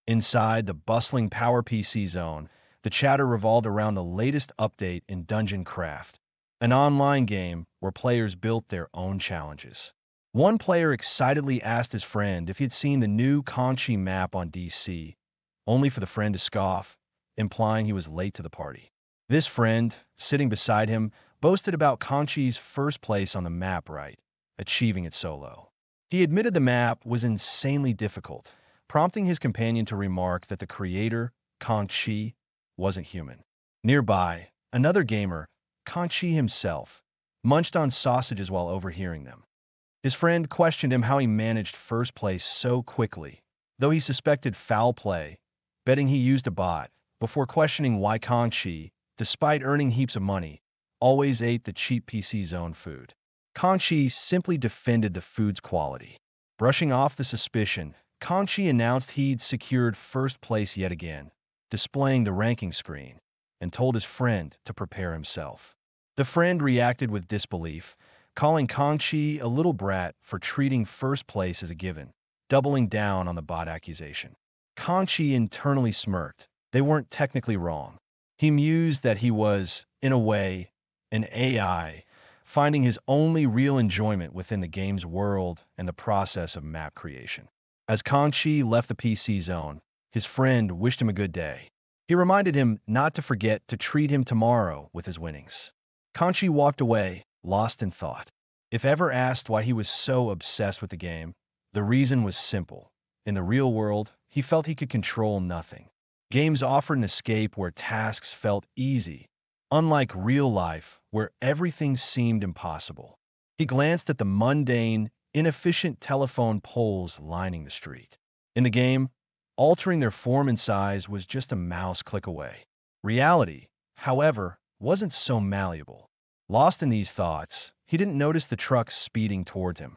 Inside the bustling Power PC zone, the chatter revolved around the latest update in Dungeon Craft, an online game where players built their own challenges. One player excitedly asked his friend if he had seen the new Conchi map on DC, only for the friend to scoff, implying he was late to the party. This friend, sitting beside him, boasted about Conchi's first place on the map right, achieving it solo. He admitted the map was insanely difficult, prompting his companion to remark that the creator, Conchi, wasn't human. Nearby, another gamer, Conchi himself, munched on sausages while overhearing them. His friend questioned him how he managed first place so quickly, though he suspected foul play, betting he used a bot, before questioning why Conchi, despite earning heaps of money, always ate the cheap PC zone food. Conchi simply defended the food's quality. Brushing off the suspicion, Conchi announced he'd secured first place yet again, displaying the ranking screen, and told his friend to prepare himself. The friend reacted with disbelief, calling Conchi a little brat for treating first place as a given, doubling down on the bot accusation. Conchi internally smirked. They weren't technically wrong. He mused that he was, in a way, an AI, finding his only real enjoyment within the game's world and the process of map creation. As Conchi left the PC zone, his friend wished him a good day. He reminded him not to forget to treat him tomorrow with his winnings. Conchi walked away, lost in thought. If ever asked why he was so obsessed with the game, the reason was simple. In the real world, he felt he could control nothing. Games offered an escape where tasks felt easy, unlike real life where everything seemed impossible. He glanced at the mundane, inefficient telephone poles lining the street. In the game, altering their form and size was just a mouse click away. Reality, however, wasn't so malleable. Lost in these thoughts, he didn't notice the truck speeding towards him.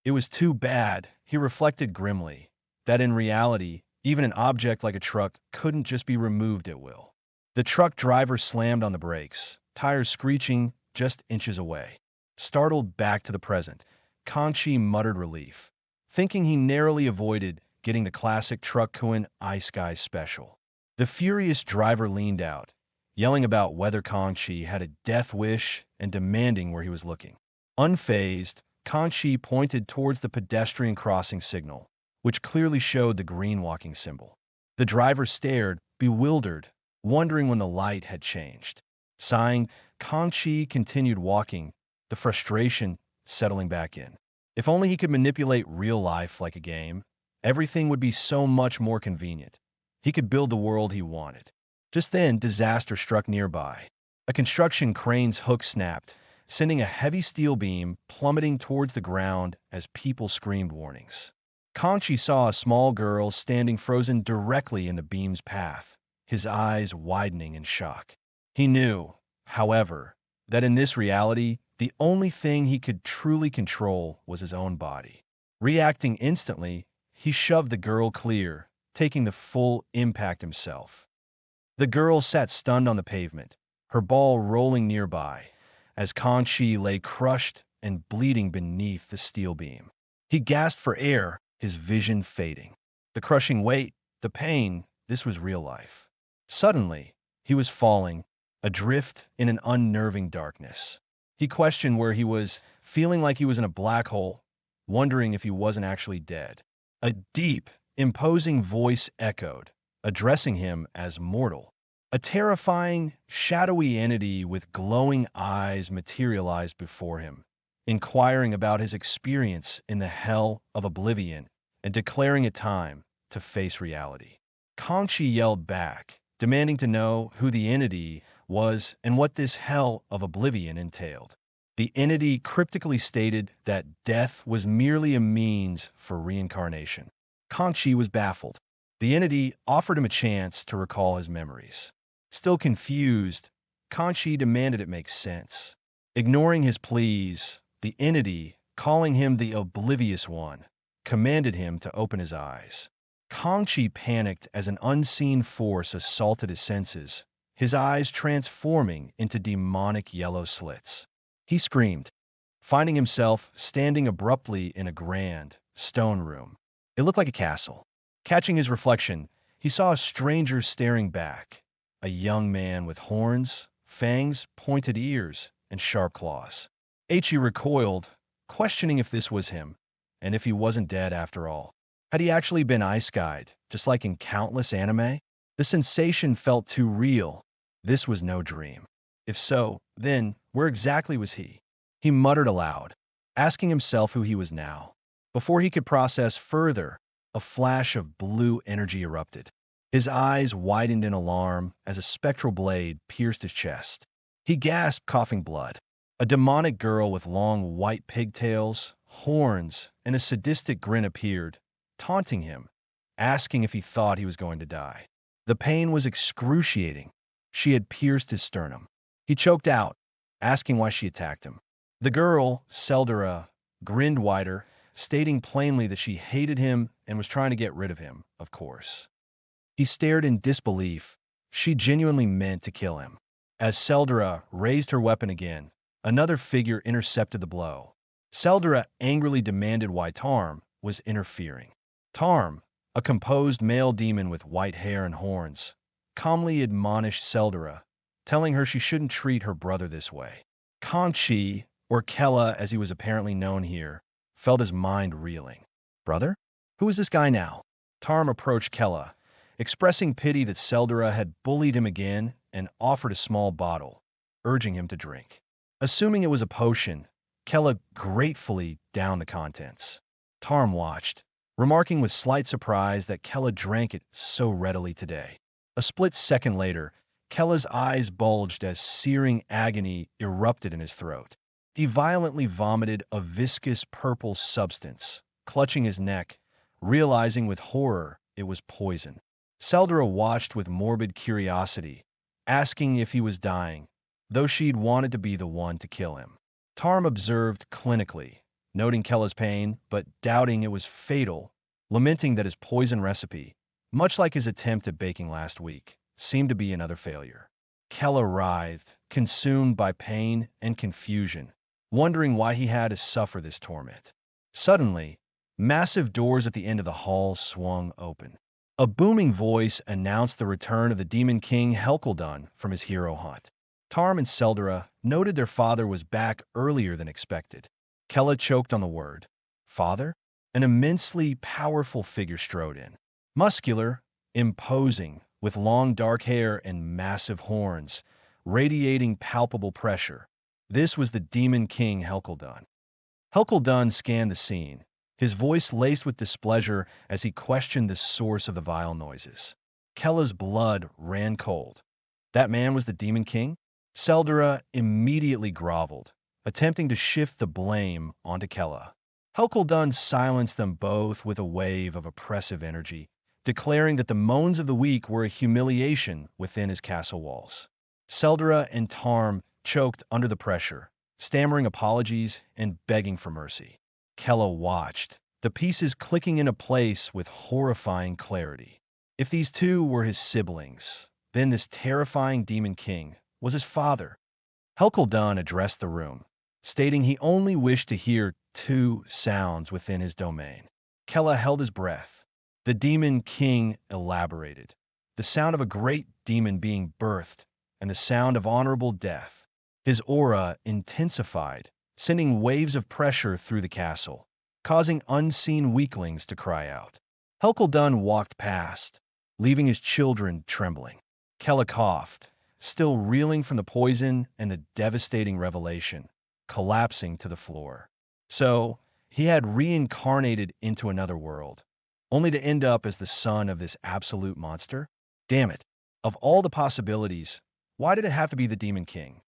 It was too bad, he reflected grimly, that in reality, even an object like a truck couldn't just be removed at will. The truck driver slammed on the brakes, tires screeching just inches away. Startled back to the present, Conchi muttered relief, thinking he narrowly avoided getting the classic Truck-Kuin Ice Guy special. The furious driver leaned out, yelling about whether Conchi had a death wish and demanding where he was looking. Unfazed, Conchi pointed towards the pedestrian crossing signal, which clearly showed the green walking symbol. The driver stared, bewildered, wondering when the light had changed. Sighing, Conchi continued walking, the frustration settling back in. If only he could manipulate real life like a game, everything would be so much more convenient. He could build the world he wanted. Just then, disaster struck nearby. A construction crane's hook snapped, sending a heavy steel beam plummeting towards the ground as people screamed warnings. Conchi saw a small girl standing frozen directly in the beam's path, his eyes widening in shock. He knew, however, that in this reality, the only thing he could truly control was his own body. Reacting instantly, he shoved the girl clear, taking the full impact himself. The girl sat stunned on the pavement, her ball rolling nearby, as Conchi lay crushed and bleeding beneath the steel beam. He gasped for air, his vision fading. The crushing weight, the pain, this was real life. Suddenly, he was falling, adrift in an unnerving darkness. He questioned where he was, feeling like he was in a black hole, wondering if he wasn't actually dead. A deep, imposing voice echoed, addressing him as mortal. A terrifying, shadowy entity with glowing eyes materialized before him, inquiring about his experience in the hell of oblivion and declaring it time to face reality. Conchi yelled back, demanding to know who the entity was and what this hell of oblivion entailed. The entity cryptically stated that death was merely a means for reincarnation. Conchi was baffled. The entity offered him a chance to recall his memories. Still confused, Conchi demanded it make sense. Ignoring his pleas, the entity, calling him the Oblivious One, commanded him to open his eyes. Conchi panicked as an unseen force assaulted his senses, his eyes transforming into demonic yellow slits. He screamed, finding himself standing abruptly in a grand, stone room. It looked like a castle. Catching his reflection, he saw a stranger staring back, a young man with horns, fangs, pointed ears, and sharp claws. Ichi recoiled, questioning if this was him, and if he wasn't dead after all. Had he actually been ice-guyed, just like in countless anime? The sensation felt too real. This was no dream. If so, then where exactly was he? He muttered aloud, asking himself who he was now. Before he could process further, a flash of blue energy erupted. His eyes widened in alarm as a spectral blade pierced his chest. He gasped, coughing blood. A demonic girl with long white pigtails, horns, and a sadistic grin appeared, taunting him, asking if he thought he was going to die. The pain was excruciating. She had pierced his sternum. He choked out, asking why she attacked him. The girl, Seldora, grinned wider, stating plainly that she hated him and was trying to get rid of him, of course. He stared in disbelief. She genuinely meant to kill him. As Seldora raised her weapon again, another figure intercepted the blow. Seldora angrily demanded why Tarm was interfering. Tarm, a composed male demon with white hair and horns, calmly admonished Seldora, telling her she shouldn't treat her brother this way. Kangchi, or Kella as he was apparently known here, felt his mind reeling. Brother? Who is this guy now? Tarm approached Kella, expressing pity that Seldora had bullied him again and offered a small bottle, urging him to drink. Assuming it was a potion, Kella gratefully downed the contents. Tarm watched, remarking with slight surprise that Kella drank it so readily today. A split second later, Kella's eyes bulged as searing agony erupted in his throat. He violently vomited a viscous purple substance, clutching his neck, realizing with horror it was poison. Seldora watched with morbid curiosity, asking if he was dying, though she'd wanted to be the one to kill him. Tarm observed clinically, noting Kella's pain, but doubting it was fatal, lamenting that his poison recipe, much like his attempt at baking last week, seemed to be another failure. Kella writhed, consumed by pain and confusion, wondering why he had to suffer this torment. Suddenly, massive doors at the end of the hall swung open. A booming voice announced the return of the Demon King Helkeldun from his hero hunt. Tarm and Seldora noted their father was back earlier than expected. Kella choked on the word. Father? An immensely powerful figure strode in. Muscular, imposing, with long dark hair and massive horns, radiating palpable pressure. This was the Demon King Helkeldun. Helkeldun scanned the scene, his voice laced with displeasure as he questioned the source of the vile noises. Kella's blood ran cold. That man was the Demon King? Seldora immediately groveled, attempting to shift the blame onto Kella. Helkeldun silenced them both with a wave of oppressive energy, declaring that the moans of the weak were a humiliation within his castle walls. Seldora and Tarm choked under the pressure, stammering apologies and begging for mercy. Kella watched, the pieces clicking into place with horrifying clarity. If these two were his siblings, then this terrifying Demon King was his father. Helkeldun addressed the room, stating he only wished to hear two sounds within his domain. Kella held his breath. The Demon King elaborated. The sound of a great demon being birthed, and the sound of honorable death. His aura intensified, sending waves of pressure through the castle, causing unseen weaklings to cry out. Helkeldun walked past, leaving his children trembling. Kella coughed, still reeling from the poison and the devastating revelation, collapsing to the floor. So, he had reincarnated into another world, only to end up as the son of this absolute monster? Damn it. Of all the possibilities, why did it have to be the Demon King?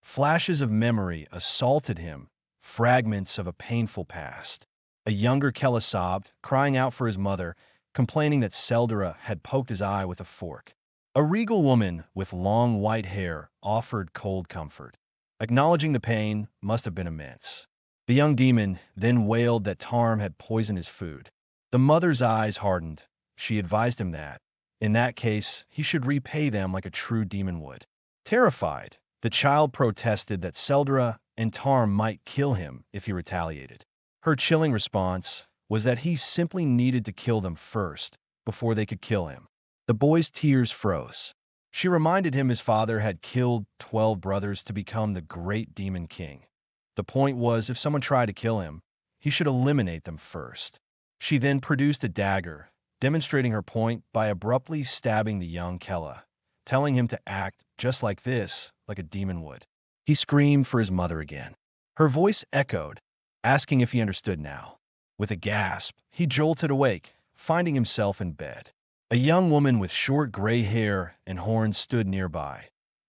Flashes of memory assaulted him, fragments of a painful past. A younger Kella sobbed, crying out for his mother, complaining that Seldora had poked his eye with a fork. A regal woman with long white hair offered cold comfort. Acknowledging the pain must have been immense. The young demon then wailed that Tarm had poisoned his food. The mother's eyes hardened. She advised him that, in that case, he should repay them like a true demon would. Terrified, the child protested that Seldora and Tarm might kill him if he retaliated. Her chilling response was that he simply needed to kill them first, before they could kill him. The boy's tears froze. She reminded him his father had killed 12 brothers to become the great demon king. The point was, if someone tried to kill him, he should eliminate them first. She then produced a dagger, demonstrating her point by abruptly stabbing the young Kella, telling him to act just like this, like a demon would. He screamed for his mother again. Her voice echoed, asking if he understood now. With a gasp, he jolted awake, finding himself in bed. A young woman with short gray hair and horns stood nearby,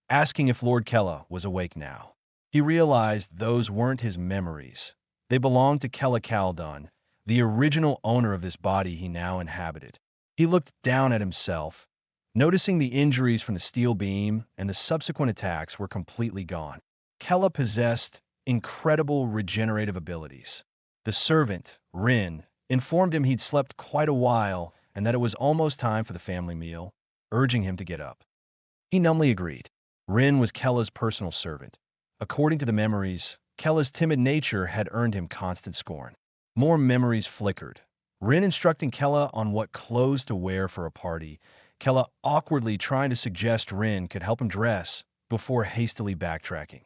asking if Lord Kella was awake now. He realized those weren't his memories. They belonged to Kella Kaldun, the original owner of this body he now inhabited. He looked down at himself, noticing the injuries from the steel beam and the subsequent attacks were completely gone. Kella possessed incredible regenerative abilities. The servant, Rin, informed him he'd slept quite a while and that it was almost time for the family meal, urging him to get up. He numbly agreed. Rin was Kella's personal servant. According to the memories, Kella's timid nature had earned him constant scorn. More memories flickered. Rin instructing Kella on what clothes to wear for a party, Kella awkwardly trying to suggest Rin could help him dress before hastily backtracking.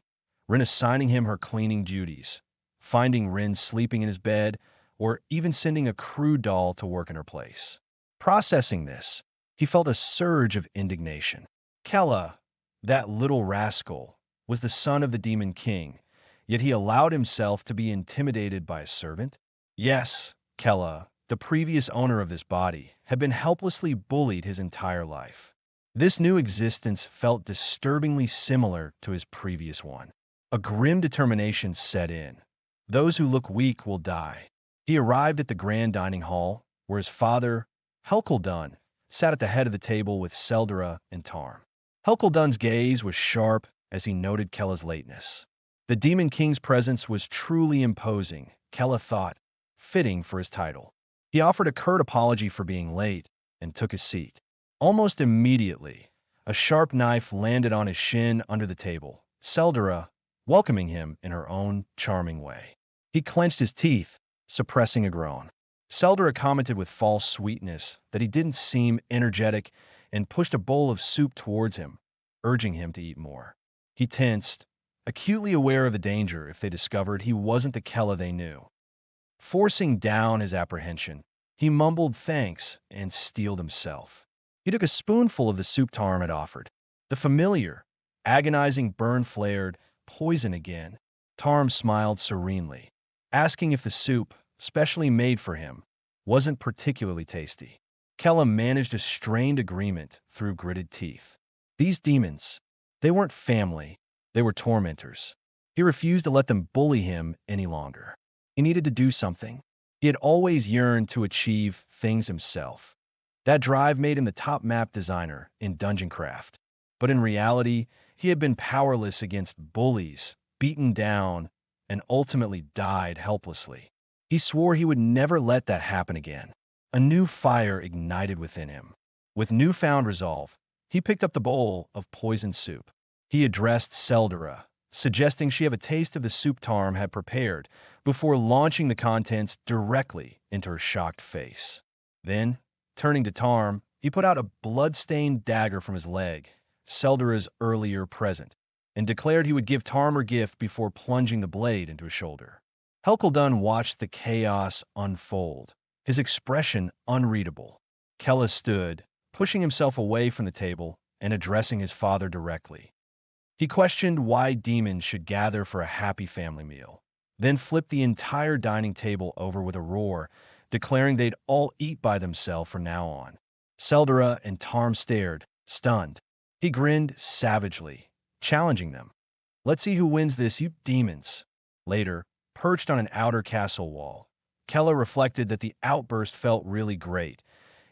Rin assigning him her cleaning duties, finding Rin sleeping in his bed, or even sending a crude doll to work in her place. Processing this, he felt a surge of indignation. Kella, that little rascal, was the son of the Demon King, yet he allowed himself to be intimidated by a servant? Yes, Kella, the previous owner of this body, had been helplessly bullied his entire life. This new existence felt disturbingly similar to his previous one. A grim determination set in. Those who look weak will die. He arrived at the grand dining hall, where his father, Helkuldun, sat at the head of the table with Seldra and Tarm. Helkuldun's gaze was sharp as he noted Kella's lateness. The Demon King's presence was truly imposing, Kella thought, fitting for his title. He offered a curt apology for being late and took his seat. Almost immediately, a sharp knife landed on his shin under the table, Seldra welcoming him in her own charming way. He clenched his teeth, suppressing a groan. Seldra commented with false sweetness that he didn't seem energetic and pushed a bowl of soup towards him, urging him to eat more. He tensed, acutely aware of the danger if they discovered he wasn't the Kella they knew. Forcing down his apprehension, he mumbled thanks and steeled himself. He took a spoonful of the soup Tarm had offered. The familiar, agonizing burn flared, poison again. Tarm smiled serenely, asking if the soup, specially made for him, wasn't particularly tasty. Kella managed a strained agreement through gritted teeth. These demons, they weren't family, they were tormentors. He refused to let them bully him any longer. He needed to do something. He had always yearned to achieve things himself. That drive made him the top map designer in Dungeon Craft. But in reality, he had been powerless against bullies, beaten down, and ultimately died helplessly. He swore he would never let that happen again. A new fire ignited within him. With newfound resolve, he picked up the bowl of poisoned soup. He addressed Seldra, suggesting she have a taste of the soup Tarm had prepared before launching the contents directly into her shocked face. Then, turning to Tarm, he put out a blood-stained dagger from his leg, Seldra's earlier present, and declared he would give Tarm her gift before plunging the blade into his shoulder. Helkuldun watched the chaos unfold, his expression unreadable. Kella stood, pushing himself away from the table and addressing his father directly. He questioned why demons should gather for a happy family meal, then flipped the entire dining table over with a roar, declaring they'd all eat by themselves from now on. Seldra and Tarm stared, stunned. He grinned savagely, challenging them. "Let's see who wins this, you demons." Later, perched on an outer castle wall, Kella reflected that the outburst felt really great,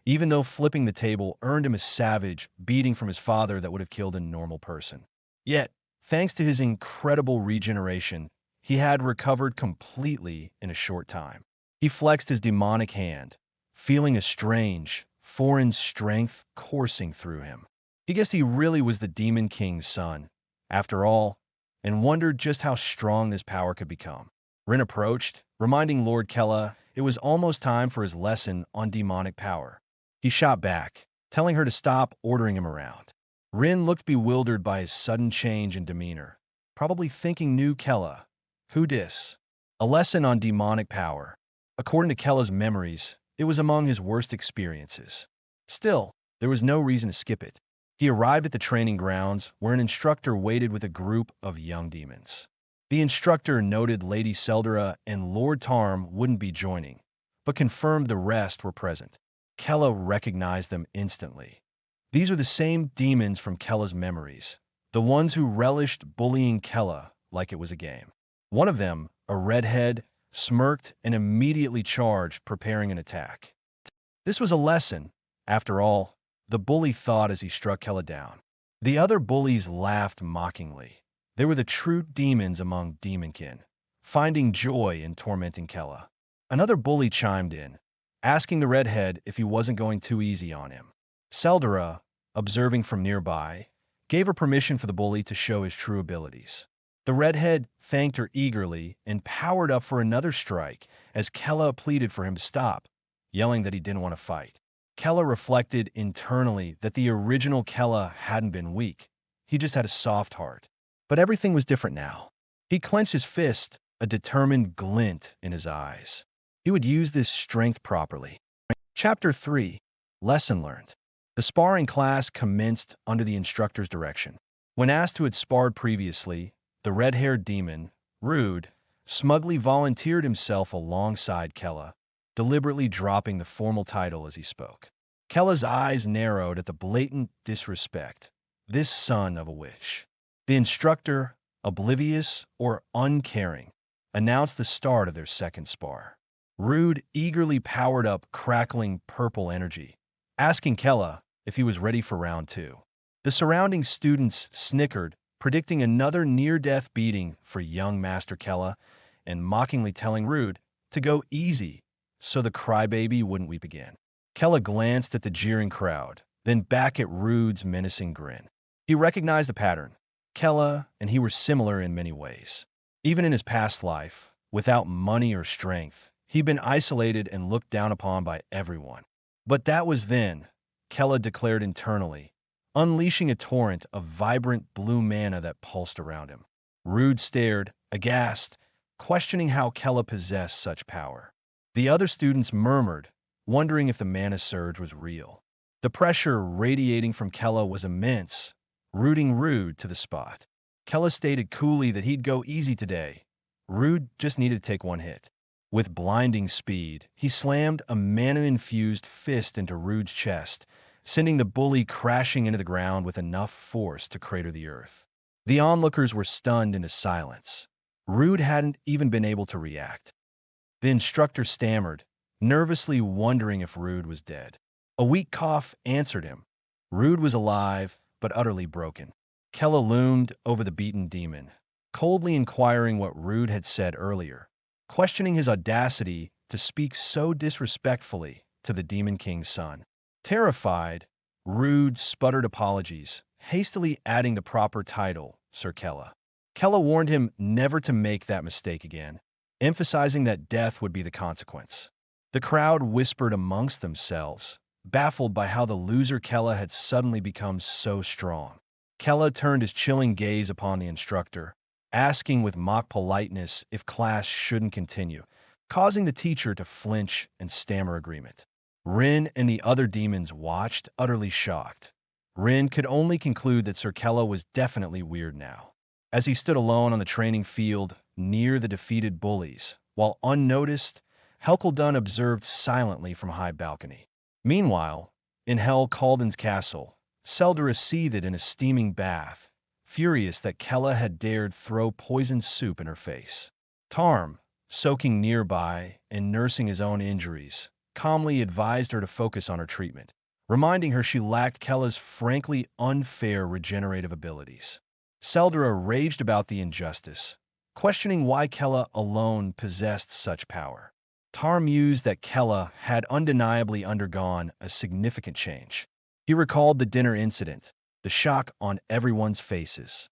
even though flipping the table earned him a savage beating from his father that would have killed a normal person. Yet, thanks to his incredible regeneration, he had recovered completely in a short time. He flexed his demonic hand, feeling a strange, foreign strength coursing through him. He guessed he really was the Demon King's son, after all, and wondered just how strong this power could become. Rin approached, reminding Lord Kella it was almost time for his lesson on demonic power. He shot back, telling her to stop ordering him around. Rin looked bewildered by his sudden change in demeanor, probably thinking new Kella. Who dis? A lesson on demonic power. According to Kella's memories, it was among his worst experiences. Still, there was no reason to skip it. He arrived at the training grounds where an instructor waited with a group of young demons. The instructor noted Lady Seldra and Lord Tarm wouldn't be joining, but confirmed the rest were present. Kella recognized them instantly. These were the same demons from Kella's memories, the ones who relished bullying Kella like it was a game. One of them, a redhead, smirked and immediately charged, preparing an attack. This was a lesson, after all, the bully thought as he struck Kella down. The other bullies laughed mockingly. They were the true demons among demonkin, finding joy in tormenting Kella. Another bully chimed in, asking the redhead if he wasn't going too easy on him. Seldra, observing from nearby, gave her permission for the bully to show his true abilities. The redhead thanked her eagerly and powered up for another strike as Kella pleaded for him to stop, yelling that he didn't want to fight. Kella reflected internally that the original Kella hadn't been weak. He just had a soft heart. But everything was different now. He clenched his fist, a determined glint in his eyes. He would use this strength properly. Chapter 3. Lesson Learned. The sparring class commenced under the instructor's direction. When asked who had sparred previously, the red-haired demon, Rude, smugly volunteered himself alongside Kella, deliberately dropping the formal title as he spoke. Kella's eyes narrowed at the blatant disrespect. This son of a witch. The instructor, oblivious or uncaring, announced the start of their second spar. Rude eagerly powered up crackling purple energy, asking Kella if he was ready for round 2. The surrounding students snickered, predicting another near-death beating for young Master Kella, and mockingly telling Rude to go easy so the crybaby wouldn't weep again. Kella glanced at the jeering crowd, then back at Rude's menacing grin. He recognized the pattern. Kella and he were similar in many ways. Even in his past life, without money or strength, he'd been isolated and looked down upon by everyone. But that was then, Kella declared internally, unleashing a torrent of vibrant blue mana that pulsed around him. Rude stared, aghast, questioning how Kella possessed such power. The other students murmured, wondering if the mana surge was real. The pressure radiating from Kella was immense, rooting Rude to the spot. Kella stated coolly that he'd go easy today. Rude just needed to take one hit. With blinding speed, he slammed a mana-infused fist into Rude's chest, sending the bully crashing into the ground with enough force to crater the earth. The onlookers were stunned into silence. Rude hadn't even been able to react. The instructor stammered, nervously wondering if Rude was dead. A weak cough answered him. Rude was alive, but utterly broken. Kella loomed over the beaten demon, coldly inquiring what Rude had said earlier, questioning his audacity to speak so disrespectfully to the Demon King's son. Terrified, Rude sputtered apologies, hastily adding the proper title, Sir Kella. Kella warned him never to make that mistake again, emphasizing that death would be the consequence. The crowd whispered amongst themselves, baffled by how the loser Kella had suddenly become so strong. Kella turned his chilling gaze upon the instructor, asking with mock politeness if class shouldn't continue, causing the teacher to flinch and stammer agreement. Rin and the other demons watched, utterly shocked. Rin could only conclude that Sir Kella was definitely weird now. As he stood alone on the training field near the defeated bullies, while unnoticed, Helkeldun observed silently from a high balcony. Meanwhile, in Hel Calden's castle, Seldra seethed in a steaming bath, furious that Kella had dared throw poisoned soup in her face. Tarm, soaking nearby and nursing his own injuries, calmly advised her to focus on her treatment, reminding her she lacked Kella's frankly unfair regenerative abilities. Seldra raged about the injustice, questioning why Kella alone possessed such power. Tarm mused that Kella had undeniably undergone a significant change. He recalled the dinner incident, the shock on everyone's faces,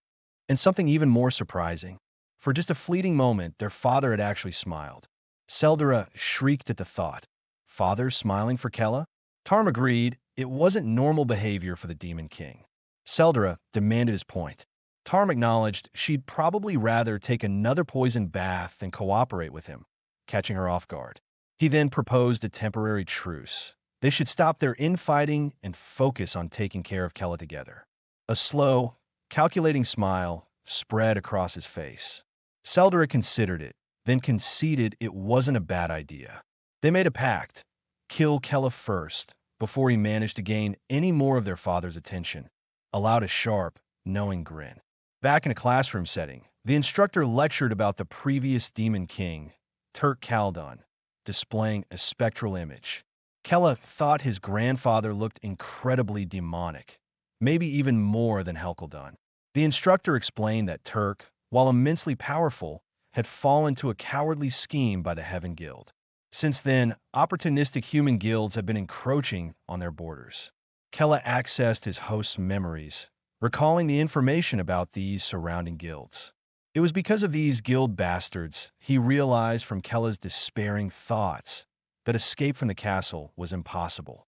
and something even more surprising. For just a fleeting moment, their father had actually smiled. Seldra shrieked at the thought. Father smiling for Kella? Tarm agreed it wasn't normal behavior for the Demon King. Seldra demanded his point. Tarm acknowledged she'd probably rather take another poison bath than cooperate with him, catching her off guard. He then proposed a temporary truce. They should stop their infighting and focus on taking care of Kella together. A slow, calculating smile spread across his face. Seldra considered it, then conceded it wasn't a bad idea. They made a pact: kill Kella first, before he managed to gain any more of their father's attention. Allowed a sharp, knowing grin. Back in a classroom setting, the instructor lectured about the previous Demon King, Turk Kaldun, displaying a spectral image. Kella thought his grandfather looked incredibly demonic, maybe even more than Helkaldun. The instructor explained that Turk, while immensely powerful, had fallen to a cowardly scheme by the Heaven Guild. Since then, opportunistic human guilds have been encroaching on their borders. Kella accessed his host's memories, recalling the information about these surrounding guilds. It was because of these guild bastards he realized from Kella's despairing thoughts that escape from the castle was impossible.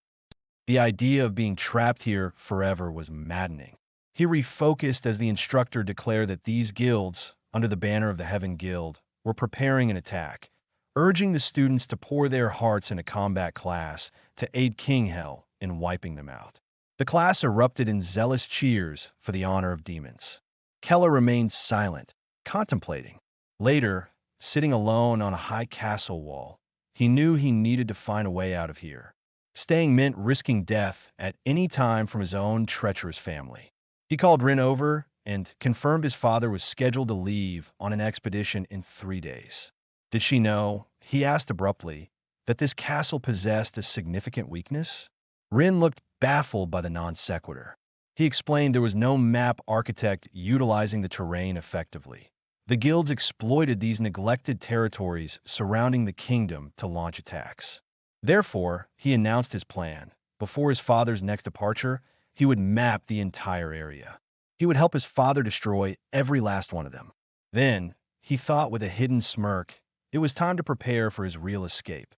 The idea of being trapped here forever was maddening. He refocused as the instructor declared that these guilds, under the banner of the Heaven Guild, were preparing an attack, urging the students to pour their hearts in a combat class to aid King Hell in wiping them out. The class erupted in zealous cheers for the honor of demons. Kella remained silent, contemplating. Later, sitting alone on a high castle wall, he knew he needed to find a way out of here. Staying meant risking death at any time from his own treacherous family. He called Rin over and confirmed his father was scheduled to leave on an expedition in 3 days. Did she know, he asked abruptly, that this castle possessed a significant weakness? Rin looked baffled by the non sequitur. He explained there was no map architect utilizing the terrain effectively. The guilds exploited these neglected territories surrounding the kingdom to launch attacks. Therefore, he announced his plan. Before his father's next departure, he would map the entire area. He would help his father destroy every last one of them. Then, he thought with a hidden smirk, it was time to prepare for his real escape.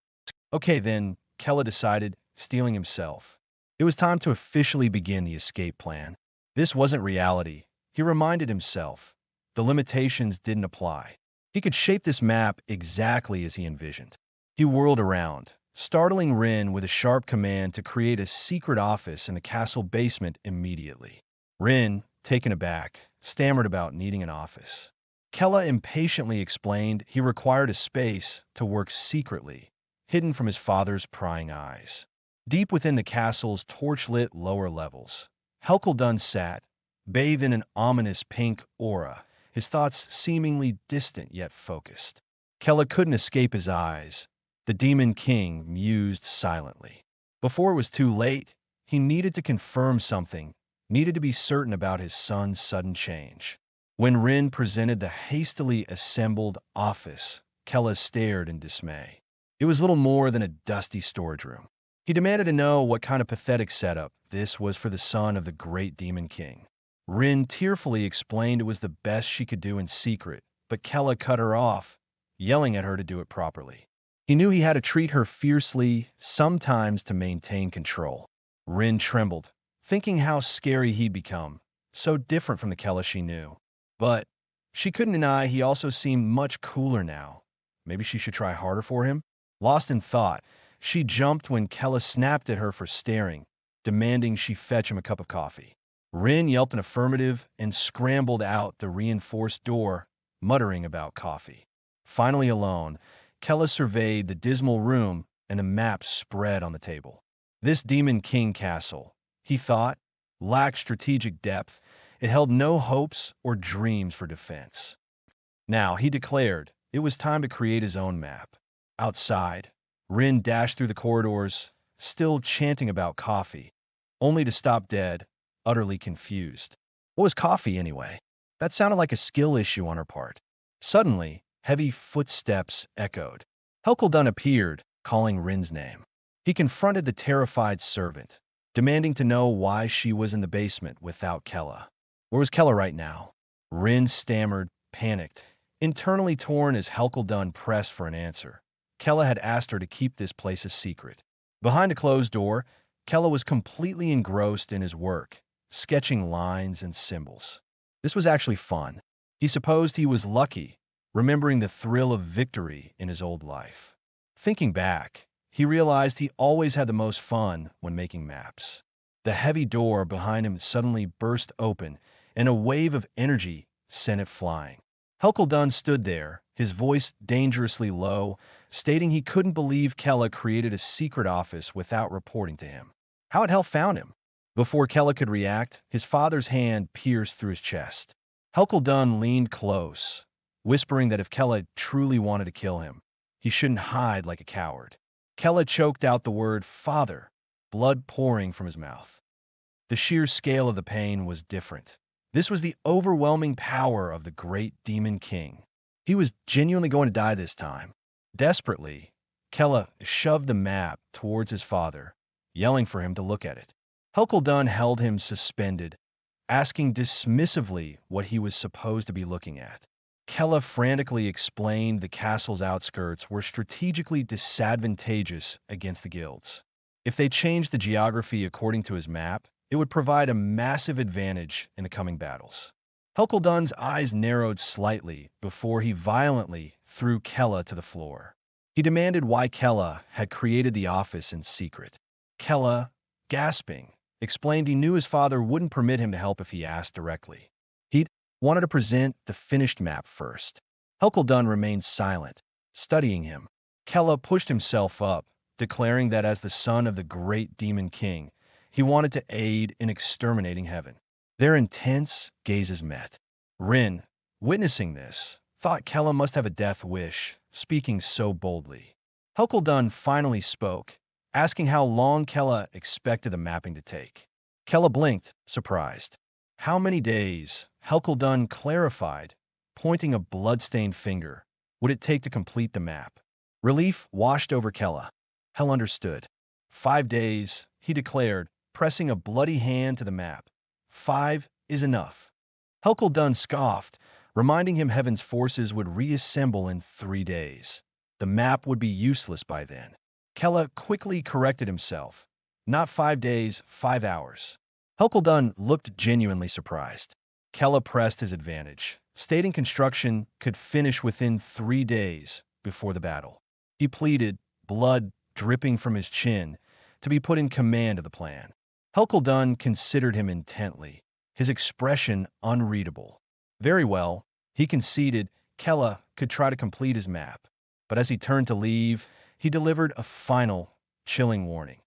Okay then, Kella decided, steeling himself. It was time to officially begin the escape plan. This wasn't reality, he reminded himself. The limitations didn't apply. He could shape this map exactly as he envisioned. He whirled around, startling Rin with a sharp command to create a secret office in the castle basement immediately. Rin, taken aback, stammered about needing an office. Kella impatiently explained he required a space to work secretly, hidden from his father's prying eyes. Deep within the castle's torch-lit lower levels, Helkaldun sat, bathed in an ominous pink aura, his thoughts seemingly distant yet focused. Kella couldn't escape his eyes. The Demon King mused silently. Before it was too late, he needed to confirm something, needed to be certain about his son's sudden change. When Rin presented the hastily assembled office, Kella stared in dismay. It was little more than a dusty storage room. He demanded to know what kind of pathetic setup this was for the son of the great Demon King. Rin tearfully explained it was the best she could do in secret, but Kella cut her off, yelling at her to do it properly. He knew he had to treat her fiercely, sometimes to maintain control. Rin trembled, thinking how scary he'd become, so different from the Kella she knew. But she couldn't deny he also seemed much cooler now. Maybe she should try harder for him? Lost in thought, she jumped when Kella snapped at her for staring, demanding she fetch him a cup of coffee. Rin yelped an affirmative and scrambled out the reinforced door, muttering about coffee. Finally alone, Kella surveyed the dismal room and the map spread on the table. This Demon King castle, he thought, lacked strategic depth. It held no hopes or dreams for defense. Now, he declared, it was time to create his own map. Outside, Rin dashed through the corridors, still chanting about coffee, only to stop dead, utterly confused. What was coffee, anyway? That sounded like a skill issue on her part. Suddenly, heavy footsteps echoed. Helkaldun appeared, calling Rin's name. He confronted the terrified servant, demanding to know why she was in the basement without Kella. Where was Kella right now? Rin stammered, panicked, internally torn as Helkaldun pressed for an answer. Kella had asked her to keep this place a secret. Behind a closed door, Kella was completely engrossed in his work, sketching lines and symbols. This was actually fun. He supposed he was lucky, remembering the thrill of victory in his old life. Thinking back, he realized he always had the most fun when making maps. The heavy door behind him suddenly burst open, and a wave of energy sent it flying. Dunn stood there, his voice dangerously low, stating he couldn't believe Kella created a secret office without reporting to him. How had Hell found him? Before Kella could react, his father's hand pierced through his chest. Dunn leaned close, whispering that if Kella truly wanted to kill him, he shouldn't hide like a coward. Kella choked out the word "father," blood pouring from his mouth. The sheer scale of the pain was different. This was the overwhelming power of the great demon king. He was genuinely going to die this time. Desperately, Kella shoved the map towards his father, yelling for him to look at it. Dunn held him suspended, asking dismissively what he was supposed to be looking at. Kella frantically explained the castle's outskirts were strategically disadvantageous against the guilds. If they changed the geography according to his map, it would provide a massive advantage in the coming battles. Dunn's eyes narrowed slightly before he violently threw Kella to the floor. He demanded why Kella had created the office in secret. Kella, gasping, explained he knew his father wouldn't permit him to help if he asked directly. He wanted to present the finished map first. Dunn remained silent, studying him. Kella pushed himself up, declaring that as the son of the great demon king, he wanted to aid in exterminating heaven. Their intense gazes met. Rin, witnessing this, thought Kella must have a death wish, speaking so boldly. Dunn finally spoke, asking how long Kella expected the mapping to take. Kella blinked, surprised. How many days, Dunn clarified, pointing a blood-stained finger, would it take to complete the map? Relief washed over Kella. Hell understood. 5 days, he declared, pressing a bloody hand to the map. 5 is enough. Dunn scoffed, reminding him Heaven's forces would reassemble in 3 days. The map would be useless by then. Kella quickly corrected himself. Not 5 days, 5 hours. Dunn looked genuinely surprised. Kella pressed his advantage, stating construction could finish within 3 days before the battle. He pleaded, blood dripping from his chin, to be put in command of the plan. Dunn considered him intently, his expression unreadable. Very well, he conceded Kella could try to complete his map, but as he turned to leave, he delivered a final, chilling warning.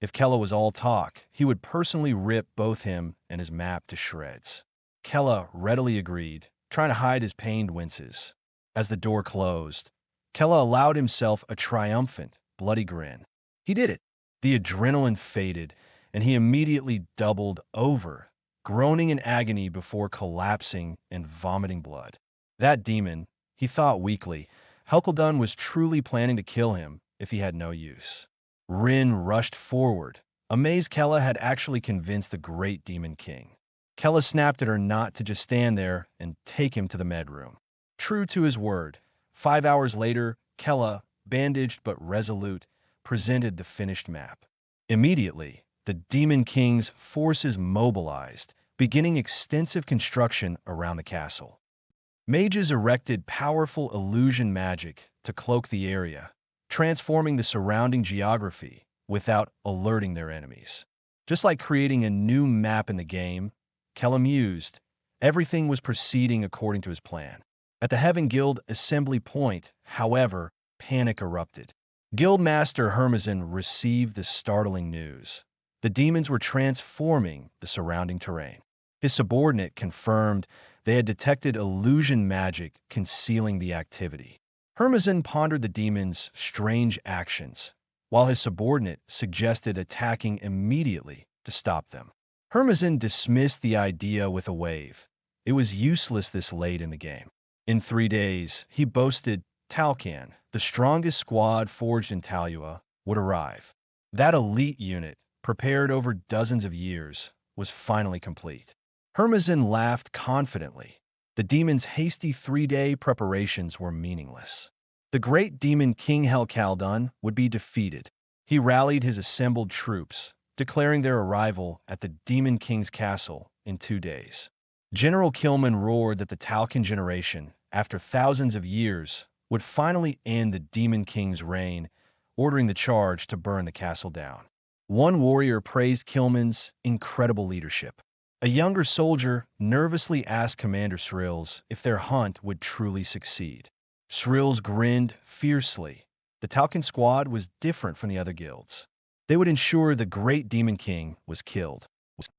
If Kella was all talk, he would personally rip both him and his map to shreds. Kella readily agreed, trying to hide his pained winces. As the door closed, Kella allowed himself a triumphant, bloody grin. He did it. The adrenaline faded, and he immediately doubled over, groaning in agony before collapsing and vomiting blood. That demon, he thought weakly, Dunn was truly planning to kill him if he had no use. Rin rushed forward, amazed Kella had actually convinced the great demon king. Kella snapped at her not to just stand there and take him to the med room. True to his word, 5 hours later, Kella, bandaged but resolute, presented the finished map. Immediately, the Demon King's forces mobilized, beginning extensive construction around the castle. Mages erected powerful illusion magic to cloak the area, transforming the surrounding geography without alerting their enemies. Just like creating a new map in the game, Kella mused, everything was proceeding according to his plan. At the Heaven Guild assembly point, however, panic erupted. Guildmaster Hermazin received the startling news. The demons were transforming the surrounding terrain. His subordinate confirmed they had detected illusion magic concealing the activity. Hermazin pondered the demons' strange actions, while his subordinate suggested attacking immediately to stop them. Hermazin dismissed the idea with a wave. It was useless this late in the game. In 3 days, he boasted Talcan, the strongest squad forged in Talua, would arrive. That elite unit, prepared over dozens of years, was finally complete. Hermazin laughed confidently. The demon's hasty 3-day preparations were meaningless. The great demon King Helcaldun would be defeated. He rallied his assembled troops, declaring their arrival at the Demon King's castle in 2 days. General Killman roared that the Talcan generation, after thousands of years, would finally end the Demon King's reign, ordering the charge to burn the castle down. One warrior praised Killman's incredible leadership. A younger soldier nervously asked Commander Srills if their hunt would truly succeed. Srills grinned fiercely. The Talcan squad was different from the other guilds. They would ensure the great Demon King was killed.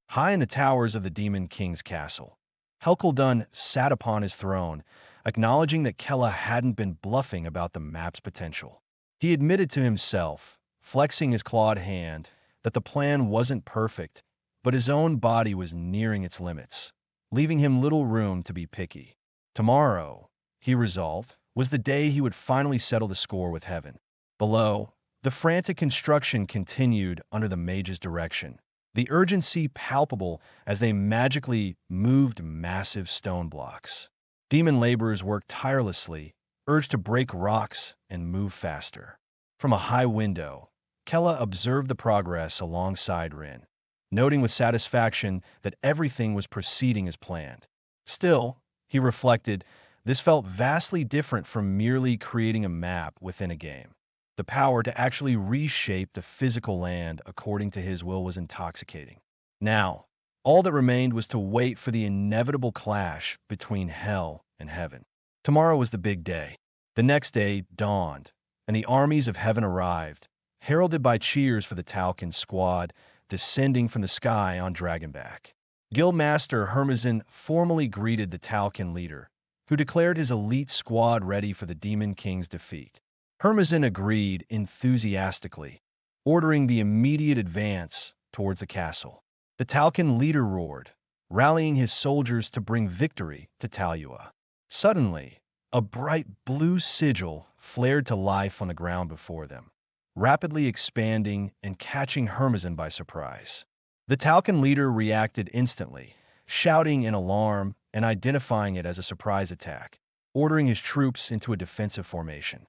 High in the towers of the Demon King's castle, Helkeldun sat upon his throne, acknowledging that Kella hadn't been bluffing about the map's potential. He admitted to himself, flexing his clawed hand, that the plan wasn't perfect, but his own body was nearing its limits, leaving him little room to be picky. Tomorrow, he resolved, was the day he would finally settle the score with heaven. Below, the frantic construction continued under the mage's direction, the urgency palpable as they magically moved massive stone blocks. Demon laborers worked tirelessly, urged to break rocks and move faster. From a high window, Kella observed the progress alongside Rin, noting with satisfaction that everything was proceeding as planned. Still, he reflected, this felt vastly different from merely creating a map within a game. The power to actually reshape the physical land according to his will was intoxicating. Now, all that remained was to wait for the inevitable clash between hell and heaven. Tomorrow was the big day. The next day dawned, and the armies of heaven arrived, heralded by cheers for the Talcan squad, descending from the sky on Dragonback. Guildmaster Hermazin formally greeted the Talcan leader, who declared his elite squad ready for the Demon King's defeat. Hermazin agreed enthusiastically, ordering the immediate advance towards the castle. The Talcan leader roared, rallying his soldiers to bring victory to Talua. Suddenly, a bright blue sigil flared to life on the ground before them, rapidly expanding and catching Hermazin by surprise. The Talcan leader reacted instantly, shouting in alarm and identifying it as a surprise attack, ordering his troops into a defensive formation.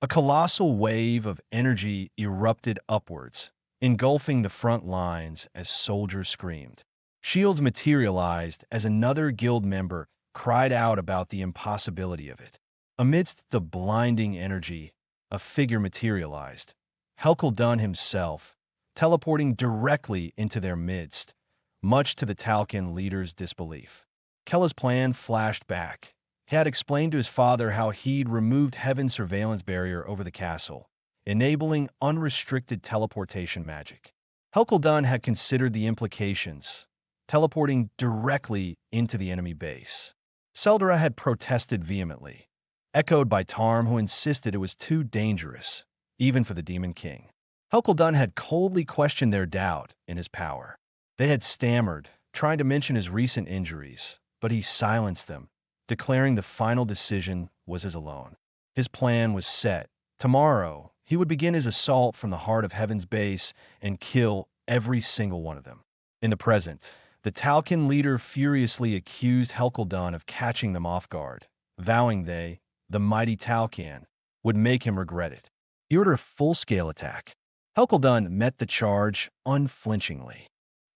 A colossal wave of energy erupted upwards, engulfing the front lines as soldiers screamed. Shields materialized as another guild member cried out about the impossibility of it. Amidst the blinding energy, a figure materialized, Helkeldun himself, teleporting directly into their midst, much to the Talcan leader's disbelief. Kella's plan flashed back. He had explained to his father how he'd removed Heaven's surveillance barrier over the castle, enabling unrestricted teleportation magic. Helkeldun had considered the implications, teleporting directly into the enemy base. Seldra had protested vehemently, echoed by Tarm, who insisted it was too dangerous, even for the Demon King. Helkeldun had coldly questioned their doubt in his power. They had stammered, trying to mention his recent injuries, but he silenced them, declaring the final decision was his alone. His plan was set. Tomorrow, he would begin his assault from the heart of Heaven's base and kill every single one of them. In the present, the Talcan leader furiously accused Helkeldun of catching them off guard, vowing they, the mighty Talcan, would make him regret it. He ordered a full-scale attack. Helkeldun met the charge unflinchingly,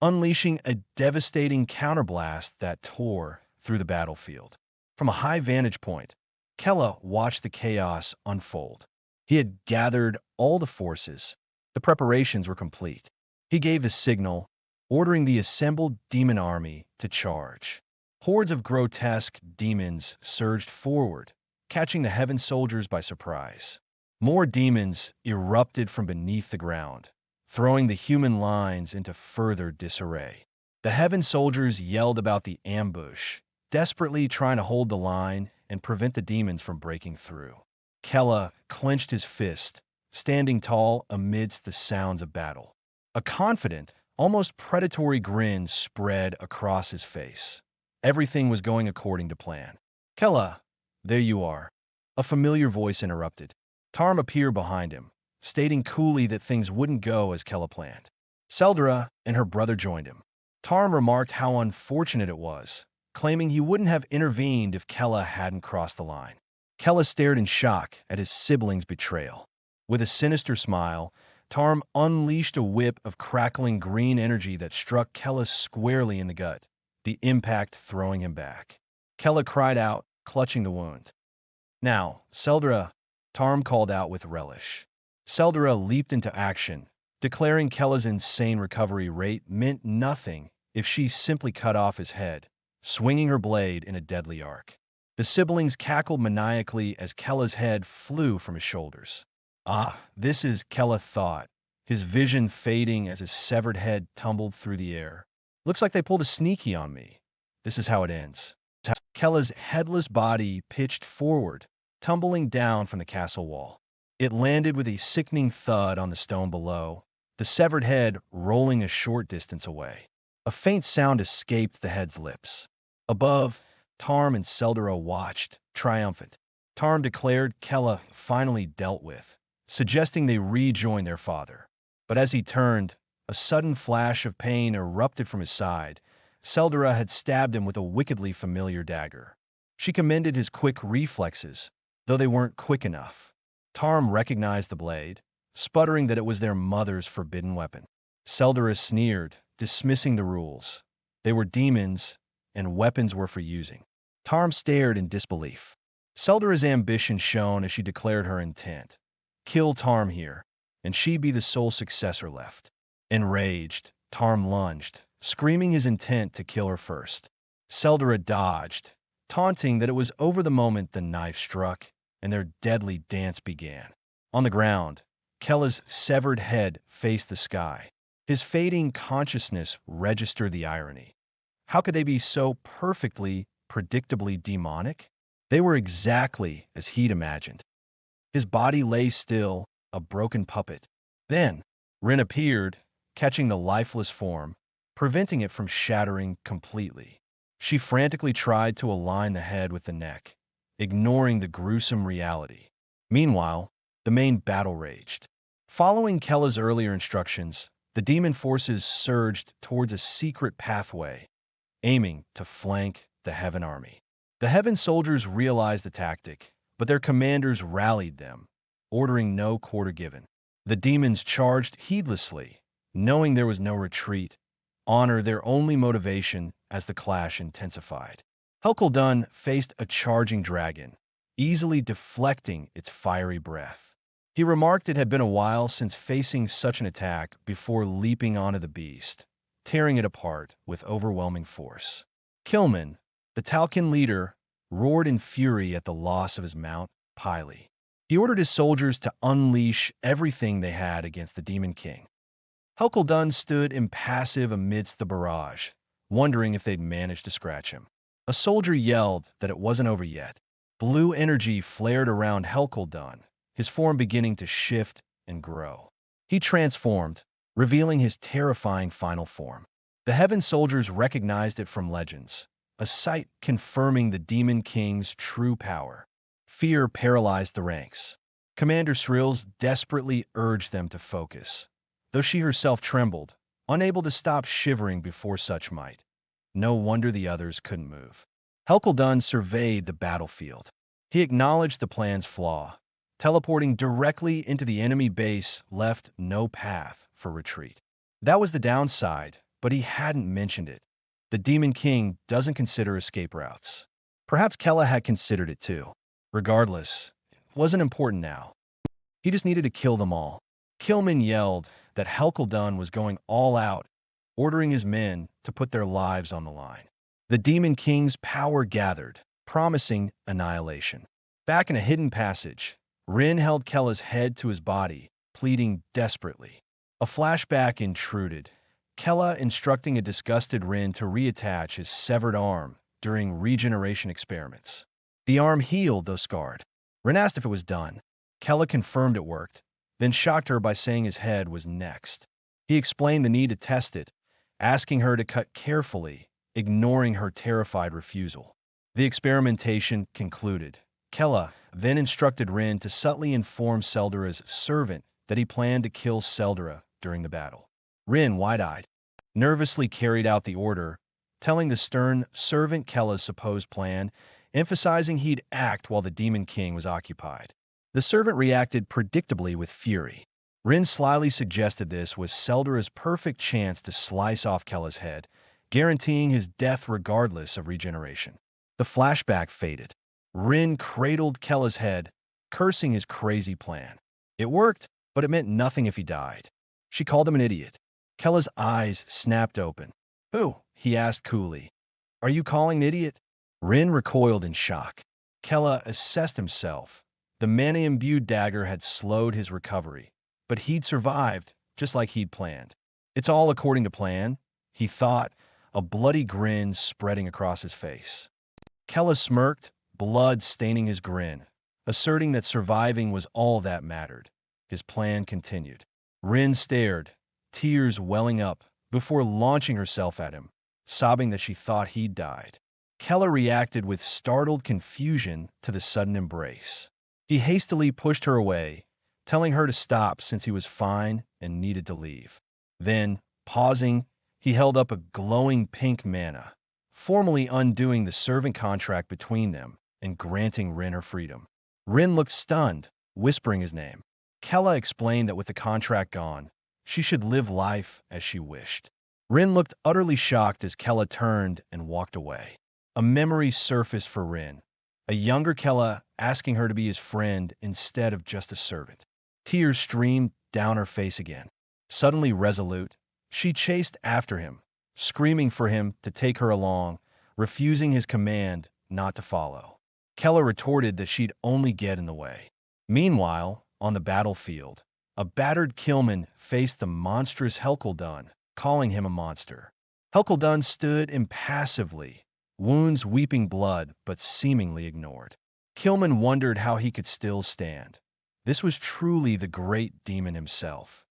unleashing a devastating counterblast that tore through the battlefield. From a high vantage point, Kella watched the chaos unfold. He had gathered all the forces. The preparations were complete. He gave the signal, ordering the assembled demon army to charge. Hordes of grotesque demons surged forward, catching the Heaven soldiers by surprise. More demons erupted from beneath the ground, throwing the human lines into further disarray. The Heaven soldiers yelled about the ambush, desperately trying to hold the line and prevent the demons from breaking through. Kella clenched his fist, standing tall amidst the sounds of battle. A confident, almost predatory grin spread across his face. Everything was going according to plan. Kella, there you are. A familiar voice interrupted. Tarm appeared behind him, stating coolly that things wouldn't go as Kella planned. Seldra and her brother joined him. Tarm remarked how unfortunate it was, claiming he wouldn't have intervened if Kella hadn't crossed the line. Kella stared in shock at his siblings' betrayal. With a sinister smile, Tarm unleashed a whip of crackling green energy that struck Kella squarely in the gut, the impact throwing him back. Kella cried out, clutching the wound. Now, Seldra, Tarm called out with relish. Seldra leaped into action, declaring Kella's insane recovery rate meant nothing if she simply cut off his head, swinging her blade in a deadly arc. The siblings cackled maniacally as Kella's head flew from his shoulders. Ah, this is, Kella thought, his vision fading as his severed head tumbled through the air. Looks like they pulled a sneaky on me. This is how it ends. Kella's headless body pitched forward, tumbling down from the castle wall. It landed with a sickening thud on the stone below, the severed head rolling a short distance away. A faint sound escaped the head's lips. Above, Tarm and Seldra watched, triumphant. Tarm declared Kella finally dealt with, suggesting they rejoin their father. But as he turned, a sudden flash of pain erupted from his side. Seldra had stabbed him with a wickedly familiar dagger. She commended his quick reflexes, though they weren't quick enough. Tarm recognized the blade, sputtering that it was their mother's forbidden weapon. Seldra sneered, dismissing the rules. They were demons, and weapons were for using. Tarm stared in disbelief. Seldra's ambition shone as she declared her intent. Kill Tarm here, and she be the sole successor left. Enraged, Tarm lunged, screaming his intent to kill her first. Seldra dodged, taunting that it was over the moment the knife struck, and their deadly dance began. On the ground, Kella's severed head faced the sky. His fading consciousness registered the irony. How could they be so perfectly, predictably demonic? They were exactly as he'd imagined. His body lay still, a broken puppet. Then, Rin appeared, catching the lifeless form, preventing it from shattering completely. She frantically tried to align the head with the neck, ignoring the gruesome reality. Meanwhile, the main battle raged. Following Kella's earlier instructions, the demon forces surged towards a secret pathway, aiming to flank the Heaven Army. The Heaven soldiers realized the tactic, but their commanders rallied them, ordering no quarter given. The demons charged heedlessly, knowing there was no retreat, honor their only motivation as the clash intensified. Helkuldun faced a charging dragon, easily deflecting its fiery breath. He remarked it had been a while since facing such an attack before leaping onto the beast, tearing it apart with overwhelming force. Kilman, the Talcan leader, roared in fury at the loss of his mount, Pily. He ordered his soldiers to unleash everything they had against the Demon King. Helkuldun stood impassive amidst the barrage, wondering if they'd managed to scratch him. A soldier yelled that it wasn't over yet. Blue energy flared around Helkuldun, his form beginning to shift and grow. He transformed, revealing his terrifying final form. The Heaven soldiers recognized it from legends, a sight confirming the Demon King's true power. Fear paralyzed the ranks. Commander Srills desperately urged them to focus, though she herself trembled, unable to stop shivering before such might. No wonder the others couldn't move. Helkuldun surveyed the battlefield. He acknowledged the plan's flaw. Teleporting directly into the enemy base left no path for retreat. That was the downside, but he hadn't mentioned it. The Demon King doesn't consider escape routes. Perhaps Kella had considered it too. Regardless, it wasn't important now. He just needed to kill them all. Kilman yelled that Helkuldun was going all out, ordering his men to put their lives on the line. The Demon King's power gathered, promising annihilation. Back in a hidden passage, Rin held Kella's head to his body, pleading desperately. A flashback intruded, Kella instructing a disgusted Rin to reattach his severed arm during regeneration experiments. The arm healed, though scarred. Rin asked if it was done. Kella confirmed it worked, then shocked her by saying his head was next. He explained the need to test it, asking her to cut carefully, ignoring her terrified refusal. The experimentation concluded. Kella then instructed Rin to subtly inform Seldra's servant that he planned to kill Seldra during the battle. Rin, wide-eyed, nervously carried out the order, telling the stern servant Kella's supposed plan, emphasizing he'd act while the Demon King was occupied. The servant reacted predictably with fury. Rin slyly suggested this was Seldura's perfect chance to slice off Kella's head, guaranteeing his death regardless of regeneration. The flashback faded. Rin cradled Kella's head, cursing his crazy plan. It worked, but it meant nothing if he died. She called him an idiot. Kella's eyes snapped open. "Who?" he asked coolly. "Are you calling an idiot?" Rin recoiled in shock. Kella assessed himself. The mana-imbued dagger had slowed his recovery, but he'd survived, just like he'd planned. "It's all according to plan," he thought, a bloody grin spreading across his face. Kella smirked, blood staining his grin, asserting that surviving was all that mattered. His plan continued. Rin stared, tears welling up, before launching herself at him, sobbing that she thought he'd died. Kella reacted with startled confusion to the sudden embrace. He hastily pushed her away, telling her to stop since he was fine and needed to leave. Then, pausing, he held up a glowing pink mana, formally undoing the servant contract between them and granting Rin her freedom. Rin looked stunned, whispering his name. Kella explained that with the contract gone, she should live life as she wished. Rin looked utterly shocked as Kella turned and walked away. A memory surfaced for Rin, a younger Kella asking her to be his friend instead of just a servant. Tears streamed down her face again. Suddenly resolute, she chased after him, screaming for him to take her along, refusing his command not to follow. Kella retorted that she'd only get in the way. Meanwhile, on the battlefield, a battered Killman faced the monstrous Helkuldun, calling him a monster. Helkuldun stood impassively, wounds weeping blood but seemingly ignored. Killman wondered how he could still stand. This was truly the great demon himself.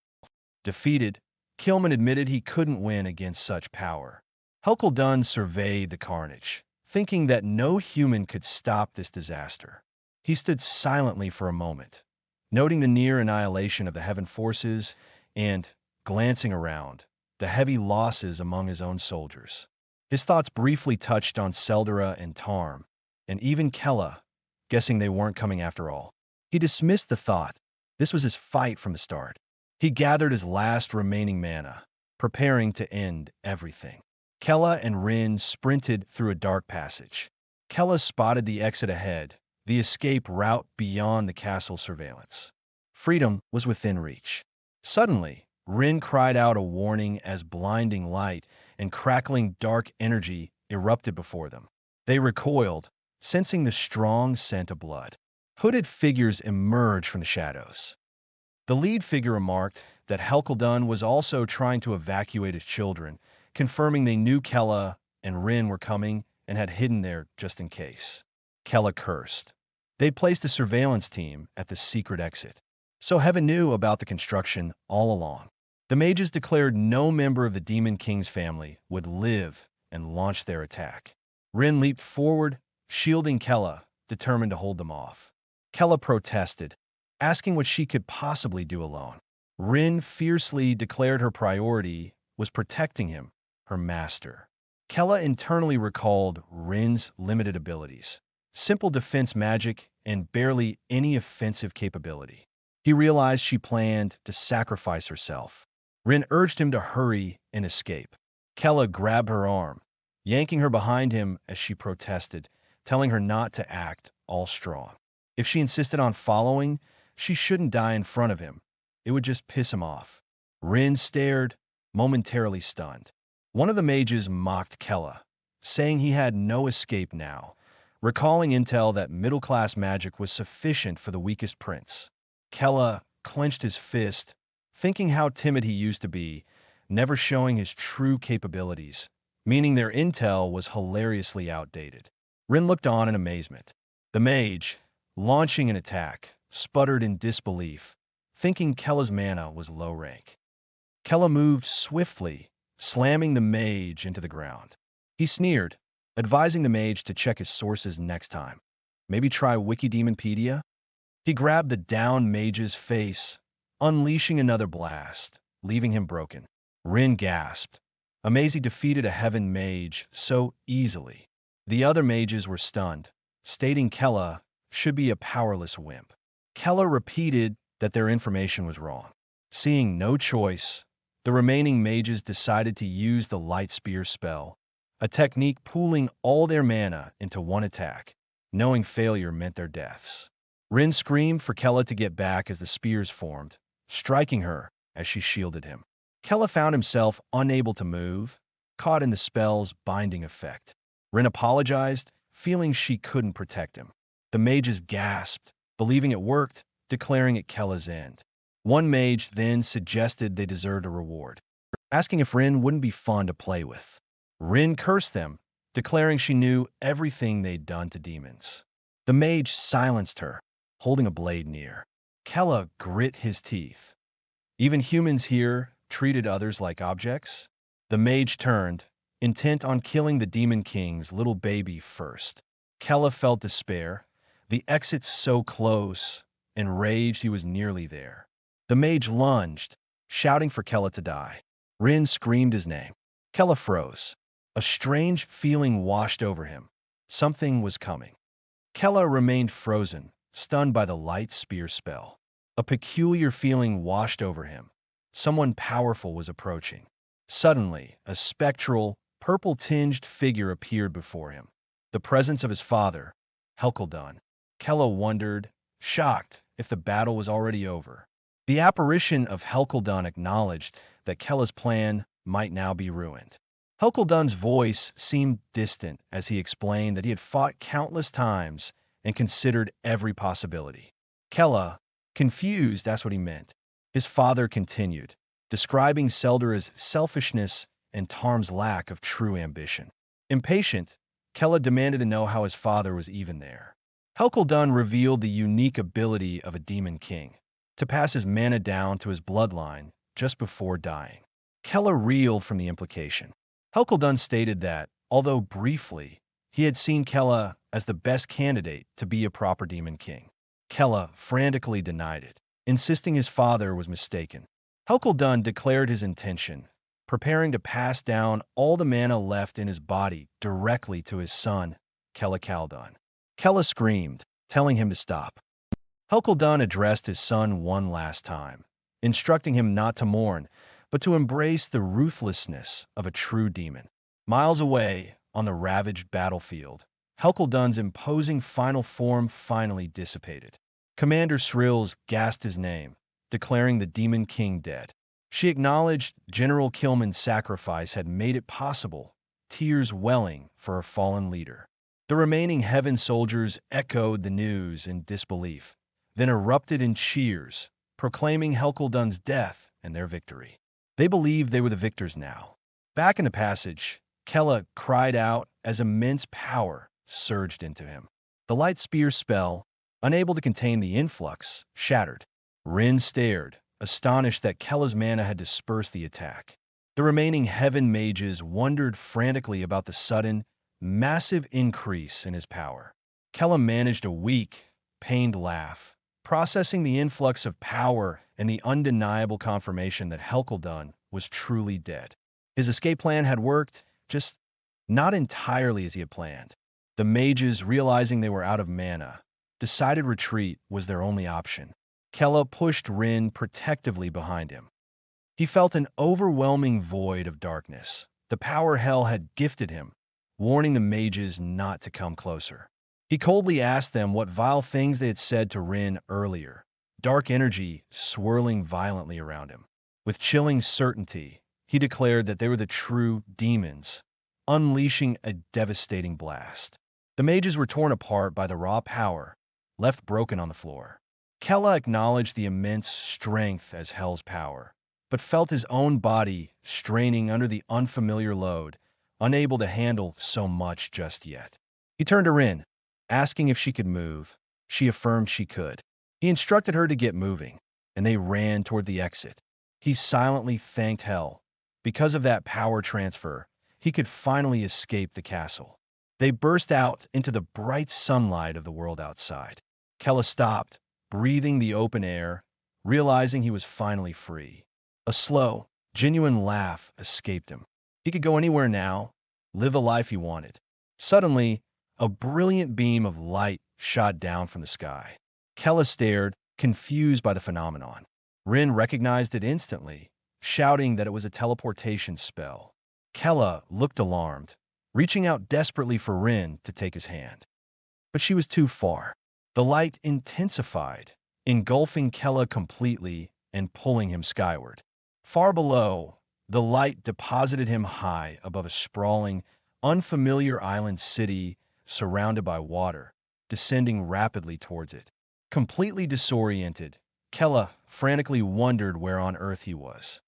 Defeated, Killman admitted he couldn't win against such power. Helkuldun surveyed the carnage, thinking that no human could stop this disaster. He stood silently for a moment, noting the near annihilation of the heaven forces and, glancing around, the heavy losses among his own soldiers. His thoughts briefly touched on Seldura and Tarm, and even Kella, guessing they weren't coming after all. He dismissed the thought. This was his fight from the start. He gathered his last remaining mana, preparing to end everything. Kella and Rin sprinted through a dark passage. Kella spotted the exit ahead, the escape route beyond the castle surveillance. Freedom was within reach. Suddenly, Rin cried out a warning as blinding light and crackling dark energy erupted before them. They recoiled, sensing the strong scent of blood. Hooded figures emerged from the shadows. The lead figure remarked that Helkuldun was also trying to evacuate his children, confirming they knew Kella and Rin were coming and had hidden there just in case. Kella cursed. They'd placed a surveillance team at the secret exit, so Heaven knew about the construction all along. The mages declared no member of the Demon King's family would live and launched their attack. Rin leaped forward, shielding Kella, determined to hold them off. Kella protested, asking what she could possibly do alone. Rin fiercely declared her priority was protecting him, her master. Kella internally recalled Rin's limited abilities, simple defense magic, and barely any offensive capability. He realized she planned to sacrifice herself. Rin urged him to hurry and escape. Kella grabbed her arm, yanking her behind him as she protested, telling her not to act all strong. If she insisted on following, she shouldn't die in front of him. It would just piss him off. Rin stared, momentarily stunned. One of the mages mocked Kella, saying he had no escape now, recalling intel that middle-class magic was sufficient for the weakest prince. Kella clenched his fist, thinking how timid he used to be, never showing his true capabilities, meaning their intel was hilariously outdated. Rin looked on in amazement. The mage, launching an attack, sputtered in disbelief, thinking Kella's mana was low rank. Kella moved swiftly, slamming the mage into the ground. He sneered, advising the mage to check his sources next time. Maybe try Wikidemonpedia? He grabbed the downed mage's face, unleashing another blast, leaving him broken. Rin gasped. Amazing defeated a heaven mage so easily. The other mages were stunned, stating Kella should be a powerless wimp. Kella repeated that their information was wrong. Seeing no choice, the remaining mages decided to use the light spear spell, a technique pooling all their mana into one attack, knowing failure meant their deaths. Rin screamed for Kella to get back as the spears formed, striking her as she shielded him. Kella found himself unable to move, caught in the spell's binding effect. Rin apologized, feeling she couldn't protect him. The mages gasped, believing it worked, declaring it Kella's end. One mage then suggested they deserved a reward, asking if Rin wouldn't be fun to play with. Rin cursed them, declaring she knew everything they'd done to demons. The mage silenced her, holding a blade near. Kella grit his teeth. Even humans here treated others like objects? The mage turned, intent on killing the Demon King's little baby first. Kella felt despair. The exit so close. Enraged, he was nearly there. The mage lunged, shouting for Kella to die. Rin screamed his name. Kella froze. A strange feeling washed over him. Something was coming. Kella remained frozen, stunned by the light spear spell. A peculiar feeling washed over him. Someone powerful was approaching. Suddenly, a spectral, purple-tinged figure appeared before him. The presence of his father, Helkuldun. Kella wondered, shocked, if the battle was already over. The apparition of Helkuldun acknowledged that Kella's plan might now be ruined. Helkuldun's voice seemed distant as he explained that he had fought countless times and considered every possibility. Kella, confused, asked what he meant. His father continued, describing Seldur's selfishness and Tarm's lack of true ambition. Impatient, Kella demanded to know how his father was even there. Helkuldun revealed the unique ability of a Demon King, to pass his mana down to his bloodline just before dying. Kella reeled from the implication. Helkuldun stated that, although briefly, he had seen Kella as the best candidate to be a proper Demon King. Kella frantically denied it, insisting his father was mistaken. Helkuldun declared his intention, preparing to pass down all the mana left in his body directly to his son, Kella Kaldun. Kella screamed, telling him to stop. Helkuldun addressed his son one last time, instructing him not to mourn, but to embrace the ruthlessness of a true demon. Miles away, on the ravaged battlefield, Helkuldun's imposing final form finally dissipated. Commander Srills gasped his name, declaring the Demon King dead. She acknowledged General Killman's sacrifice had made it possible, tears welling for her fallen leader. The remaining Heaven soldiers echoed the news in disbelief, then erupted in cheers, proclaiming Helkuldun's death and their victory. They believed they were the victors now. Back in the passage, Kella cried out as immense power surged into him. The light spear spell, unable to contain the influx, shattered. Rin stared, astonished that Kella's mana had dispersed the attack. The remaining Heaven mages wondered frantically about the sudden, massive increase in his power. Kella managed a weak, pained laugh, processing the influx of power and the undeniable confirmation that Helkuldun was truly dead. His escape plan had worked, just not entirely as he had planned. The mages, realizing they were out of mana, decided retreat was their only option. Kella pushed Rin protectively behind him. He felt an overwhelming void of darkness. The power Hell had gifted him, warning the mages not to come closer. He coldly asked them what vile things they had said to Rin earlier, dark energy swirling violently around him. With chilling certainty, he declared that they were the true demons, unleashing a devastating blast. The mages were torn apart by the raw power, left broken on the floor. Kella acknowledged the immense strength as Hell's power, but felt his own body straining under the unfamiliar load, unable to handle so much just yet. He turned to Rin, asking if she could move. She affirmed she could. He instructed her to get moving, and they ran toward the exit. He silently thanked Hell. Because of that power transfer, he could finally escape the castle. They burst out into the bright sunlight of the world outside. Kella stopped, breathing the open air, realizing he was finally free. A slow, genuine laugh escaped him. He could go anywhere now, live a life he wanted. Suddenly, a brilliant beam of light shot down from the sky. Kella stared, confused by the phenomenon. Rin recognized it instantly, shouting that it was a teleportation spell. Kella looked alarmed, reaching out desperately for Rin to take his hand. But she was too far. The light intensified, engulfing Kella completely and pulling him skyward. Far below, the light deposited him high above a sprawling, unfamiliar island city surrounded by water, descending rapidly towards it. Completely disoriented, Kella frantically wondered where on earth he was.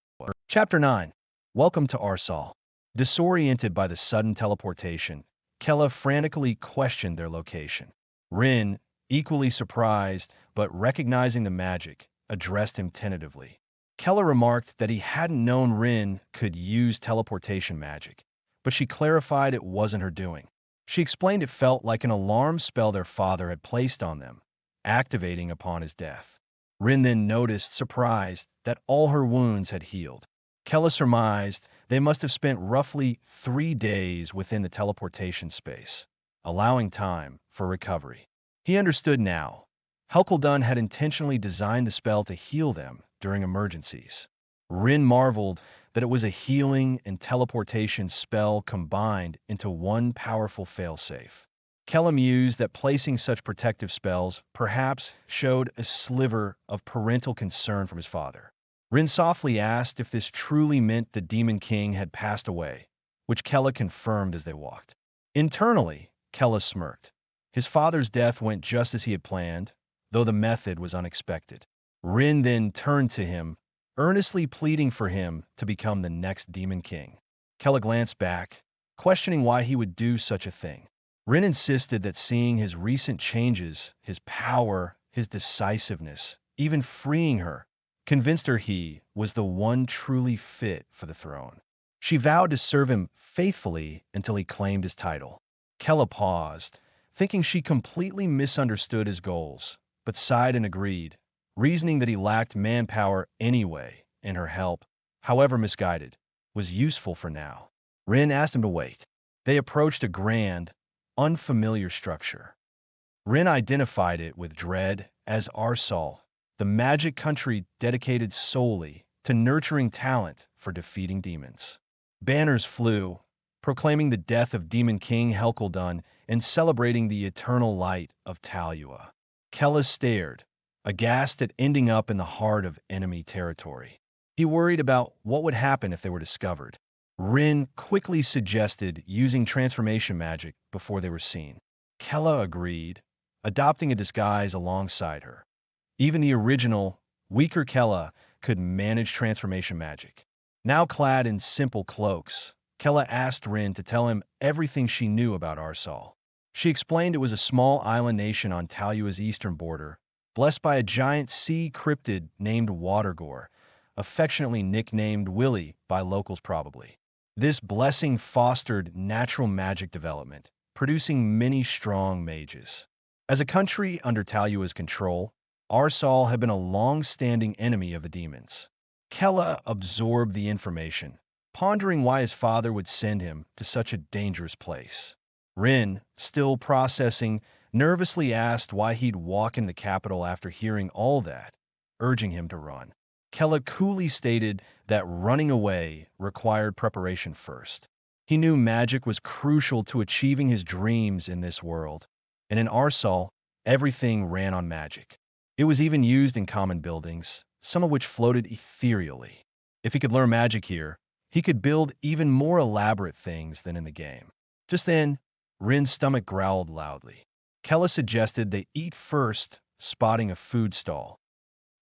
Chapter 9. Welcome to Arsal. Disoriented by the sudden teleportation, Kella frantically questioned their location. Rin, equally surprised but recognizing the magic, addressed him tentatively. Kella remarked that he hadn't known Rin could use teleportation magic, but she clarified it wasn't her doing. She explained it felt like an alarm spell their father had placed on them, activating upon his death. Rin then noticed, surprised, that all her wounds had healed. Kella surmised they must have spent roughly 3 days within the teleportation space, allowing time for recovery. He understood now. Helkeldun had intentionally designed the spell to heal them during emergencies. Rin marveled that it was a healing and teleportation spell combined into one powerful failsafe. Kella mused that placing such protective spells perhaps showed a sliver of parental concern from his father. Rin softly asked if this truly meant the Demon King had passed away, which Kella confirmed as they walked. Internally, Kella smirked. His father's death went just as he had planned, though the method was unexpected. Rin then turned to him, earnestly pleading for him to become the next Demon King. Kella glanced back, questioning why he would do such a thing. Rin insisted that seeing his recent changes, his power, his decisiveness, even freeing her, convinced her he was the one truly fit for the throne. She vowed to serve him faithfully until he claimed his title. Kella paused, thinking she completely misunderstood his goals, but sighed and agreed, reasoning that he lacked manpower anyway, and her help, however misguided, was useful for now. Rin asked him to wait. They approached a grand, unfamiliar structure. Rin identified it with dread as Arsal, the magic country dedicated solely to nurturing talent for defeating demons. Banners flew, proclaiming the death of Demon King Helkeldun and celebrating the eternal light of Talua. Kella stared, aghast at ending up in the heart of enemy territory. He worried about what would happen if they were discovered. Rin quickly suggested using transformation magic before they were seen. Kella agreed, adopting a disguise alongside her. Even the original, weaker Kella could manage transformation magic. Now clad in simple cloaks, Kella asked Rin to tell him everything she knew about Arsal. She explained it was a small island nation on Talua's eastern border, blessed by a giant sea cryptid named Watergore, affectionately nicknamed Willy by locals probably. This blessing fostered natural magic development, producing many strong mages. As a country under Talua's control, Arsal had been a long-standing enemy of the demons. Kella absorbed the information, pondering why his father would send him to such a dangerous place. Rin, still processing, nervously asked why he'd walk in the capital after hearing all that, urging him to run. Kella coolly stated that running away required preparation first. He knew magic was crucial to achieving his dreams in this world, and in Arsal, everything ran on magic. It was even used in common buildings, some of which floated ethereally. If he could learn magic here, he could build even more elaborate things than in the game. Just then, Rin's stomach growled loudly. Kella suggested they eat first, spotting a food stall.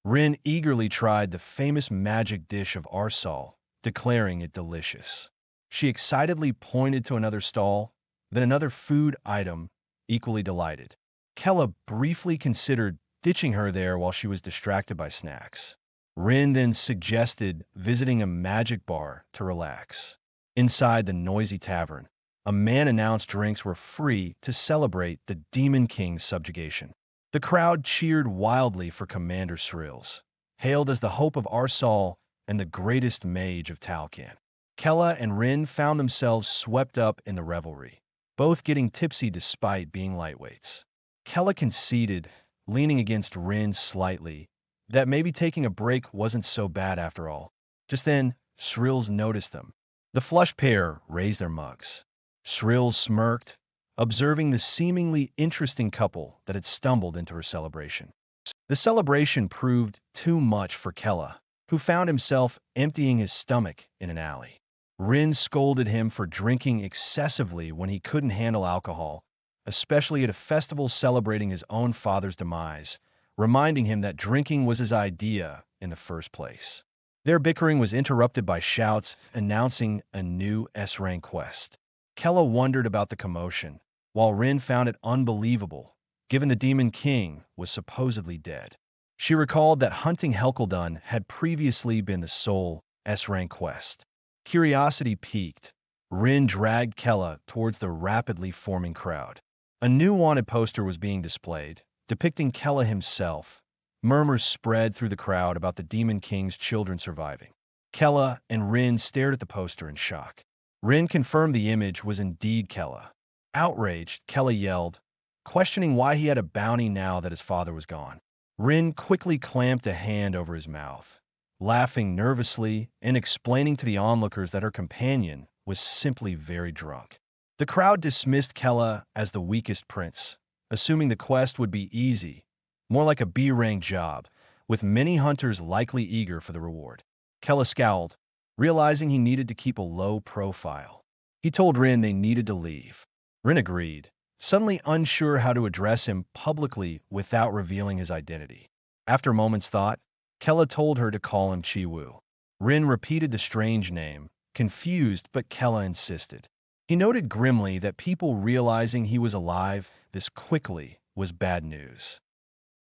Rin eagerly tried the famous magic dish of Arsal, declaring it delicious. She excitedly pointed to another stall, then another food item, equally delighted. Kella briefly considered ditching her there while she was distracted by snacks. Rin then suggested visiting a magic bar to relax. Inside the noisy tavern, a man announced drinks were free to celebrate the Demon King's subjugation. The crowd cheered wildly for Commander Srills, hailed as the hope of Arsal and the greatest mage of Talcan. Kella and Rin found themselves swept up in the revelry, both getting tipsy despite being lightweights. Kella conceded, leaning against Rin slightly, that maybe taking a break wasn't so bad after all. Just then, Shrills noticed them. The flushed pair raised their mugs. Shrills smirked, observing the seemingly interesting couple that had stumbled into her celebration. The celebration proved too much for Kella, who found himself emptying his stomach in an alley. Rin scolded him for drinking excessively when he couldn't handle alcohol, especially at a festival celebrating his own father's demise, reminding him that drinking was his idea in the first place. Their bickering was interrupted by shouts announcing a new S-rank quest. Kella wondered about the commotion, while Rin found it unbelievable, given the Demon King was supposedly dead. She recalled that hunting Helkeldun had previously been the sole S-rank quest. Curiosity piqued. Rin dragged Kella towards the rapidly forming crowd. A new wanted poster was being displayed, depicting Kella himself. Murmurs spread through the crowd about the Demon King's children surviving. Kella and Rin stared at the poster in shock. Rin confirmed the image was indeed Kella. Outraged, Kella yelled, questioning why he had a bounty now that his father was gone. Rin quickly clamped a hand over his mouth, laughing nervously and explaining to the onlookers that her companion was simply very drunk. The crowd dismissed Kella as the weakest prince, assuming the quest would be easy, more like a B-rank job, with many hunters likely eager for the reward. Kella scowled, realizing he needed to keep a low profile. He told Rin they needed to leave. Rin agreed, suddenly unsure how to address him publicly without revealing his identity. After a moment's thought, Kella told her to call him Chiwu. Rin repeated the strange name, confused, but Kella insisted. He noted grimly that people realizing he was alive this quickly was bad news.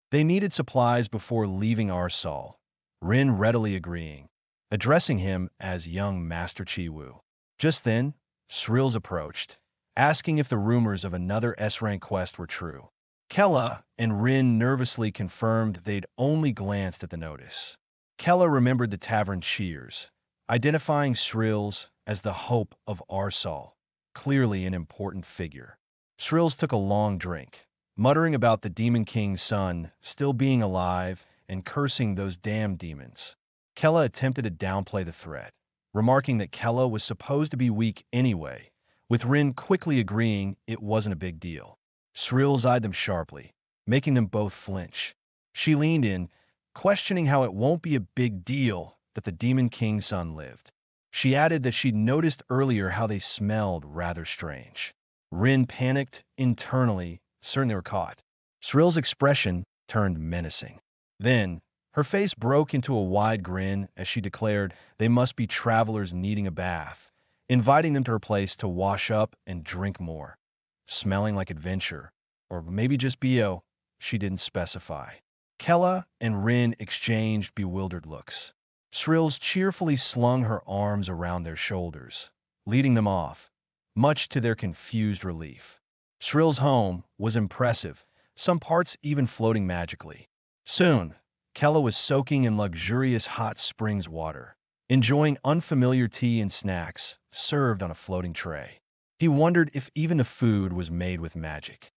They needed supplies before leaving Arsal, Rin readily agreeing, addressing him as young Master Chiwu. Just then, Shrills approached, asking if the rumors of another S-rank quest were true. Kella and Rin nervously confirmed they'd only glanced at the notice. Kella remembered the tavern cheers, identifying Shrills as the hope of Arsal, clearly an important figure. Shrills took a long drink, muttering about the Demon King's son still being alive and cursing those damn demons. Kella attempted to downplay the threat, remarking that Kella was supposed to be weak anyway, with Rin quickly agreeing it wasn't a big deal. Shrills eyed them sharply, making them both flinch. She leaned in, questioning how it won't be a big deal that the Demon King's son lived. She added that she'd noticed earlier how they smelled rather strange. Rin panicked internally, certain they were caught. Shrill's expression turned menacing. Then, her face broke into a wide grin as she declared they must be travelers needing a bath, inviting them to her place to wash up and drink more. Smelling like adventure, or maybe just BO, she didn't specify. Kella and Rin exchanged bewildered looks. Shrills cheerfully slung her arms around their shoulders, leading them off, much to their confused relief. Shrill's home was impressive, some parts even floating magically. Soon, Kella was soaking in luxurious hot springs water, enjoying unfamiliar tea and snacks served on a floating tray. He wondered if even the food was made with magic.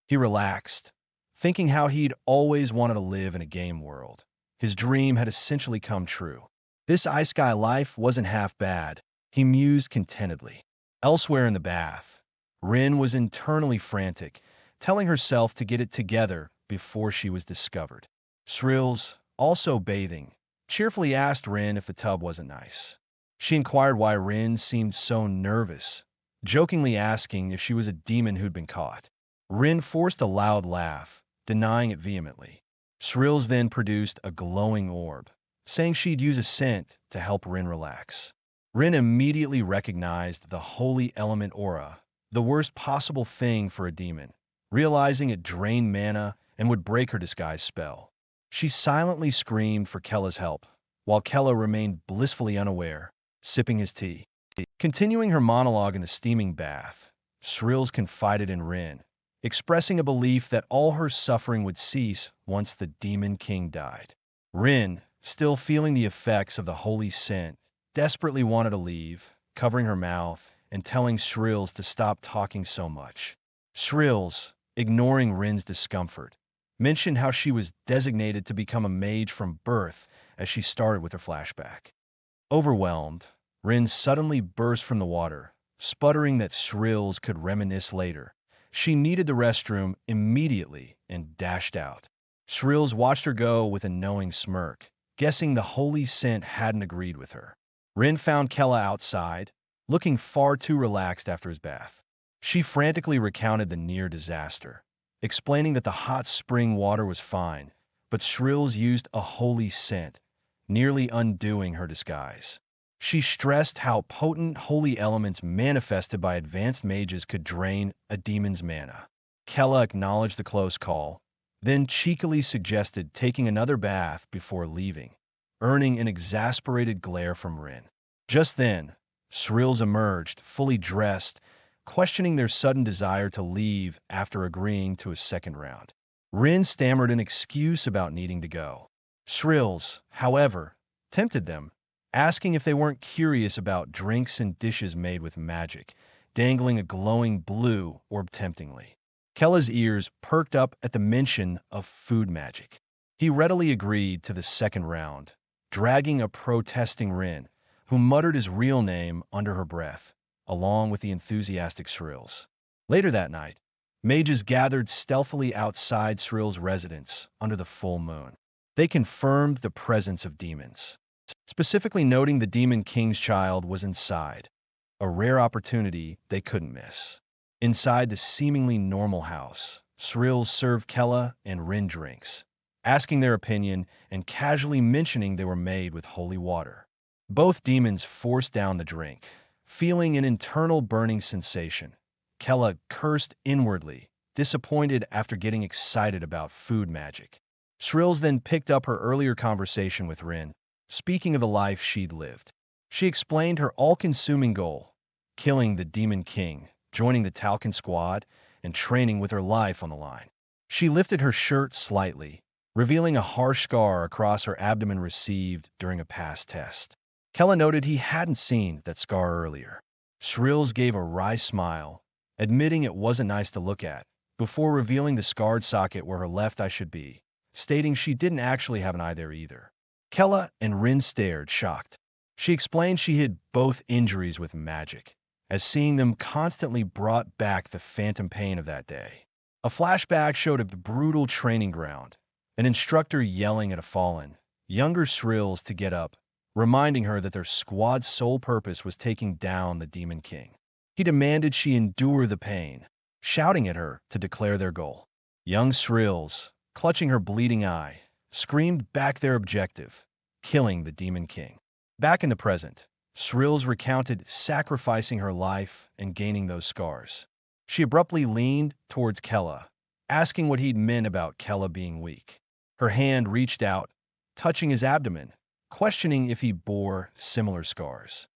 He relaxed, thinking how he'd always wanted to live in a game world. His dream had essentially come true. This ice sky life wasn't half bad, he mused contentedly. Elsewhere in the bath, Rin was internally frantic, telling herself to get it together before she was discovered. Shrills, also bathing, cheerfully asked Rin if the tub wasn't nice. She inquired why Rin seemed so nervous, jokingly asking if she was a demon who'd been caught. Rin forced a loud laugh, denying it vehemently. Shrills then produced a glowing orb, saying she'd use a scent to help Rin relax. Rin immediately recognized the holy element aura, the worst possible thing for a demon, realizing it drained mana and would break her disguise spell. She silently screamed for Kella's help, while Kella remained blissfully unaware, sipping his tea. Continuing her monologue in the steaming bath, Shrills confided in Rin, expressing a belief that all her suffering would cease once the Demon King died. Rin, still feeling the effects of the holy scent, desperately wanted to leave, covering her mouth and telling Shrills to stop talking so much. Shrills, ignoring Rin's discomfort, mentioned how she was designated to become a mage from birth as she started with her flashback. Overwhelmed, Rin suddenly burst from the water, sputtering that Shrills could reminisce later. She needed the restroom immediately and dashed out. Shrills watched her go with a knowing smirk, guessing the holy scent hadn't agreed with her. Rin found Kella outside, looking far too relaxed after his bath. She frantically recounted the near disaster, explaining that the hot spring water was fine, but Shrills used a holy scent, nearly undoing her disguise. She stressed how potent holy elements manifested by advanced mages could drain a demon's mana. Kella acknowledged the close call, then cheekily suggested taking another bath before leaving, earning an exasperated glare from Rin. Just then, Shrills emerged, fully dressed, questioning their sudden desire to leave after agreeing to a second round. Rin stammered an excuse about needing to go. Shrills, however, tempted them, asking if they weren't curious about drinks and dishes made with magic, dangling a glowing blue orb temptingly. Kella's ears perked up at the mention of food magic. He readily agreed to the second round, dragging a protesting Rin, who muttered his real name under her breath, along with the enthusiastic Shrills. Later that night, mages gathered stealthily outside Shrill's residence under the full moon. They confirmed the presence of demons, specifically noting the Demon King's child was inside, a rare opportunity they couldn't miss. Inside the seemingly normal house, Shrills served Kella and Rin drinks, asking their opinion and casually mentioning they were made with holy water. Both demons forced down the drink, feeling an internal burning sensation. Kella cursed inwardly, disappointed after getting excited about food magic. Shrills then picked up her earlier conversation with Rin, speaking of the life she'd lived. She explained her all-consuming goal, killing the Demon King, joining the Talcon squad, and training with her life on the line. She lifted her shirt slightly, revealing a harsh scar across her abdomen received during a past test. Kella noted he hadn't seen that scar earlier. Shrills gave a wry smile, admitting it wasn't nice to look at, before revealing the scarred socket where her left eye should be, stating she didn't actually have an eye there either. Kella and Rin stared, shocked. She explained she hid both injuries with magic, as seeing them constantly brought back the phantom pain of that day. A flashback showed a brutal training ground, an instructor yelling at a fallen, younger Shrills to get up, reminding her that their squad's sole purpose was taking down the Demon King. He demanded she endure the pain, shouting at her to declare their goal. Young Shrills, clutching her bleeding eye, screamed back their objective, killing the Demon King. Back in the present, Shrills recounted sacrificing her life and gaining those scars. She abruptly leaned towards Kella, asking what he'd meant about Kella being weak. Her hand reached out, touching his abdomen, questioning if he bore similar scars.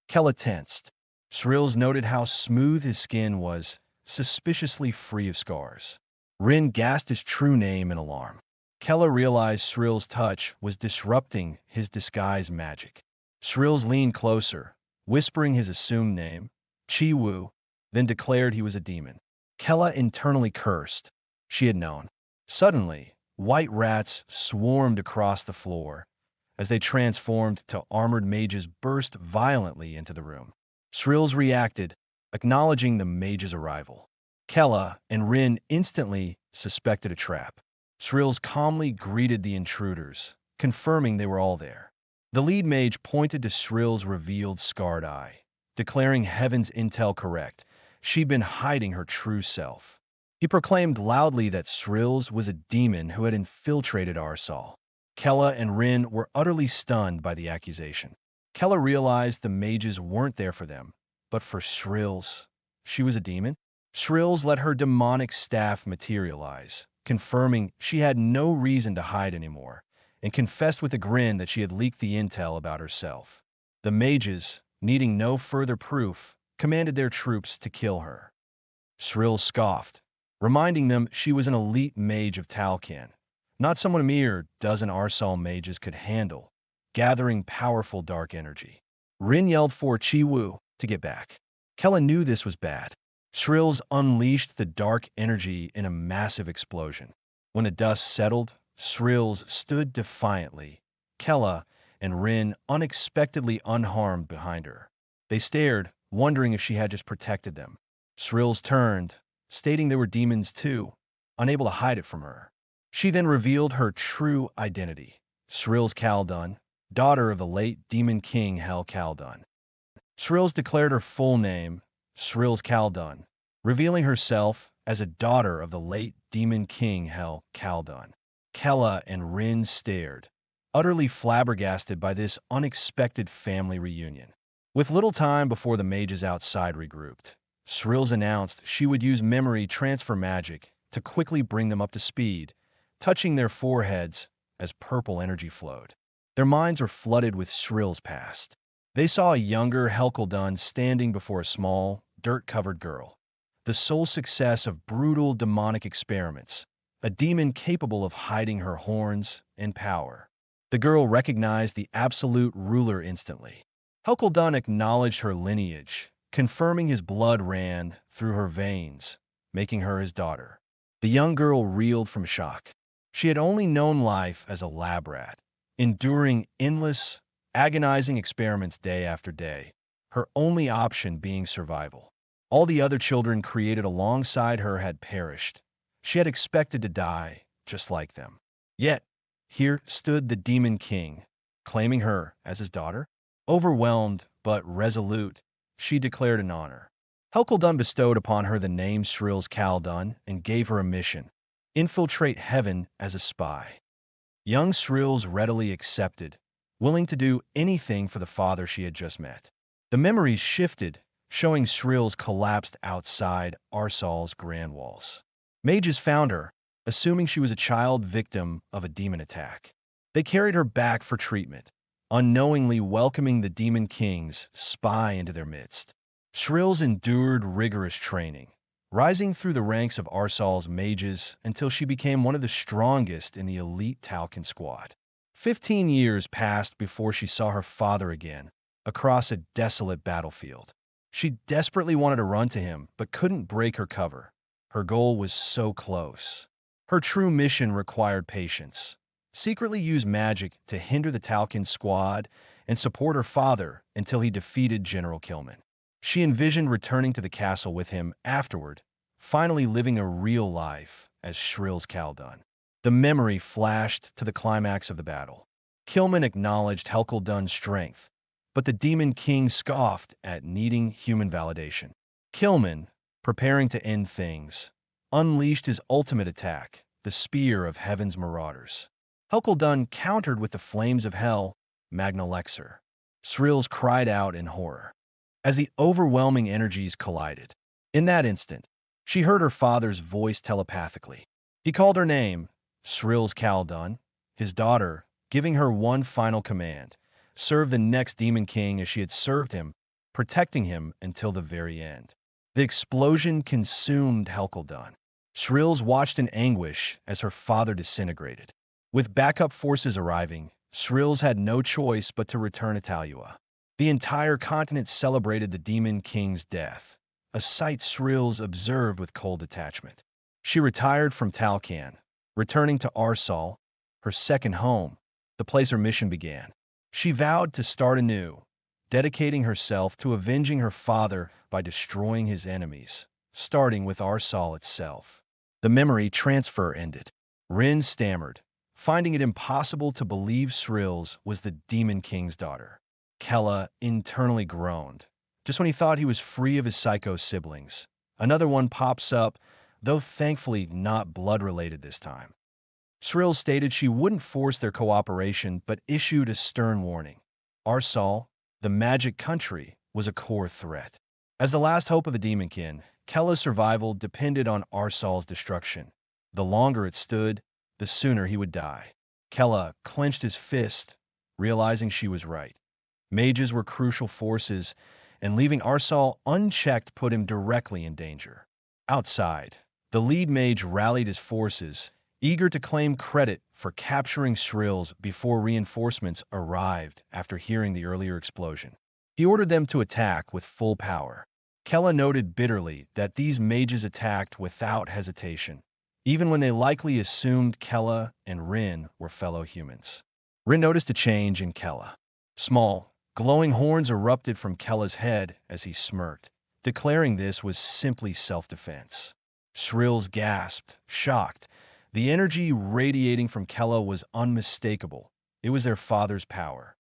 Kella tensed. Shrills noted how smooth his skin was, suspiciously free of scars. Rin gasped his true name in alarm. Kella realized Shrill's touch was disrupting his disguise magic. Shrills leaned closer, whispering his assumed name, Chi-Wu, then declared he was a demon. Kella internally cursed. She had known. Suddenly, white rats swarmed across the floor. As they transformed to armored mages burst violently into the room. Shrills reacted, acknowledging the mage's arrival. Kella and Rin instantly suspected a trap. Shrills calmly greeted the intruders, confirming they were all there. The lead mage pointed to Shrill's revealed scarred eye, declaring Heaven's intel correct. She'd been hiding her true self. He proclaimed loudly that Shrills was a demon who had infiltrated Arsal. Kella and Rin were utterly stunned by the accusation. Kella realized the mages weren't there for them, but for Shrills. She was a demon? Shrills let her demonic staff materialize, confirming she had no reason to hide anymore, and confessed with a grin that she had leaked the intel about herself. The mages, needing no further proof, commanded their troops to kill her. Shrill scoffed, reminding them she was an elite mage of Talcan, not someone a mere dozen Arsal mages could handle, gathering powerful dark energy. Rin yelled for Chi-Wu to get back. Kella knew this was bad. Shrills unleashed the dark energy in a massive explosion. When the dust settled, Shrills stood defiantly, Kella and Rin unexpectedly unharmed behind her. They stared, wondering if she had just protected them. Shrills turned, stating they were demons too, unable to hide it from her. She then revealed her true identity. Shrills Khaldun, daughter of the late Demon King Hel Khaldun. Shrills declared her full name, Shrills Khaldun, revealing herself as a daughter of the late Demon King Hel Khaldun. Kella and Rin stared, utterly flabbergasted by this unexpected family reunion. With little time before the mages outside regrouped, Shrills announced she would use memory transfer magic to quickly bring them up to speed, touching their foreheads as purple energy flowed. Their minds were flooded with Shrill's past. They saw a younger Helkaldun standing before a small, dirt-covered girl, the sole success of brutal demonic experiments, a demon capable of hiding her horns and power. The girl recognized the absolute ruler instantly. Helkaldun acknowledged her lineage, confirming his blood ran through her veins, making her his daughter. The young girl reeled from shock. She had only known life as a lab rat, enduring endless, agonizing experiments day after day, her only option being survival. All the other children created alongside her had perished. She had expected to die, just like them. Yet, here stood the Demon King, claiming her as his daughter. Overwhelmed but resolute, she declared an honor. Helkaldun bestowed upon her the name Shrills Khaldun and gave her a mission: infiltrate heaven as a spy. Young Shrills readily accepted, willing to do anything for the father she had just met. The memories shifted, showing Shrills collapsed outside Arsal's grand walls. Mages found her, assuming she was a child victim of a demon attack. They carried her back for treatment, unknowingly welcoming the Demon King's spy into their midst. Shrills endured rigorous training, rising through the ranks of Arsal's mages until she became one of the strongest in the elite Talcon squad. 15 years passed before she saw her father again, across a desolate battlefield. She desperately wanted to run to him, but couldn't break her cover. Her goal was so close. Her true mission required patience. Secretly use magic to hinder the Talcon squad and support her father until he defeated General Killman. She envisioned returning to the castle with him afterward, finally living a real life as Shrills Khaldun. The memory flashed to the climax of the battle. Killman acknowledged Helkaldun's strength, but the Demon King scoffed at needing human validation. Killman, preparing to end things, unleashed his ultimate attack, the Spear of Heaven's Marauders. Helkaldun countered with the Flames of Hell, Magnalexer. Shrills cried out in horror as the overwhelming energies collided. In that instant, she heard her father's voice telepathically. He called her name, Shrills Khaldun, his daughter, giving her one final command: serve the next Demon King as she had served him, protecting him until the very end. The explosion consumed Helkaldun. Shrills watched in anguish as her father disintegrated. With backup forces arriving, Shrills had no choice but to return to Talua. The entire continent celebrated the Demon King's death, a sight Shrills observed with cold detachment. She retired from Talcan, returning to Arsal, her second home, the place her mission began. She vowed to start anew, dedicating herself to avenging her father by destroying his enemies, starting with Arsal itself. The memory transfer ended. Rin stammered, finding it impossible to believe Shrills was the Demon King's daughter. Kella internally groaned. Just when he thought he was free of his psycho siblings, another one pops up, though thankfully not blood-related this time. Shrills stated she wouldn't force their cooperation, but issued a stern warning. Arsal, the magic country, was a core threat. As the last hope of the Demonkin, Kella's survival depended on Arsal's destruction. The longer it stood, the sooner he would die. Kella clenched his fist, realizing she was right. Mages were crucial forces, and leaving Arsal unchecked put him directly in danger. Outside, the lead mage rallied his forces, eager to claim credit for capturing Shrills before reinforcements arrived after hearing the earlier explosion. He ordered them to attack with full power. Kella noted bitterly that these mages attacked without hesitation, even when they likely assumed Kella and Rin were fellow humans. Rin noticed a change in Kella. Small, glowing horns erupted from Kella's head as he smirked, declaring this was simply self-defense. Shrills gasped, shocked. The energy radiating from Kella was unmistakable. It was their father's power.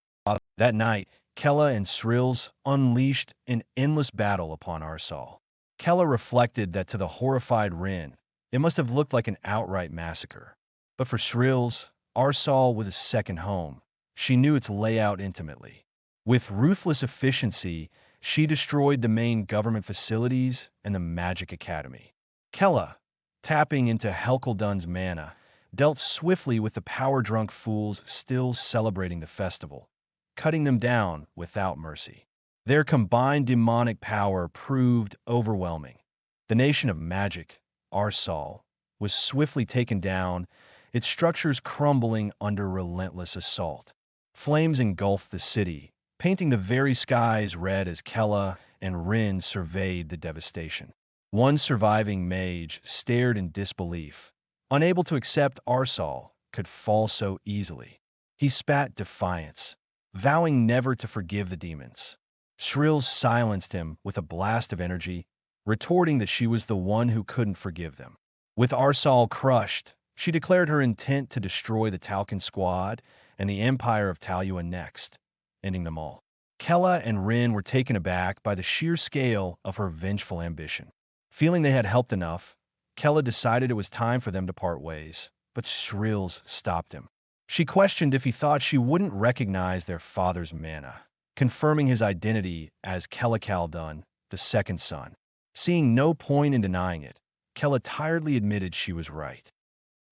That night, Kella and Shrills unleashed an endless battle upon Arsal. Kella reflected that to the horrified Rin, it must have looked like an outright massacre. But for Shrills, Arsal was a second home. She knew its layout intimately. With ruthless efficiency, she destroyed the main government facilities and the Magic Academy. Kella, tapping into Helkeldun's mana, dealt swiftly with the power-drunk fools still celebrating the festival, cutting them down without mercy. Their combined demonic power proved overwhelming. The nation of magic, Arsal, was swiftly taken down, its structures crumbling under relentless assault. Flames engulfed the city, painting the very skies red as Kella and Rin surveyed the devastation. One surviving mage stared in disbelief, unable to accept Arsal could fall so easily. He spat defiance, vowing never to forgive the demons. Shrills silenced him with a blast of energy, retorting that she was the one who couldn't forgive them. With Arsal crushed, she declared her intent to destroy the Talcan squad and the Empire of Talua next, ending them all. Kella and Rin were taken aback by the sheer scale of her vengeful ambition. Feeling they had helped enough, Kella decided it was time for them to part ways, but Shrills stopped him. She questioned if he thought she wouldn't recognize their father's mana, confirming his identity as Kellacaldun, the second son. Seeing no point in denying it, Kella tiredly admitted she was right.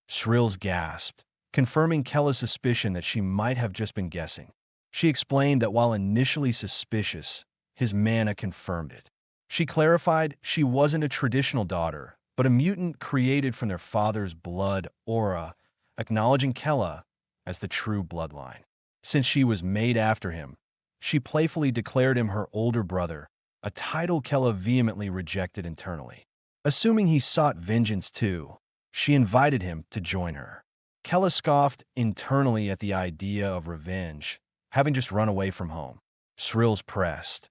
Shrills gasped, confirming Kella's suspicion that she might have just been guessing. She explained that while initially suspicious, his mana confirmed it. She clarified she wasn't a traditional daughter, but a mutant created from their father's blood aura, acknowledging Kella as the true bloodline. Since she was made after him, she playfully declared him her older brother, a title Kella vehemently rejected internally. Assuming he sought vengeance too, she invited him to join her. Kella scoffed internally at the idea of revenge, having just run away from home. Shrills pressed,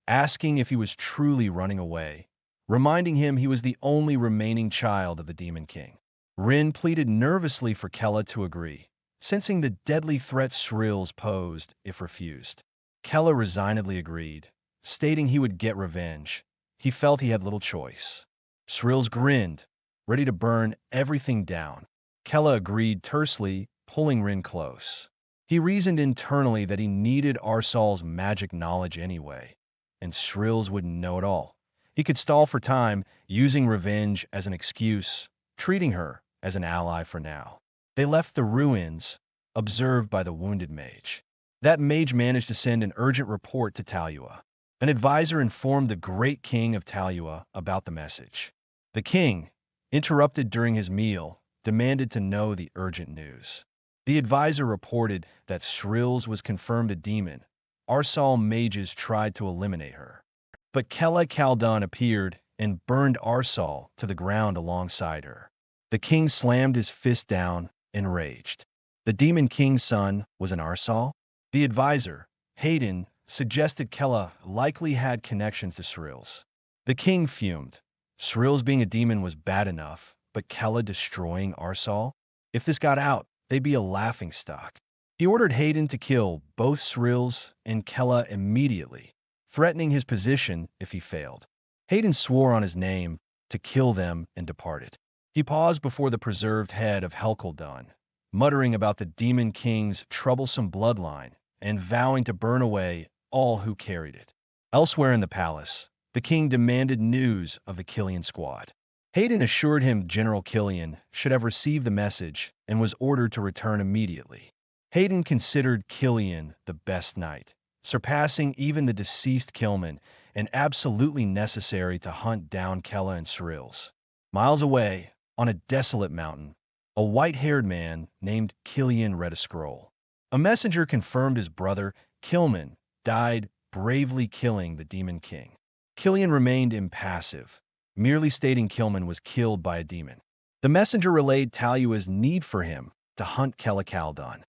asking if he was truly running away, reminding him he was the only remaining child of the Demon King. Rin pleaded nervously for Kella to agree, sensing the deadly threat Shrills posed if refused. Kella resignedly agreed, stating he would get revenge. He felt he had little choice. Shrills grinned, ready to burn everything down. Kella agreed tersely, pulling Rin close. He reasoned internally that he needed Arsal's magic knowledge anyway, and Shrills wouldn't know it all. He could stall for time, using revenge as an excuse, treating her as an ally for now. They left the ruins, observed by the wounded mage. That mage managed to send an urgent report to Talua. An advisor informed the great king of Talua about the message. The king, interrupted during his meal, demanded to know the urgent news. The advisor reported that Shrills was confirmed a demon. Arsal mages tried to eliminate her. But Kellacaldun appeared and burned Arsal to the ground alongside her. The king slammed his fist down, enraged. The Demon King's son was an Arsal? The advisor, Hayden, suggested Kella likely had connections to Shrills. The king fumed. Shrills being a demon was bad enough, but Kella destroying Arsal? If this got out, they'd be a laughingstock. He ordered Hayden to kill both Shrills and Kella immediately, threatening his position if he failed. Hayden swore on his name to kill them and departed. He paused before the preserved head of Helkeldun, muttering about the Demon King's troublesome bloodline and vowing to burn away all who carried it. Elsewhere in the palace, the king demanded news of the Killian squad. Hayden assured him General Killian should have received the message and was ordered to return immediately. Hayden considered Killian the best knight, surpassing even the deceased Killman, and absolutely necessary to hunt down Kella and Shrills. Miles away, on a desolate mountain, a white-haired man named Killian read a scroll. A messenger confirmed his brother, Killman, died bravely killing the Demon King. Killian remained impassive, merely stating Killman was killed by a demon. The messenger relayed Talua's need for him to hunt Kelakaldun.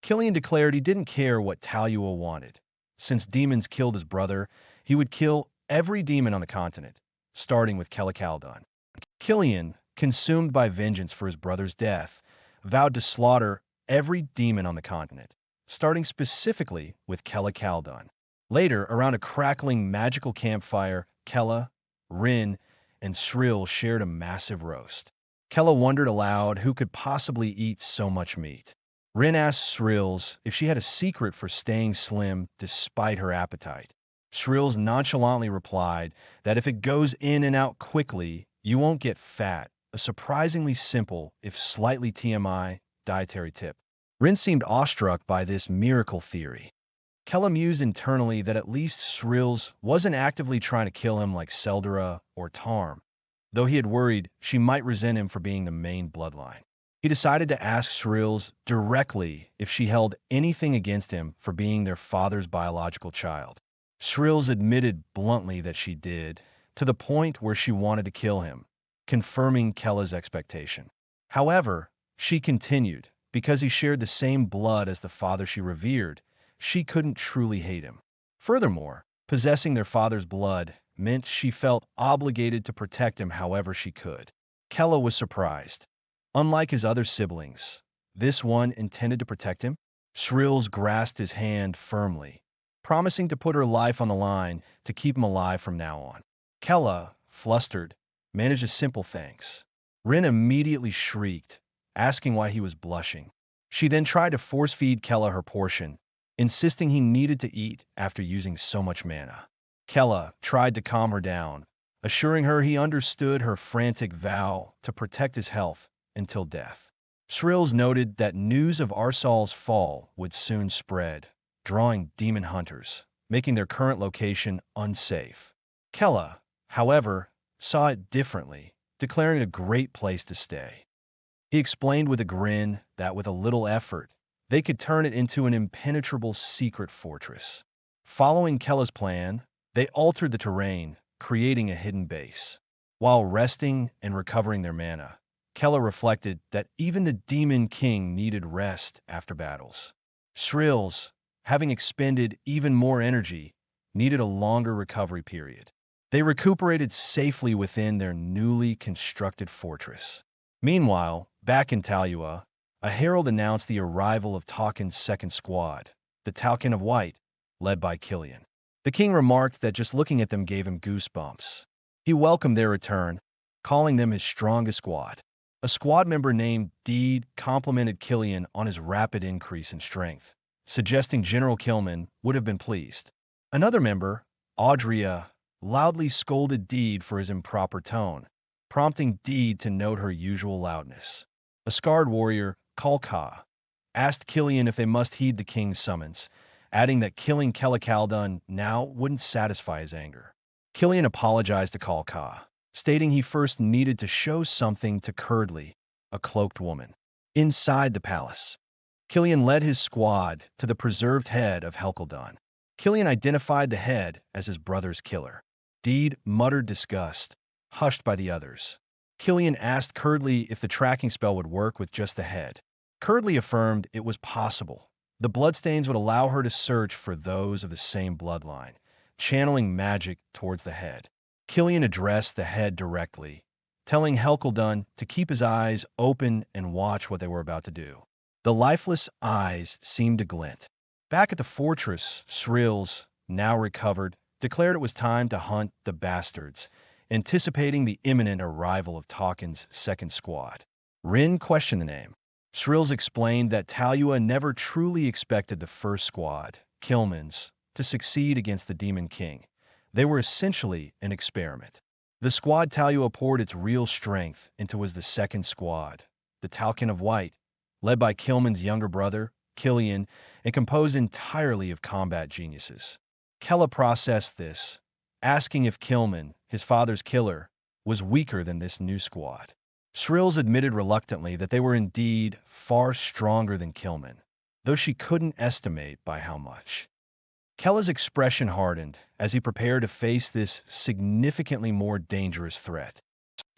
Killian declared he didn't care what Talua wanted. Since demons killed his brother, he would kill every demon on the continent, starting with Kelakaldun. Killian, consumed by vengeance for his brother's death, vowed to slaughter every demon on the continent, starting specifically with Kelakaldun. Later, around a crackling magical campfire, Kella, Rin, and Shrill shared a massive roast. Kella wondered aloud who could possibly eat so much meat. Rin asked Shrills if she had a secret for staying slim despite her appetite. Shrills nonchalantly replied that if it goes in and out quickly, you won't get fat, a surprisingly simple, if slightly TMI, dietary tip. Rin seemed awestruck by this miracle theory. Kella mused internally that at least Shrills wasn't actively trying to kill him like Seldra or Tarm, though he had worried she might resent him for being the main bloodline. He decided to ask Shrills directly if she held anything against him for being their father's biological child. Shrills admitted bluntly that she did, to the point where she wanted to kill him, confirming Kella's expectation. However, she continued, because he shared the same blood as the father she revered, she couldn't truly hate him. Furthermore, possessing their father's blood meant she felt obligated to protect him however she could. Kella was surprised. Unlike his other siblings, this one intended to protect him. Shrills grasped his hand firmly, promising to put her life on the line to keep him alive from now on. Kella, flustered, managed a simple thanks. Rin immediately shrieked, asking why he was blushing. She then tried to force-feed Kella her portion, insisting he needed to eat after using so much mana. Kella tried to calm her down, assuring her he understood her frantic vow to protect his health until death. Shrills noted that news of Arsal's fall would soon spread, drawing demon hunters, making their current location unsafe. Kella, however, saw it differently, declaring it a great place to stay. He explained with a grin that with a little effort, they could turn it into an impenetrable secret fortress. Following Kella's plan, they altered the terrain, creating a hidden base. While resting and recovering their mana, Kella reflected that even the Demon King needed rest after battles. Shrills, having expended even more energy, needed a longer recovery period. They recuperated safely within their newly constructed fortress. Meanwhile, back in Talua, a herald announced the arrival of Talkin's second squad, the Talkin of White, led by Killian. The king remarked that just looking at them gave him goosebumps. He welcomed their return, calling them his strongest squad. A squad member named Deed complimented Killian on his rapid increase in strength, suggesting General Killman would have been pleased. Another member, Audria, loudly scolded Deed for his improper tone, prompting Deed to note her usual loudness. A scarred warrior, Kalka, asked Killian if they must heed the king's summons, adding that killing Kelakaldun now wouldn't satisfy his anger. Killian apologized to Kalka, stating he first needed to show something to Curdly, a cloaked woman. Inside the palace, Killian led his squad to the preserved head of Helkaldun. Killian identified the head as his brother's killer. Deed muttered disgust, hushed by the others. Killian asked Curdly if the tracking spell would work with just the head. Curdly affirmed it was possible. The bloodstains would allow her to search for those of the same bloodline, channeling magic towards the head. Killian addressed the head directly, telling Helkaldun to keep his eyes open and watch what they were about to do. The lifeless eyes seemed to glint. Back at the fortress, Shrills, now recovered, declared it was time to hunt the bastards, anticipating the imminent arrival of Talkin's second squad. Rin questioned the name. Shrills explained that Talua never truly expected the first squad, Killman's, to succeed against the Demon King. They were essentially an experiment. The squad Talua poured its real strength into was the second squad, the Talkin of White, led by Killman's younger brother, Killian, and composed entirely of combat geniuses. Kella processed this, asking if Killman, his father's killer, was weaker than this new squad. Shrills admitted reluctantly that they were indeed far stronger than Killman, though she couldn't estimate by how much. Kella's expression hardened as he prepared to face this significantly more dangerous threat.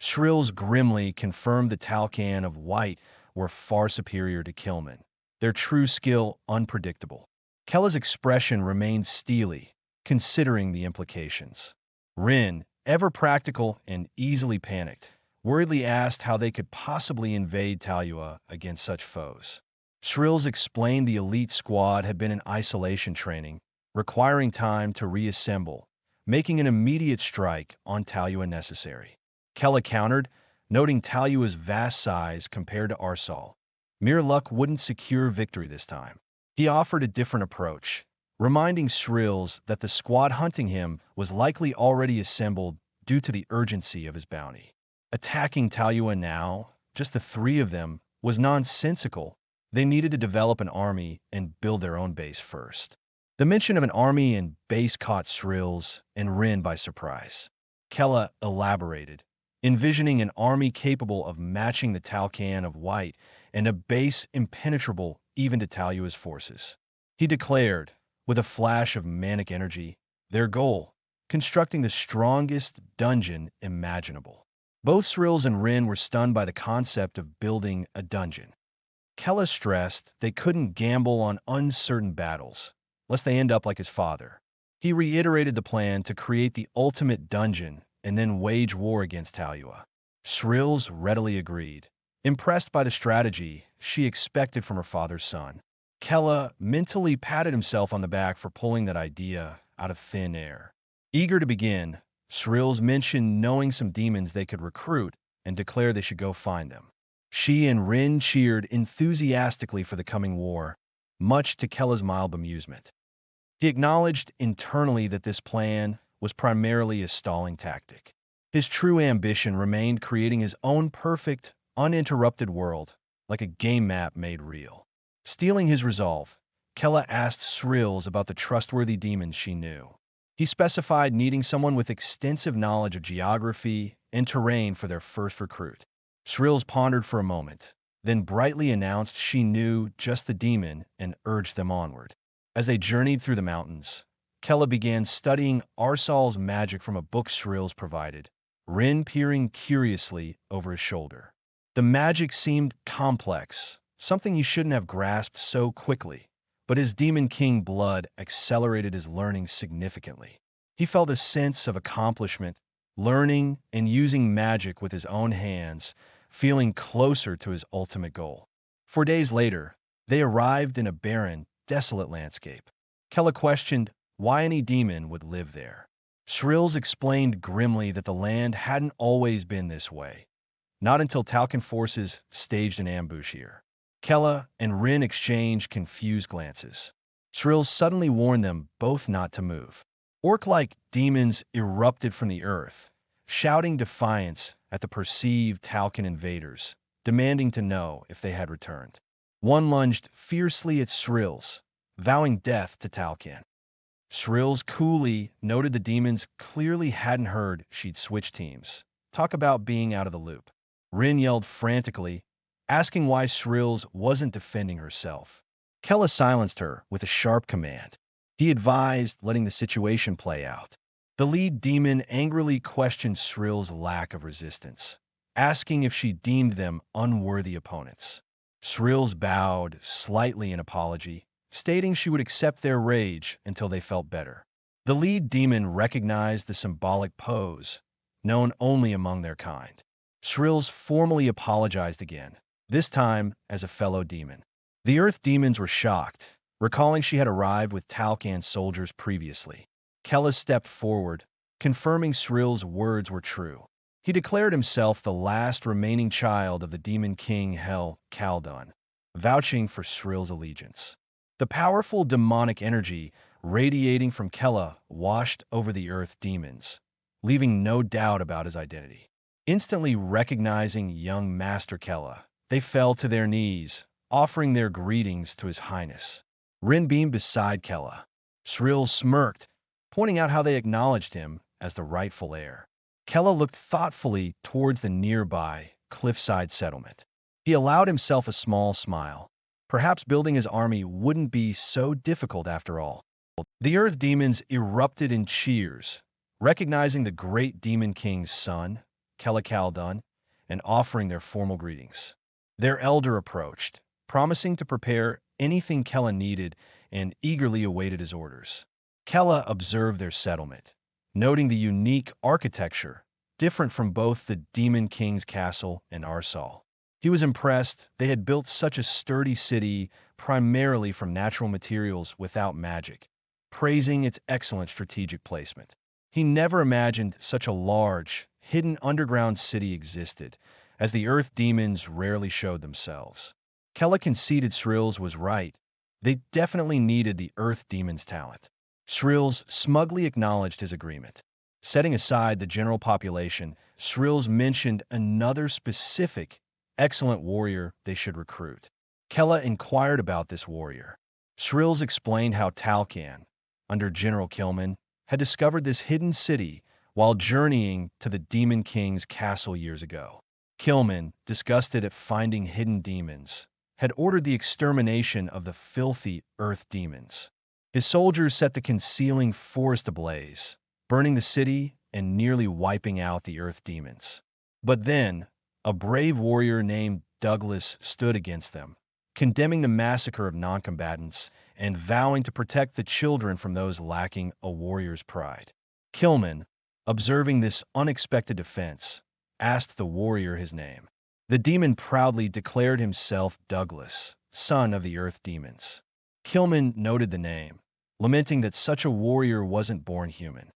Shrills grimly confirmed the Talcan of White were far superior to Killman, their true skill unpredictable. Kella's expression remained steely, considering the implications. Rin, ever practical and easily panicked, worriedly asked how they could possibly invade Talua against such foes. Shrills explained the elite squad had been in isolation training, requiring time to reassemble, making an immediate strike on Talua necessary. Kella countered, noting Talua's vast size compared to Arsal. Mere luck wouldn't secure victory this time. He offered a different approach, reminding Shrills that the squad hunting him was likely already assembled due to the urgency of his bounty. Attacking Talua now, just the three of them, was nonsensical. They needed to develop an army and build their own base first. The mention of an army and base caught Shrills and Rin by surprise. Kella elaborated, envisioning an army capable of matching the Talcan of White and a base impenetrable even to Talua's forces. He declared, with a flash of manic energy, their goal, constructing the strongest dungeon imaginable. Both Shrills and Rin were stunned by the concept of building a dungeon. Kella stressed they couldn't gamble on uncertain battles, lest they end up like his father. He reiterated the plan to create the ultimate dungeon and then wage war against Talua. Shrills readily agreed, impressed by the strategy she expected from her father's son. Kella mentally patted himself on the back for pulling that idea out of thin air. Eager to begin, Shrills mentioned knowing some demons they could recruit and declared they should go find them. She and Rin cheered enthusiastically for the coming war, much to Kella's mild bemusement. He acknowledged internally that this plan was primarily a stalling tactic. His true ambition remained creating his own perfect, uninterrupted world, like a game map made real. Stealing his resolve, Kella asked Shrills about the trustworthy demons she knew. He specified needing someone with extensive knowledge of geography and terrain for their first recruit. Shrills pondered for a moment, then brightly announced she knew just the demon and urged them onward. As they journeyed through the mountains, Kella began studying Arsal's magic from a book Shrills provided, Rin peering curiously over his shoulder. The magic seemed complex, something he shouldn't have grasped so quickly, but his Demon King blood accelerated his learning significantly. He felt a sense of accomplishment, learning and using magic with his own hands, feeling closer to his ultimate goal. 4 days later, they arrived in a barren, desolate landscape. Kella questioned why any demon would live there. Shrills explained grimly that the land hadn't always been this way, not until Talcan forces staged an ambush here. Kella and Rin exchanged confused glances. Shrills suddenly warned them both not to move. Orc-like demons erupted from the earth, shouting defiance at the perceived Talcan invaders, demanding to know if they had returned. One lunged fiercely at Shrills, vowing death to Talcan. Shrills coolly noted the demons clearly hadn't heard she'd switched teams. Talk about being out of the loop. Rin yelled frantically, asking why Shrills wasn't defending herself. Kella silenced her with a sharp command. He advised letting the situation play out. The lead demon angrily questioned Shrill's lack of resistance, asking if she deemed them unworthy opponents. Shrills bowed slightly in apology, stating she would accept their rage until they felt better. The lead demon recognized the symbolic pose, known only among their kind. Shrills formally apologized again, this time as a fellow demon. The Earth demons were shocked, recalling she had arrived with Talcan soldiers previously. Kella stepped forward, confirming Shrill's words were true. He declared himself the last remaining child of the Demon King Hel Kaldun, vouching for Shrill's allegiance. The powerful demonic energy radiating from Kella washed over the Earth demons, leaving no doubt about his identity. Instantly recognizing young Master Kella, they fell to their knees, offering their greetings to His Highness. Rin beamed beside Kella. Shrill smirked, pointing out how they acknowledged him as the rightful heir. Kella looked thoughtfully towards the nearby cliffside settlement. He allowed himself a small smile. Perhaps building his army wouldn't be so difficult after all. The Earth demons erupted in cheers, recognizing the great Demon King's son, Kella Khaldun, and offering their formal greetings. Their elder approached, promising to prepare anything Kella needed and eagerly awaited his orders. Kella observed their settlement, noting the unique architecture, different from both the Demon King's castle and Arsal. He was impressed they had built such a sturdy city primarily from natural materials without magic, praising its excellent strategic placement. He never imagined such a large, hidden underground city existed, as the Earth demons rarely showed themselves. Kella conceded Shrills was right. They definitely needed the Earth demons' talent. Shrills smugly acknowledged his agreement. Setting aside the general population, Shrills mentioned another specific, excellent warrior they should recruit. Kella inquired about this warrior. Shrills explained how Talcan, under General Kilman, had discovered this hidden city while journeying to the Demon King's castle years ago. Kilman, disgusted at finding hidden demons, had ordered the extermination of the filthy earth demons. His soldiers set the concealing forest ablaze, burning the city and nearly wiping out the earth demons. But then, a brave warrior named Douglas stood against them, condemning the massacre of non-combatants and vowing to protect the children from those lacking a warrior's pride. Kilman, observing this unexpected defense, asked the warrior his name. The demon proudly declared himself Douglas, son of the earth demons. Kilman noted the name, lamenting that such a warrior wasn't born human.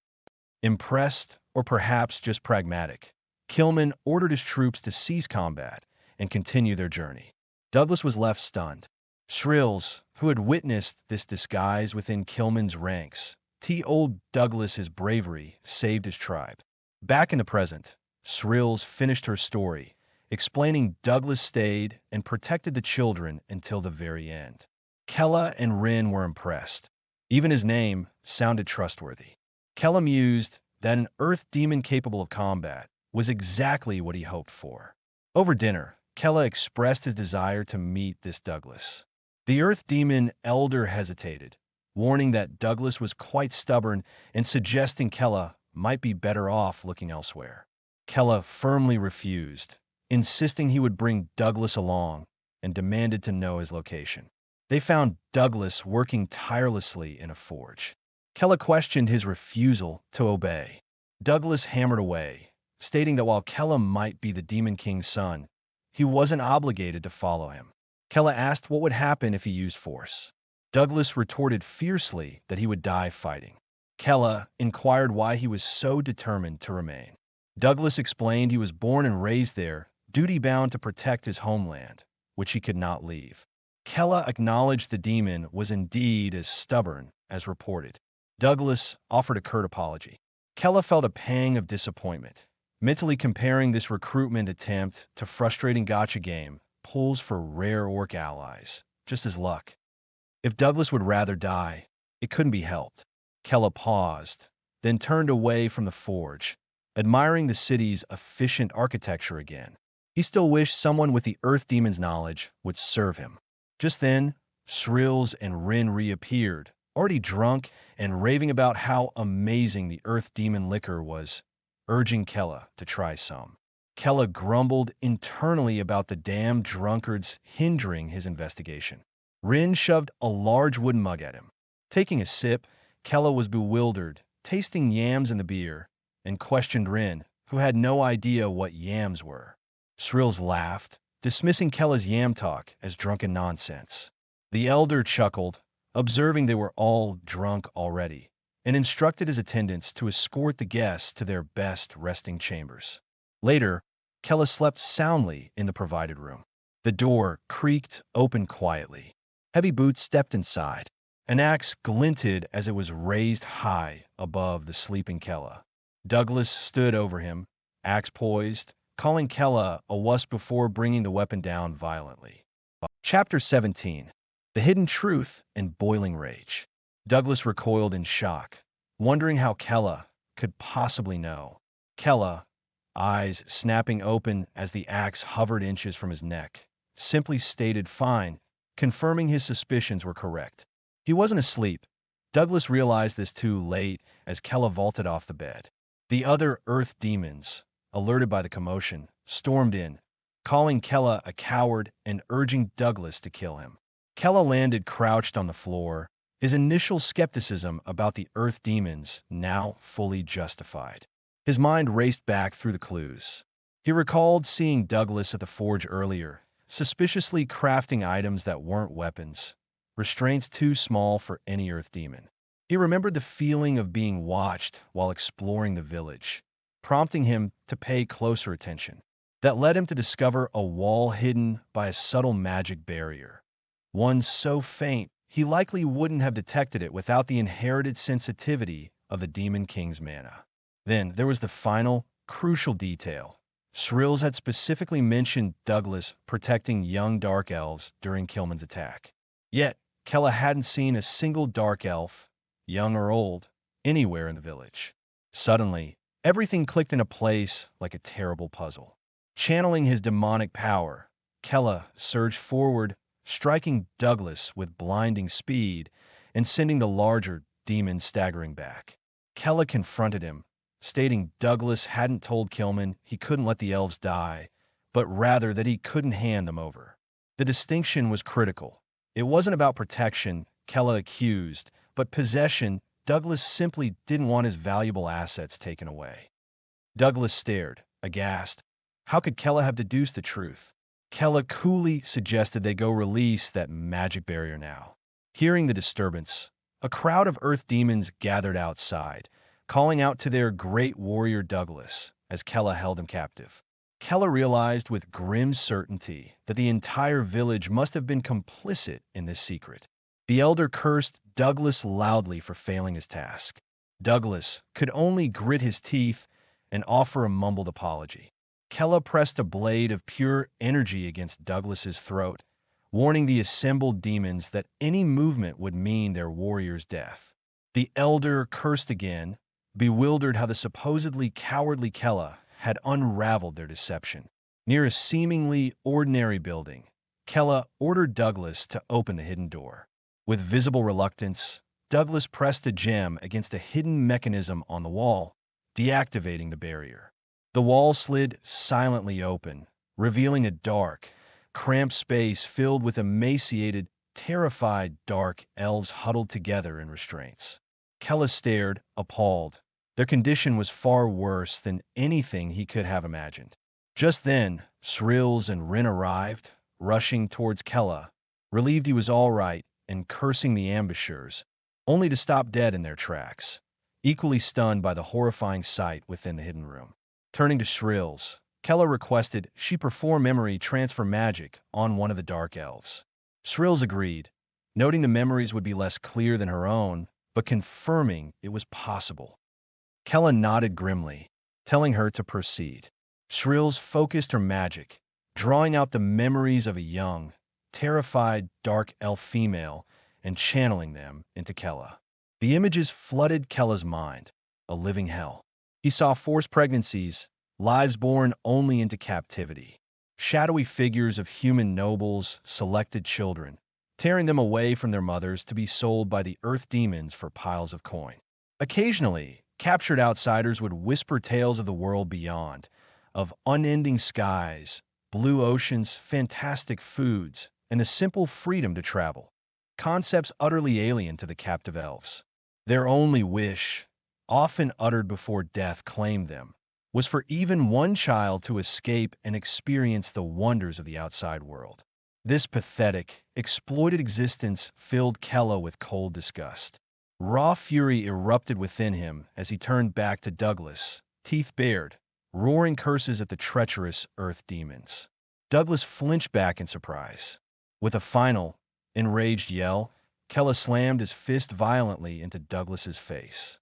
Impressed, or perhaps just pragmatic, Kilman ordered his troops to cease combat and continue their journey. Douglas was left stunned. Shrills, who had witnessed this disguise within Kilman's ranks, told Douglas his bravery saved his tribe. Back in the present, Shrills finished her story, explaining Douglas stayed and protected the children until the very end. Kella and Rin were impressed. Even his name sounded trustworthy. Kella mused that an earth demon capable of combat was exactly what he hoped for. Over dinner, Kella expressed his desire to meet this Douglas. The earth demon elder hesitated, warning that Douglas was quite stubborn and suggesting Kella might be better off looking elsewhere. Kella firmly refused, insisting he would bring Douglas along, and demanded to know his location. They found Douglas working tirelessly in a forge. Kella questioned his refusal to obey. Douglas hammered away, stating that while Kella might be the Demon King's son, he wasn't obligated to follow him. Kella asked what would happen if he used force. Douglas retorted fiercely that he would die fighting. Kella inquired why he was so determined to remain. Douglas explained he was born and raised there, duty-bound to protect his homeland, which he could not leave. Kella acknowledged the demon was indeed as stubborn as reported. Douglas offered a curt apology. Kella felt a pang of disappointment, mentally comparing this recruitment attempt to frustrating gacha game pulls for rare orc allies, just as luck. If Douglas would rather die, it couldn't be helped. Kella paused, then turned away from the forge, admiring the city's efficient architecture again. He still wished someone with the Earth Demon's knowledge would serve him. Just then, Shrills and Rin reappeared, already drunk and raving about how amazing the Earth Demon liquor was, urging Kella to try some. Kella grumbled internally about the damn drunkards hindering his investigation. Rin shoved a large wooden mug at him. Taking a sip, Kella was bewildered, tasting yams in the beer, and questioned Rin, who had no idea what yams were. Shrills laughed, dismissing Kella's yam talk as drunken nonsense. The elder chuckled, observing they were all drunk already, and instructed his attendants to escort the guests to their best resting chambers. Later, Kella slept soundly in the provided room. The door creaked open quietly. Heavy boots stepped inside. An axe glinted as it was raised high above the sleeping Kella. Douglas stood over him, axe poised, calling Kella a wuss before bringing the weapon down violently. Chapter 17. The Hidden Truth and Boiling Rage. Douglas recoiled in shock, wondering how Kella could possibly know. Kella, eyes snapping open as the axe hovered inches from his neck, simply stated fine, confirming his suspicions were correct. He wasn't asleep. Douglas realized this too late as Kella vaulted off the bed. The other Earth demons, alerted by the commotion, stormed in, calling Kella a coward and urging Douglas to kill him. Kella landed crouched on the floor, his initial skepticism about the Earth demons now fully justified. His mind raced back through the clues. He recalled seeing Douglas at the forge earlier, suspiciously crafting items that weren't weapons, restraints too small for any Earth demon. He remembered the feeling of being watched while exploring the village, prompting him to pay closer attention. That led him to discover a wall hidden by a subtle magic barrier, one so faint he likely wouldn't have detected it without the inherited sensitivity of the Demon King's mana. Then there was the final, crucial detail. Shrills had specifically mentioned Douglas protecting young dark elves during Kilman's attack. Yet, Kella hadn't seen a single dark elf, young or old, anywhere in the village. Suddenly, everything clicked into place like a terrible puzzle. Channeling his demonic power, Kella surged forward, striking Douglas with blinding speed and sending the larger demon staggering back. Kella confronted him, stating Douglas hadn't told Kilman he couldn't let the elves die, but rather that he couldn't hand them over. The distinction was critical. It wasn't about protection, Kella accused, but possession. Douglas simply didn't want his valuable assets taken away. Douglas stared, aghast. How could Kella have deduced the truth? Kella coolly suggested they go release that magic barrier now. Hearing the disturbance, a crowd of earth demons gathered outside, calling out to their great warrior Douglas as Kella held him captive. Kella realized with grim certainty that the entire village must have been complicit in this secret. The elder cursed Douglas loudly for failing his task. Douglas could only grit his teeth and offer a mumbled apology. Kella pressed a blade of pure energy against Douglas's throat, warning the assembled demons that any movement would mean their warrior's death. The elder cursed again, bewildered how the supposedly cowardly Kella had unraveled their deception. Near a seemingly ordinary building, Kella ordered Douglas to open the hidden door. With visible reluctance, Douglas pressed a gem against a hidden mechanism on the wall, deactivating the barrier. The wall slid silently open, revealing a dark, cramped space filled with emaciated, terrified dark elves huddled together in restraints. Kella stared, appalled. Their condition was far worse than anything he could have imagined. Just then, Shrills and Rin arrived, rushing towards Kella, relieved he was all right and cursing the ambushers, only to stop dead in their tracks, equally stunned by the horrifying sight within the hidden room. Turning to Shrills, Kella requested she perform memory transfer magic on one of the dark elves. Shrills agreed, noting the memories would be less clear than her own, but confirming it was possible. Kella nodded grimly, telling her to proceed. Shrills focused her magic, drawing out the memories of a young, terrified dark elf female and channeling them into Kella. The images flooded Kella's mind, a living hell. He saw forced pregnancies, lives born only into captivity, shadowy figures of human nobles, selected children, tearing them away from their mothers to be sold by the earth demons for piles of coin. Occasionally, captured outsiders would whisper tales of the world beyond, of unending skies, blue oceans, fantastic foods, and a simple freedom to travel. Concepts utterly alien to the captive elves. Their only wish, often uttered before death claimed them, was for even one child to escape and experience the wonders of the outside world. This pathetic, exploited existence filled Kella with cold disgust. Raw fury erupted within him as he turned back to Douglas, teeth bared, roaring curses at the treacherous earth demons. Douglas flinched back in surprise. With a final, enraged yell, Kella slammed his fist violently into Douglas's face.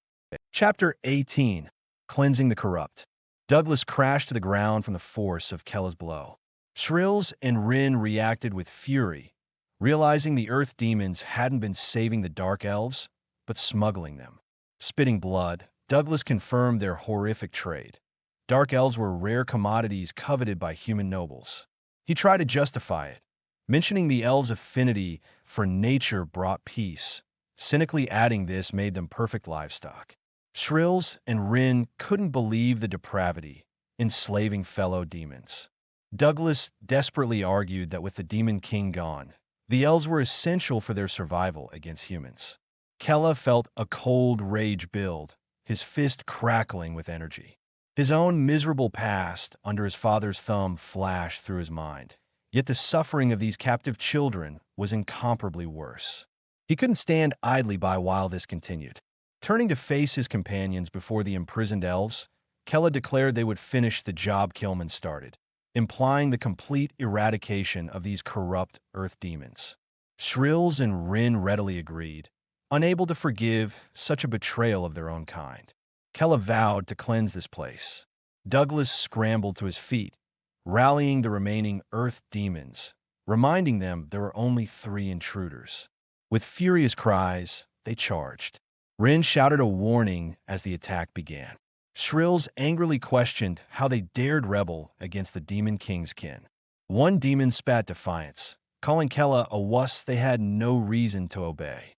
Chapter 18. Cleansing the Corrupt. Douglas crashed to the ground from the force of Kella's blow. Shrills and Rin reacted with fury, realizing the earth demons hadn't been saving the dark elves, but smuggling them. Spitting blood, Douglas confirmed their horrific trade. Dark elves were rare commodities coveted by human nobles. He tried to justify it, mentioning the elves' affinity for nature brought peace, cynically adding this made them perfect livestock. Shrills and Rin couldn't believe the depravity, enslaving fellow demons. Douglas desperately argued that with the Demon King gone, the elves were essential for their survival against humans. Kella felt a cold rage build, his fist crackling with energy. His own miserable past under his father's thumb flashed through his mind, yet the suffering of these captive children was incomparably worse. He couldn't stand idly by while this continued. Turning to face his companions before the imprisoned elves, Kella declared they would finish the job Kilman started, implying the complete eradication of these corrupt earth demons. Shrills and Rin readily agreed, unable to forgive such a betrayal of their own kind. Kella vowed to cleanse this place. Douglas scrambled to his feet, rallying the remaining earth demons, reminding them there were only 3 intruders. With furious cries, they charged. Rin shouted a warning as the attack began. Shrills angrily questioned how they dared rebel against the Demon King's kin. One demon spat defiance, calling Kella a wuss they had no reason to obey.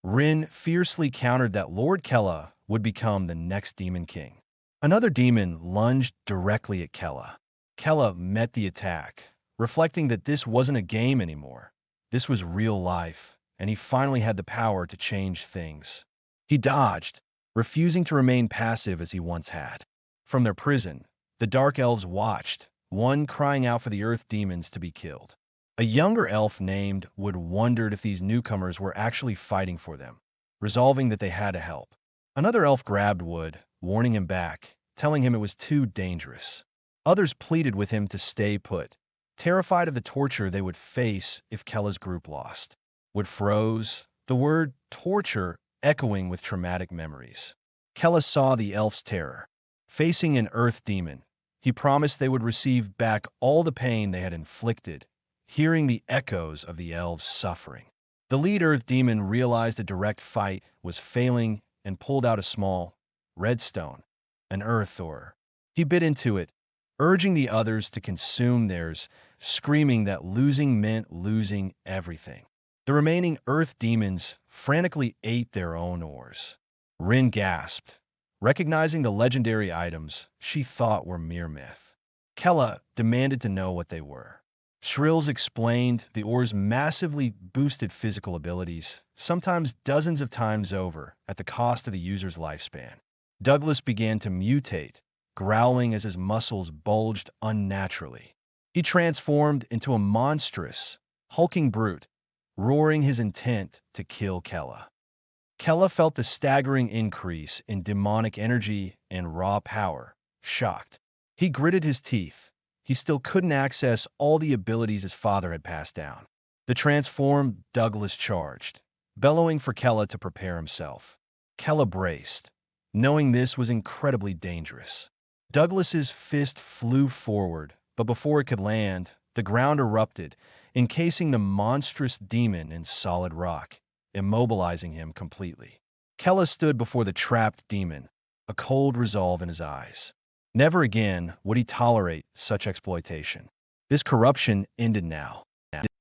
Rin fiercely countered that Lord Kella would become the next Demon King. Another demon lunged directly at Kella. Kella met the attack, reflecting that this wasn't a game anymore. This was real life, and he finally had the power to change things. He dodged, refusing to remain passive as he once had. From their prison, the Dark Elves watched, one crying out for the Earth demons to be killed. A younger elf named Wood wondered if these newcomers were actually fighting for them, resolving that they had to help. Another elf grabbed Wood, warning him back, telling him it was too dangerous. Others pleaded with him to stay put, terrified of the torture they would face if Kella's group lost. Wood froze, the word torture echoing with traumatic memories. Kella saw the elf's terror. Facing an earth demon, he promised they would receive back all the pain they had inflicted, hearing the echoes of the elves' suffering. The lead earth demon realized a direct fight was failing and pulled out a small, red stone, an earth ore. He bit into it, urging the others to consume theirs, screaming that losing meant losing everything. The remaining earth demons frantically ate their own ores. Rin gasped, recognizing the legendary items she thought were mere myth. Kella demanded to know what they were. Shrills explained the ores massively boosted physical abilities, sometimes dozens of times over, at the cost of the user's lifespan. Douglas began to mutate, growling as his muscles bulged unnaturally. He transformed into a monstrous, hulking brute, roaring his intent to kill Kella. Kella felt the staggering increase in demonic energy and raw power, shocked. He gritted his teeth. He still couldn't access all the abilities his father had passed down. The transformed Douglas charged, bellowing for Kella to prepare himself. Kella braced, knowing this was incredibly dangerous. Douglas's fist flew forward, but before it could land, the ground erupted, encasing the monstrous demon in solid rock, immobilizing him completely. Kella stood before the trapped demon, a cold resolve in his eyes. Never again would he tolerate such exploitation. This corruption ended now.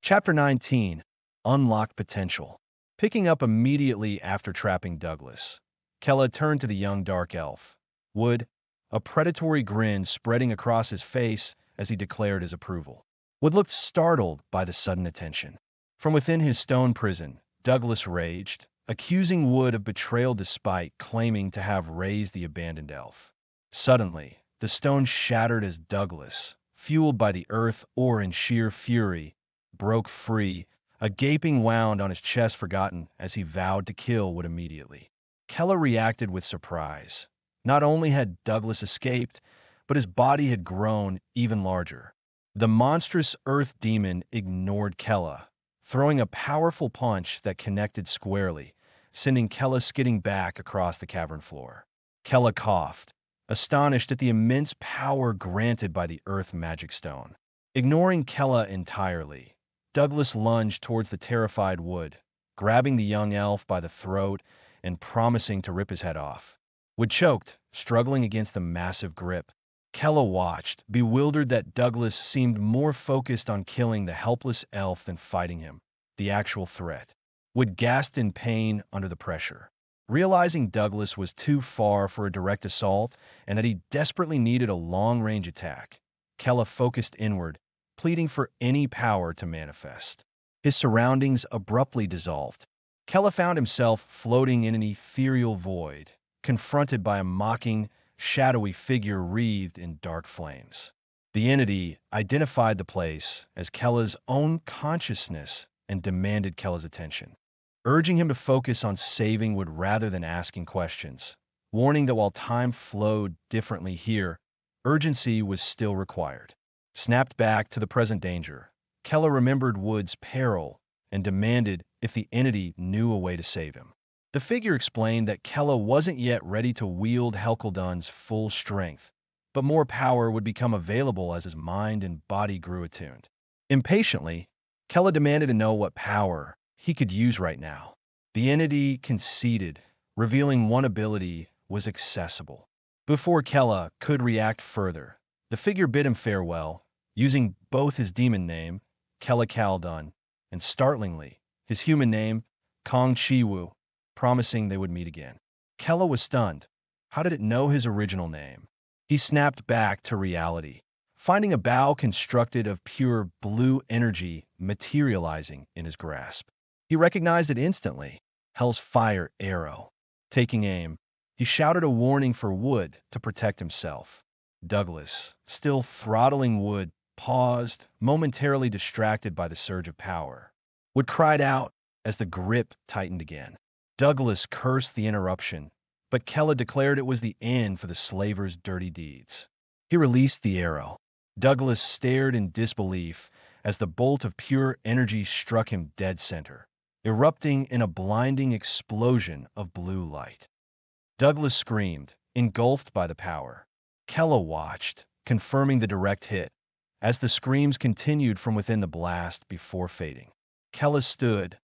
Chapter 19. Unlocked Potential. Picking up immediately after trapping Douglas, Kella turned to the young dark elf, Wood, a predatory grin spreading across his face as he declared his approval. Wood looked startled by the sudden attention. From within his stone prison, Douglas raged, accusing Wood of betrayal despite claiming to have raised the abandoned elf. Suddenly, the stone shattered as Douglas, fueled by the earth ore in sheer fury, broke free, a gaping wound on his chest forgotten as he vowed to kill Wood immediately. Kella reacted with surprise. Not only had Douglas escaped, but his body had grown even larger. The monstrous earth demon ignored Kella, throwing a powerful punch that connected squarely, sending Kella skidding back across the cavern floor. Kella coughed, astonished at the immense power granted by the earth magic stone. Ignoring Kella entirely, Douglas lunged towards the terrified Wood, grabbing the young elf by the throat and promising to rip his head off. Wood choked, struggling against the massive grip. Kella watched, bewildered that Douglas seemed more focused on killing the helpless elf than fighting him, the actual threat. Wood gasped in pain under the pressure. Realizing Douglas was too far for a direct assault and that he desperately needed a long-range attack, Kella focused inward, pleading for any power to manifest. His surroundings abruptly dissolved. Kella found himself floating in an ethereal void, confronted by a mocking, shadowy figure wreathed in dark flames. The entity identified the place as Kella's own consciousness and demanded Kella's attention, urging him to focus on saving Wood rather than asking questions, warning that while time flowed differently here, urgency was still required. Snapped back to the present danger, Kella remembered Wood's peril and demanded if the entity knew a way to save him. The figure explained that Kella wasn't yet ready to wield Helkeldun's full strength, but more power would become available as his mind and body grew attuned. Impatiently, Kella demanded to know what power he could use right now. The entity conceded, revealing one ability was accessible. Before Kella could react further, the figure bid him farewell, using both his demon name, Kella Khaldun, and startlingly, his human name, Kong Chiwu, promising they would meet again. Kella was stunned. How did it know his original name? He snapped back to reality, finding a bow constructed of pure blue energy materializing in his grasp. He recognized it instantly, Hell's fire arrow. Taking aim, he shouted a warning for Wood to protect himself. Douglas, still throttling Wood, paused, momentarily distracted by the surge of power. Wood cried out as the grip tightened again. Douglas cursed the interruption, but Kella declared it was the end for the slaver's dirty deeds. He released the arrow. Douglas stared in disbelief as the bolt of pure energy struck him dead center, erupting in a blinding explosion of blue light. Douglas screamed, engulfed by the power. Kella watched, confirming the direct hit, as the screams continued from within the blast before fading. Kella stood,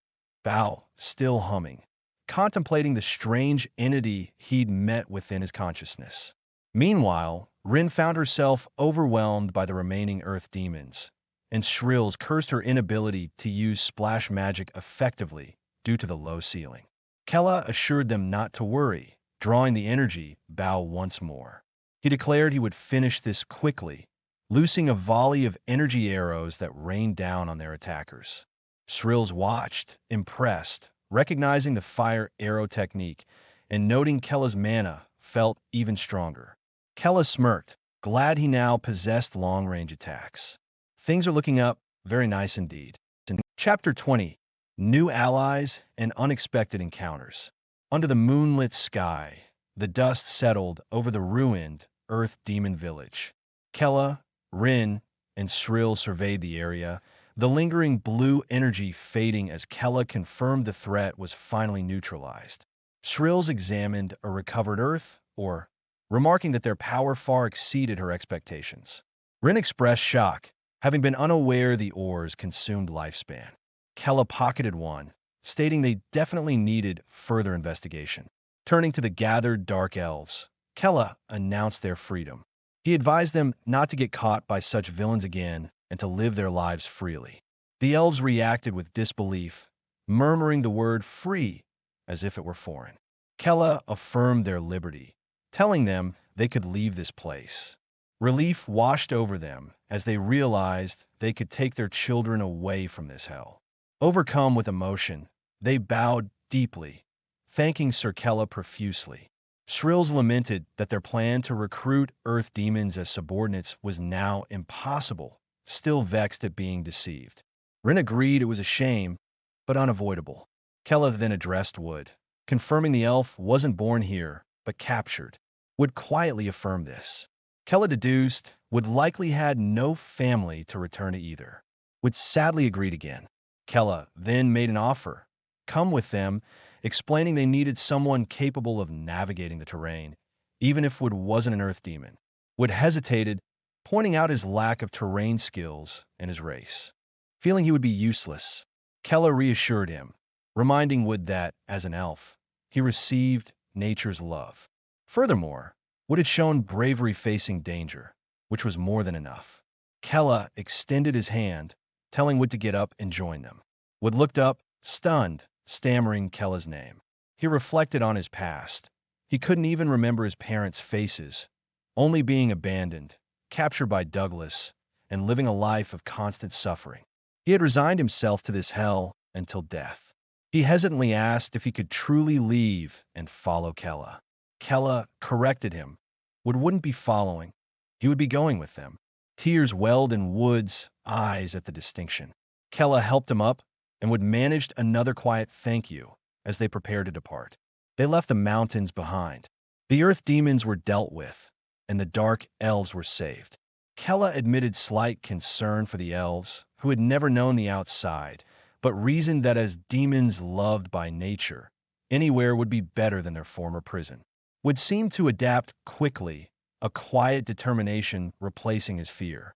bow still humming, contemplating the strange entity he'd met within his consciousness. Meanwhile, Rin found herself overwhelmed by the remaining earth demons, and Shrills cursed her inability to use splash magic effectively due to the low ceiling. Kella assured them not to worry, drawing the energy bow once more. He declared he would finish this quickly, loosing a volley of energy arrows that rained down on their attackers. Shrills watched, impressed, recognizing the fire arrow technique, and noting Kella's mana felt even stronger. Kella smirked, glad he now possessed long-range attacks. Things are looking up, very nice indeed. In Chapter 20, New Allies and Unexpected Encounters. Under the moonlit sky, the dust settled over the ruined Earth Demon Village. Kella, Rin, and Shrill surveyed the area, the lingering blue energy fading as Kella confirmed the threat was finally neutralized. Shrills examined a recovered Earth, remarking that their power far exceeded her expectations. Rin expressed shock, having been unaware the ore's consumed lifespan. Kella pocketed one, stating they definitely needed further investigation. Turning to the gathered dark elves, Kella announced their freedom. He advised them not to get caught by such villains again and to live their lives freely. The elves reacted with disbelief, murmuring the word free as if it were foreign. Kella affirmed their liberty, telling them they could leave this place. Relief washed over them as they realized they could take their children away from this hell. Overcome with emotion, they bowed deeply, thanking Sir Kella profusely. Shrills lamented that their plan to recruit Earth demons as subordinates was now impossible, still vexed at being deceived. Rin agreed it was a shame, but unavoidable. Kella then addressed Wood, confirming the elf wasn't born here, but captured. Wood quietly affirmed this. Kella deduced Wood likely had no family to return to either. Wood sadly agreed again. Kella then made an offer. Come with them, explaining they needed someone capable of navigating the terrain, even if Wood wasn't an Earth demon. Wood hesitated, pointing out his lack of terrain skills and his race. Feeling he would be useless, Kella reassured him, reminding Wood that, as an elf, he received nature's love. Furthermore, Wood had shown bravery facing danger, which was more than enough. Kella extended his hand, telling Wood to get up and join them. Wood looked up, stunned, stammering Kella's name. He reflected on his past. He couldn't even remember his parents' faces, only being abandoned, captured by Douglas, and living a life of constant suffering. He had resigned himself to this hell until death. He hesitantly asked if he could truly leave and follow Kella. Kella corrected him. Wood wouldn't be following. He would be going with them. Tears welled in Wood's eyes at the distinction. Kella helped him up, and Wood managed another quiet thank you as they prepared to depart. They left the mountains behind. The earth demons were dealt with, and the dark elves were saved. Kella admitted slight concern for the elves, who had never known the outside, but reasoned that as demons loved by nature, anywhere would be better than their former prison. Would seem to adapt quickly, a quiet determination replacing his fear.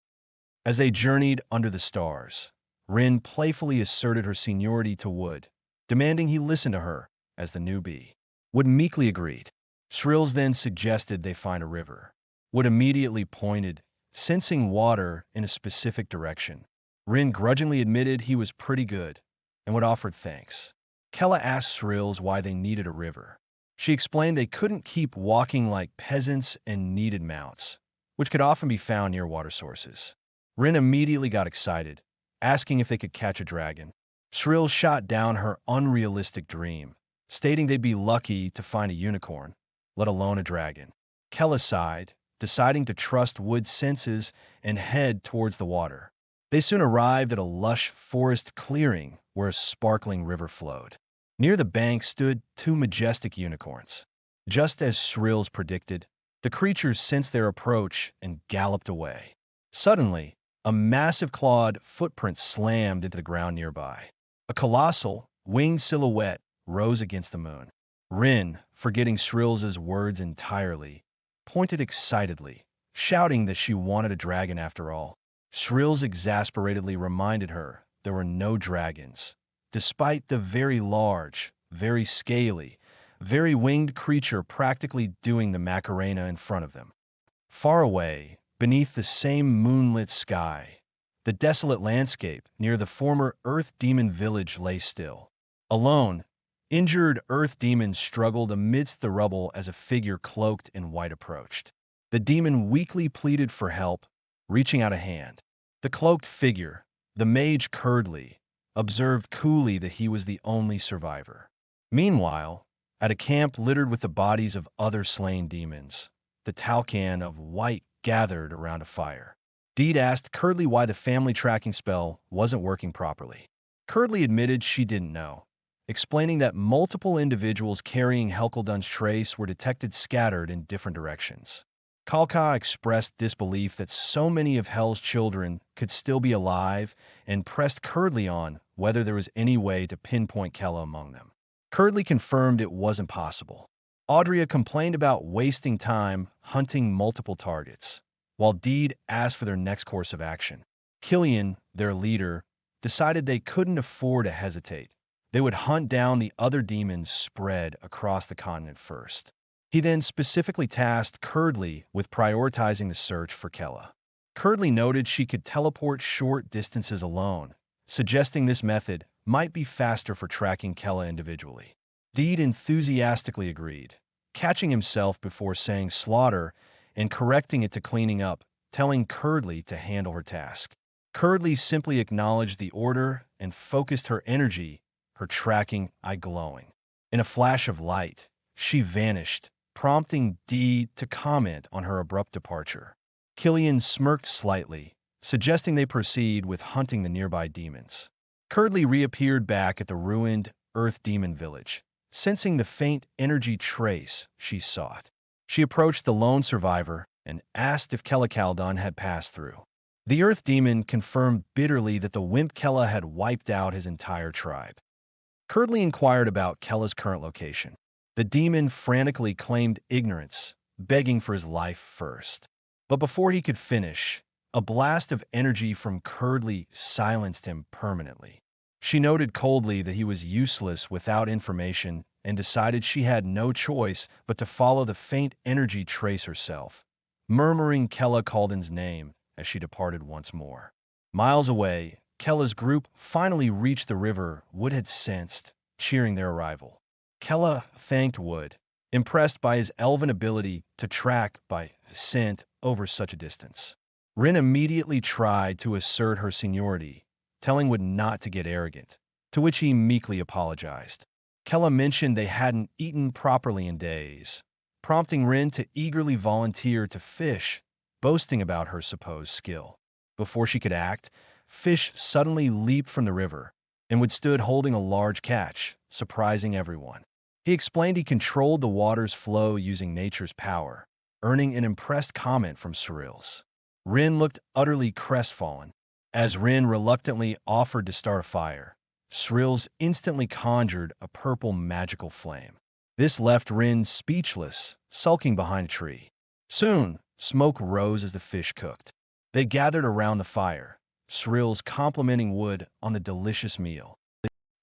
As they journeyed under the stars, Rin playfully asserted her seniority to Wood, demanding he listen to her as the newbie. Wood meekly agreed. Shrills then suggested they find a river. Wood immediately pointed, sensing water in a specific direction. Rin grudgingly admitted he was pretty good, and Wood offered thanks. Kella asked Shrills why they needed a river. She explained they couldn't keep walking like peasants and needed mounts, which could often be found near water sources. Rin immediately got excited, asking if they could catch a dragon. Shrill shot down her unrealistic dream, stating they'd be lucky to find a unicorn, let alone a dragon. Kella sighed, deciding to trust Wood's senses and head towards the water. They soon arrived at a lush forest clearing where a sparkling river flowed. Near the bank stood two majestic unicorns. Just as Shrills predicted, the creatures sensed their approach and galloped away. Suddenly, a massive clawed footprint slammed into the ground nearby. A colossal, winged silhouette rose against the moon. Rin, forgetting Shrills' words entirely, pointed excitedly, shouting that she wanted a dragon after all. Shrills exasperatedly reminded her there were no dragons, despite the very large, very scaly, very winged creature practically doing the Macarena in front of them. Far away, beneath the same moonlit sky, the desolate landscape near the former Earth Demon village lay still. Alone, injured Earth Demon struggled amidst the rubble as a figure cloaked in white approached. The demon weakly pleaded for help, reaching out a hand. The cloaked figure, the mage Curdly, observed coolly that he was the only survivor. Meanwhile, at a camp littered with the bodies of other slain demons, the Talcan of White gathered around a fire. Deed asked Curdly why the family tracking spell wasn't working properly. Curdly admitted she didn't know, explaining that multiple individuals carrying Helkeldun's trace were detected scattered in different directions. Kalka expressed disbelief that so many of Hell's children could still be alive and pressed Curdly on whether there was any way to pinpoint Kella among them. Curdly confirmed it wasn't possible. Audria complained about wasting time hunting multiple targets, while Deed asked for their next course of action. Killian, their leader, decided they couldn't afford to hesitate. They would hunt down the other demons spread across the continent first. He then specifically tasked Curdly with prioritizing the search for Kella. Curdly noted she could teleport short distances alone, suggesting this method might be faster for tracking Kella individually. Deed enthusiastically agreed, catching himself before saying slaughter and correcting it to cleaning up, telling Curdly to handle her task. Curdly simply acknowledged the order and focused her energy, her tracking eye glowing. In a flash of light, she vanished, prompting Deed to comment on her abrupt departure. Killian smirked slightly, suggesting they proceed with hunting the nearby demons. Curdly reappeared back at the ruined Earth Demon village, sensing the faint energy trace she sought. She approached the lone survivor and asked if Kella Kaldun had passed through. The Earth Demon confirmed bitterly that the wimp Kella had wiped out his entire tribe. Curdly inquired about Kella's current location. The demon frantically claimed ignorance, begging for his life first. But before he could finish, a blast of energy from Curdly silenced him permanently. She noted coldly that he was useless without information and decided she had no choice but to follow the faint energy trace herself, murmuring Kella Kaldun's name as she departed once more. Miles away, Kella's group finally reached the river Wood had sensed, cheering their arrival. Kella thanked Wood, impressed by his elven ability to track by scent over such a distance. Rin immediately tried to assert her seniority, telling Wood not to get arrogant, to which he meekly apologized. Kella mentioned they hadn't eaten properly in days, prompting Rin to eagerly volunteer to fish, boasting about her supposed skill. Before she could act, Fish suddenly leaped from the river, and Wood stood holding a large catch, surprising everyone. He explained he controlled the water's flow using nature's power, earning an impressed comment from Surreals. Rin looked utterly crestfallen. As Rin reluctantly offered to start a fire, Surreals instantly conjured a purple magical flame. This left Rin speechless, sulking behind a tree. Soon, smoke rose as the fish cooked. They gathered around the fire, Surreals complimenting Wood on the delicious meal.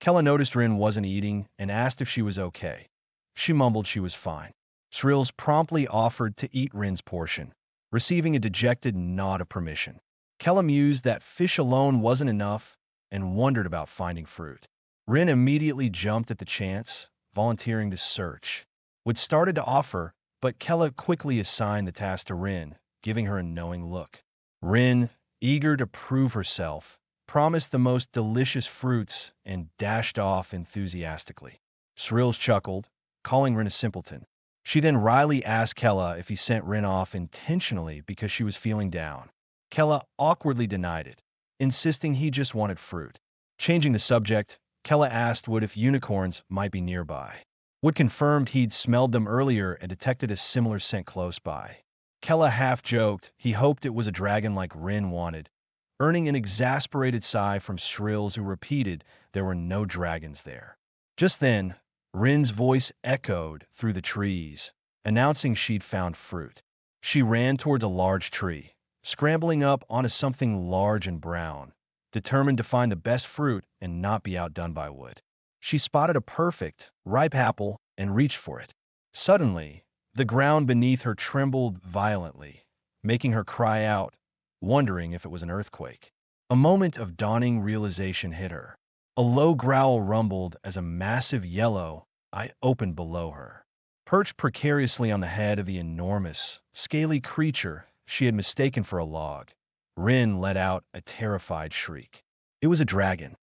Kella noticed Rin wasn't eating and asked if she was okay. She mumbled she was fine. Surreals promptly offered to eat Rin's portion, receiving a dejected nod of permission. Kella mused that fish alone wasn't enough and wondered about finding fruit. Rin immediately jumped at the chance, volunteering to search. Wood started to offer, but Kella quickly assigned the task to Rin, giving her a knowing look. Rin, eager to prove herself, promised the most delicious fruits and dashed off enthusiastically. Surreals chuckled, calling Rin a simpleton. She then wryly asked Kella if he sent Rin off intentionally because she was feeling down. Kella awkwardly denied it, insisting he just wanted fruit. Changing the subject, Kella asked Wood if unicorns might be nearby. Wood confirmed he'd smelled them earlier and detected a similar scent close by. Kella half-joked he hoped it was a dragon like Rin wanted, earning an exasperated sigh from Shrills who repeated there were no dragons there. Just then, Rin's voice echoed through the trees, announcing she'd found fruit. She ran towards a large tree, scrambling up onto something large and brown, determined to find the best fruit and not be outdone by Wood. She spotted a perfect, ripe apple and reached for it. Suddenly, the ground beneath her trembled violently, making her cry out, wondering if it was an earthquake. A moment of dawning realization hit her. A low growl rumbled as a massive yellow eye opened below her. Perched precariously on the head of the enormous, scaly creature she had mistaken for a log, Rin let out a terrified shriek. It was a dragon.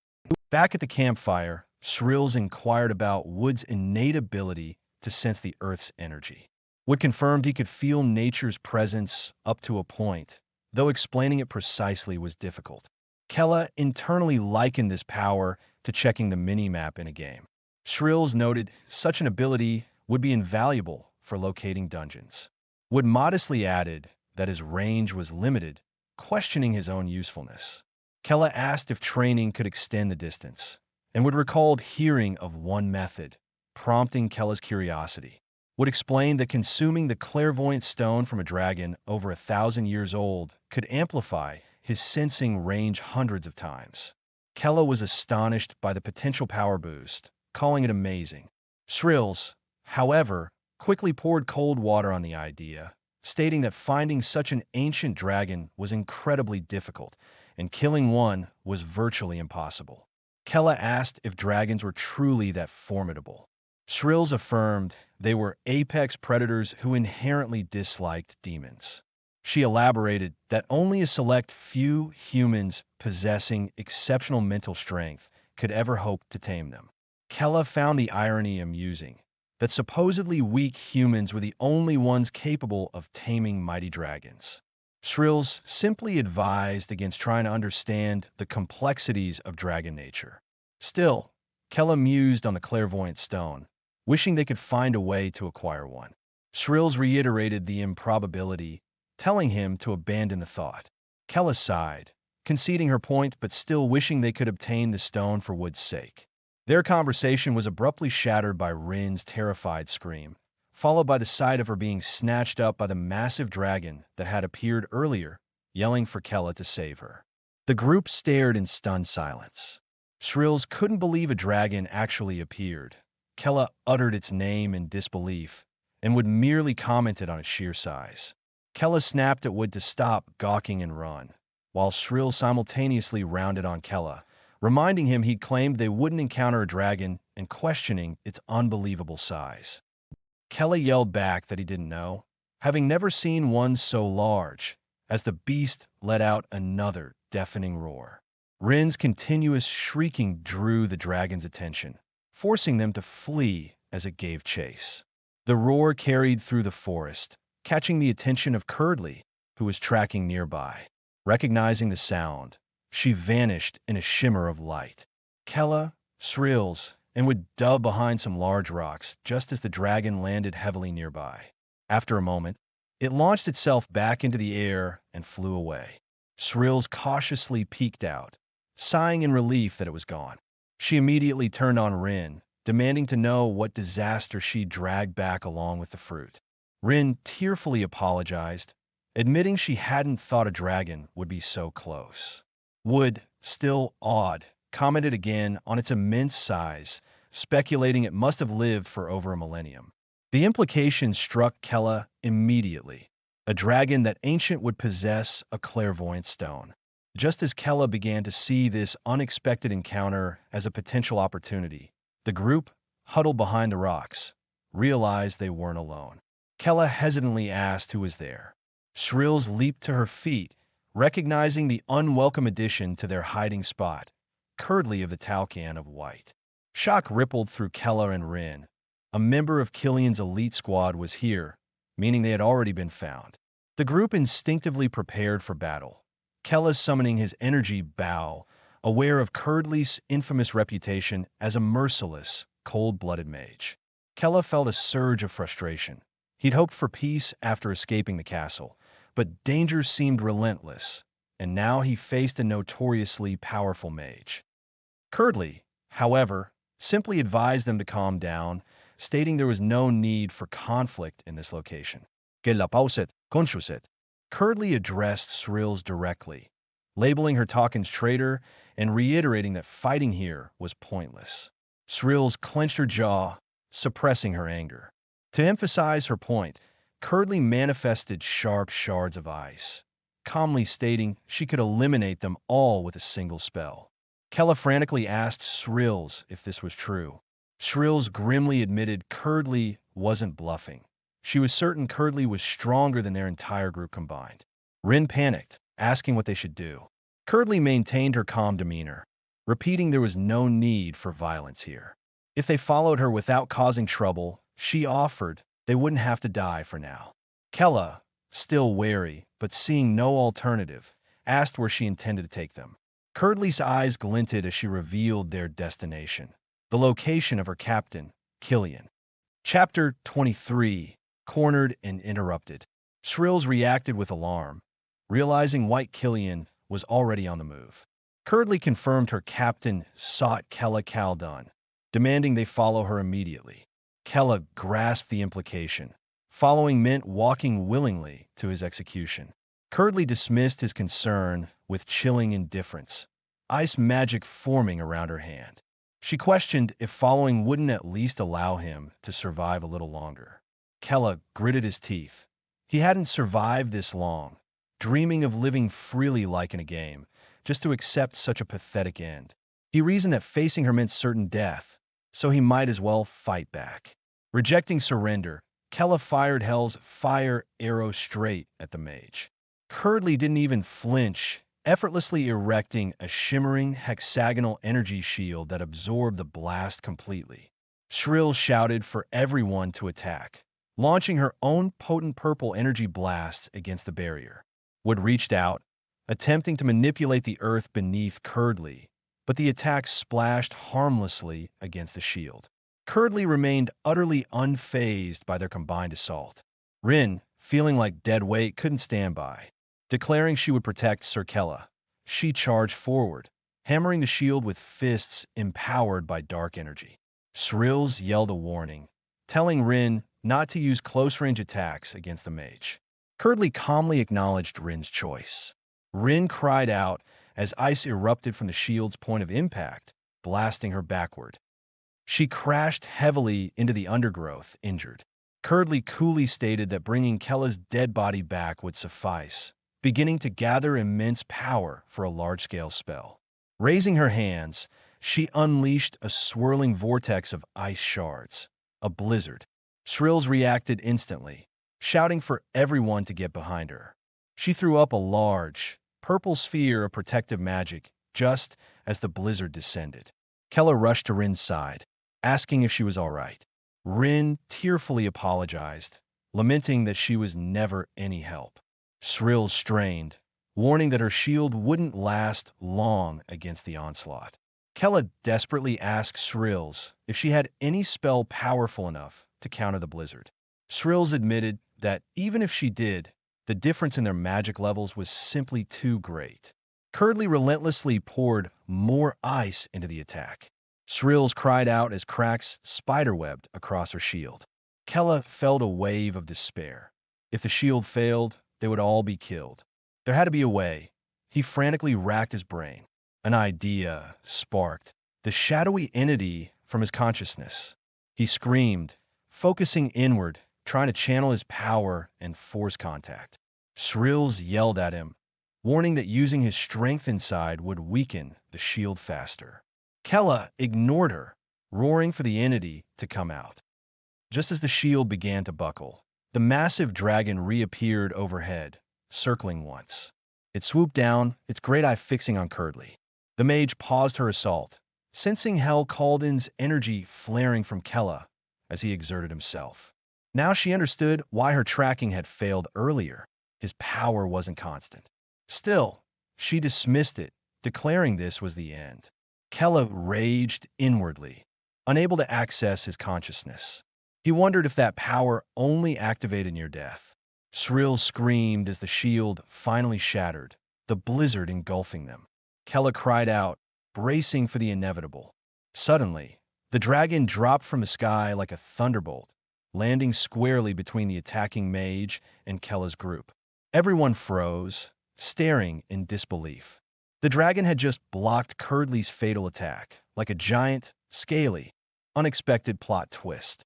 Back at the campfire, Shrills inquired about Wood's innate ability to sense the Earth's energy. Wood confirmed he could feel nature's presence up to a point, though explaining it precisely was difficult. Kella internally likened this power to checking the mini-map in a game. Shrills noted such an ability would be invaluable for locating dungeons. Wood modestly added that his range was limited, questioning his own usefulness. Kella asked if training could extend the distance, and Wood recalled hearing of one method, prompting Kella's curiosity. Wood explained that consuming the clairvoyant stone from a dragon over 1,000 years old could amplify his sensing range hundreds of times. Kella was astonished by the potential power boost, calling it amazing. Shrills, however, quickly poured cold water on the idea, stating that finding such an ancient dragon was incredibly difficult, and killing one was virtually impossible. Kella asked if dragons were truly that formidable. Shrills affirmed they were apex predators who inherently disliked demons. She elaborated that only a select few humans possessing exceptional mental strength could ever hope to tame them. Kella found the irony amusing, that supposedly weak humans were the only ones capable of taming mighty dragons. Shrills simply advised against trying to understand the complexities of dragon nature. Still, Kella mused on the clairvoyant stone, wishing they could find a way to acquire one. Shrills reiterated the improbability, telling him to abandon the thought. Kella sighed, conceding her point but still wishing they could obtain the stone for Wood's sake. Their conversation was abruptly shattered by Rin's terrified scream, followed by the sight of her being snatched up by the massive dragon that had appeared earlier, yelling for Kella to save her. The group stared in stunned silence. Shrills couldn't believe a dragon actually appeared. Kella uttered its name in disbelief, and Wood merely commented on its sheer size. Kella snapped at Wood to stop gawking and run, while Shrill simultaneously rounded on Kella, reminding him he'd claimed they wouldn't encounter a dragon and questioning its unbelievable size. Kella yelled back that he didn't know, having never seen one so large, as the beast let out another deafening roar. Rin's continuous shrieking drew the dragon's attention, forcing them to flee as it gave chase. The roar carried through the forest, catching the attention of Curdly, who was tracking nearby. Recognizing the sound, she vanished in a shimmer of light. Kella, Shrills, and would dove behind some large rocks just as the dragon landed heavily nearby. After a moment, it launched itself back into the air and flew away. Shrills cautiously peeked out, sighing in relief that it was gone. She immediately turned on Rin, demanding to know what disaster she dragged back along with the fruit. Rin tearfully apologized, admitting she hadn't thought a dragon would be so close. Wood, still awed, commented again on its immense size, speculating it must have lived for over a millennium. The implication struck Kella immediately. A dragon that ancient would possess a clairvoyant stone. Just as Kella began to see this unexpected encounter as a potential opportunity, the group, huddled behind the rocks, realized they weren't alone. Kella hesitantly asked who was there. Shrills leaped to her feet, recognizing the unwelcome addition to their hiding spot, Curdly of the Talcan of White. Shock rippled through Kella and Rin. A member of Killian's elite squad was here, meaning they had already been found. The group instinctively prepared for battle. Kella summoning his energy bow, aware of Curdly's infamous reputation as a merciless, cold-blooded mage. Kella felt a surge of frustration. He'd hoped for peace after escaping the castle, but danger seemed relentless, and now he faced a notoriously powerful mage. Curdly, however, simply advised them to calm down, stating there was no need for conflict in this location. Que la pauset, consciuset. Curdly addressed Shrills directly, labeling her Talcan's traitor and reiterating that fighting here was pointless. Shrills clenched her jaw, suppressing her anger. To emphasize her point, Curdly manifested sharp shards of ice, calmly stating she could eliminate them all with a single spell. Kella frantically asked Shrills if this was true. Shrills grimly admitted Curdly wasn't bluffing. She was certain Curdly was stronger than their entire group combined. Rin panicked, asking what they should do. Curdly maintained her calm demeanor, repeating there was no need for violence here. If they followed her without causing trouble, she offered, they wouldn't have to die for now. Kella, still wary, but seeing no alternative, asked where she intended to take them. Curdly's eyes glinted as she revealed their destination, the location of her captain, Killian. Chapter 23. Cornered and Interrupted. Shrills reacted with alarm, realizing White Killian was already on the move. Curdly confirmed her captain sought Kella Kaldun, demanding they follow her immediately. Kella grasped the implication. Following meant walking willingly to his execution. Curdly dismissed his concern with chilling indifference, ice magic forming around her hand. She questioned if following wouldn't at least allow him to survive a little longer. Kella gritted his teeth. He hadn't survived this long, dreaming of living freely like in a game, just to accept such a pathetic end. He reasoned that facing her meant certain death, so he might as well fight back. Rejecting surrender, Kella fired Hell's fire arrow straight at the mage. Curdly didn't even flinch, effortlessly erecting a shimmering hexagonal energy shield that absorbed the blast completely. Shrill shouted for everyone to attack, launching her own potent purple energy blasts against the barrier. Wood reached out, attempting to manipulate the earth beneath Curdly, but the attack splashed harmlessly against the shield. Curdly remained utterly unfazed by their combined assault. Rin, feeling like dead weight, couldn't stand by. Declaring she would protect Sir Kella, she charged forward, hammering the shield with fists empowered by dark energy. Shrills yelled a warning, telling Rin not to use close-range attacks against the mage. Curdly calmly acknowledged Rin's choice. Rin cried out as ice erupted from the shield's point of impact, blasting her backward. She crashed heavily into the undergrowth, injured. Curdly coolly stated that bringing Kella's dead body back would suffice, beginning to gather immense power for a large-scale spell. Raising her hands, She unleashed a swirling vortex of ice shards, a blizzard. Shrills reacted instantly, shouting for everyone to get behind her. She threw up a large, purple sphere of protective magic just as the blizzard descended. Kella rushed to Rin's side, asking if she was all right. Rin tearfully apologized, lamenting that she was never any help. Shrill strained, warning that her shield wouldn't last long against the onslaught. Kella desperately asked Shrills if she had any spell powerful enough to counter the blizzard. Shrills admitted that even if she did, the difference in their magic levels was simply too great. Curdly relentlessly poured more ice into the attack. Shrills cried out as cracks spiderwebbed across her shield. Kella felt a wave of despair. If the shield failed, they would all be killed. There had to be a way. He frantically racked his brain. An idea sparked, the shadowy entity from his consciousness. He screamed, focusing inward, trying to channel his power and force contact. Shrills yelled at him, warning that using his strength inside would weaken the shield faster. Kella ignored her, roaring for the entity to come out. Just as the shield began to buckle, the massive dragon reappeared overhead, circling once. It swooped down, its great eye fixing on Curdly. The mage paused her assault, sensing Hell Calden's energy flaring from Kella as he exerted himself. Now she understood why her tracking had failed earlier. His power wasn't constant. Still, she dismissed it, declaring this was the end. Kella raged inwardly, unable to access his consciousness. He wondered if that power only activated near death. Shrill screamed as the shield finally shattered, the blizzard engulfing them. Kella cried out, bracing for the inevitable. Suddenly, the dragon dropped from the sky like a thunderbolt, landing squarely between the attacking mage and Kella's group. Everyone froze, staring in disbelief. The dragon had just blocked Curdly's fatal attack, like a giant, scaly, unexpected plot twist.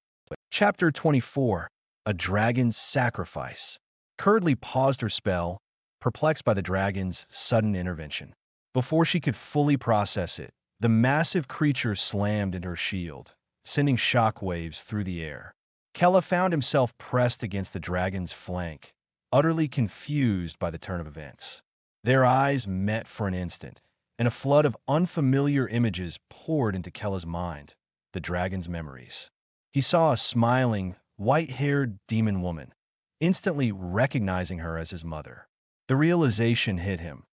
Chapter 24. A Dragon's Sacrifice. Curdly paused her spell, perplexed by the dragon's sudden intervention. Before she could fully process it, the massive creature slammed into her shield, sending shockwaves through the air. Kella found himself pressed against the dragon's flank, utterly confused by the turn of events. Their eyes met for an instant, and a flood of unfamiliar images poured into Kella's mind, the dragon's memories. He saw a smiling, white-haired demon woman, instantly recognizing her as his mother. The realization hit him.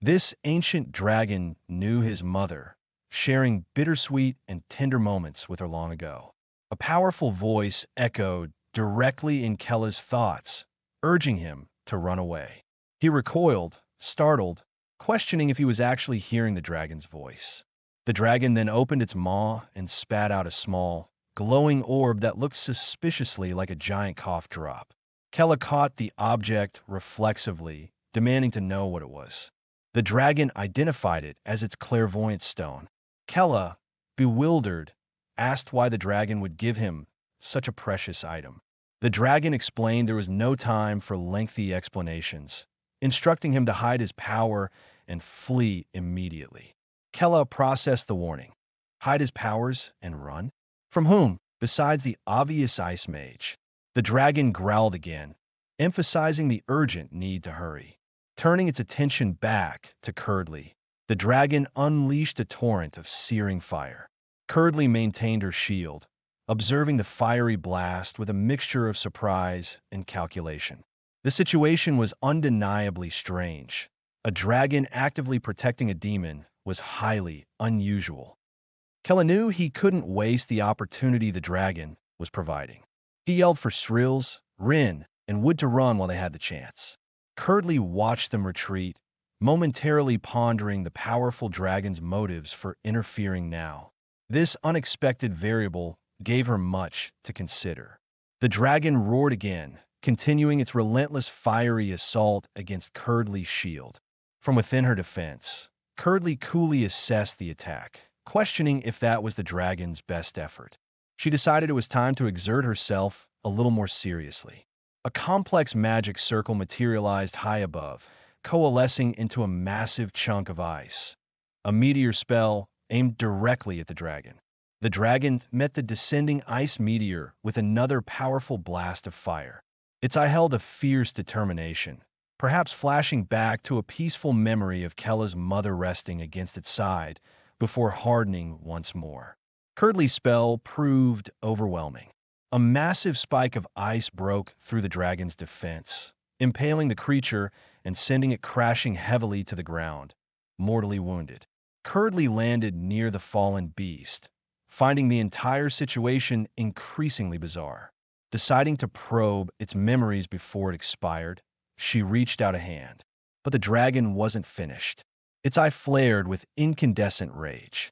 This ancient dragon knew his mother, sharing bittersweet and tender moments with her long ago. A powerful voice echoed directly in Kella's thoughts, urging him to run away. He recoiled, startled, questioning if he was actually hearing the dragon's voice. The dragon then opened its maw and spat out a small, glowing orb that looked suspiciously like a giant cough drop. Kella caught the object reflexively, demanding to know what it was. The dragon identified it as its clairvoyant stone. Kella, bewildered, asked why the dragon would give him such a precious item. The dragon explained there was no time for lengthy explanations, instructing him to hide his power and flee immediately. Kella processed the warning. Hide his powers and run? From whom, besides the obvious ice mage? The dragon growled again, emphasizing the urgent need to hurry. Turning its attention back to Curdly, the dragon unleashed a torrent of searing fire. Curdly maintained her shield, observing the fiery blast with a mixture of surprise and calculation. The situation was undeniably strange. A dragon actively protecting a demon was highly unusual. Kella knew he couldn't waste the opportunity the dragon was providing. He yelled for Shrills, Rin, and Wood to run while they had the chance. Curdly watched them retreat, momentarily pondering the powerful dragon's motives for interfering now. This unexpected variable gave her much to consider. The dragon roared again, continuing its relentless fiery assault against Curdly's shield. From within her defense, Curdly coolly assessed the attack, questioning if that was the dragon's best effort. She decided it was time to exert herself a little more seriously. A complex magic circle materialized high above, coalescing into a massive chunk of ice. A meteor spell, aimed directly at the dragon. The dragon met the descending ice meteor with another powerful blast of fire. Its eye held a fierce determination, perhaps flashing back to a peaceful memory of Kella's mother resting against its side before hardening once more. Curdly's spell proved overwhelming. A massive spike of ice broke through the dragon's defense, impaling the creature and sending it crashing heavily to the ground, mortally wounded. Curdly landed near the fallen beast, finding the entire situation increasingly bizarre. Deciding to probe its memories before it expired, she reached out a hand. But the dragon wasn't finished. Its eye flared with incandescent rage,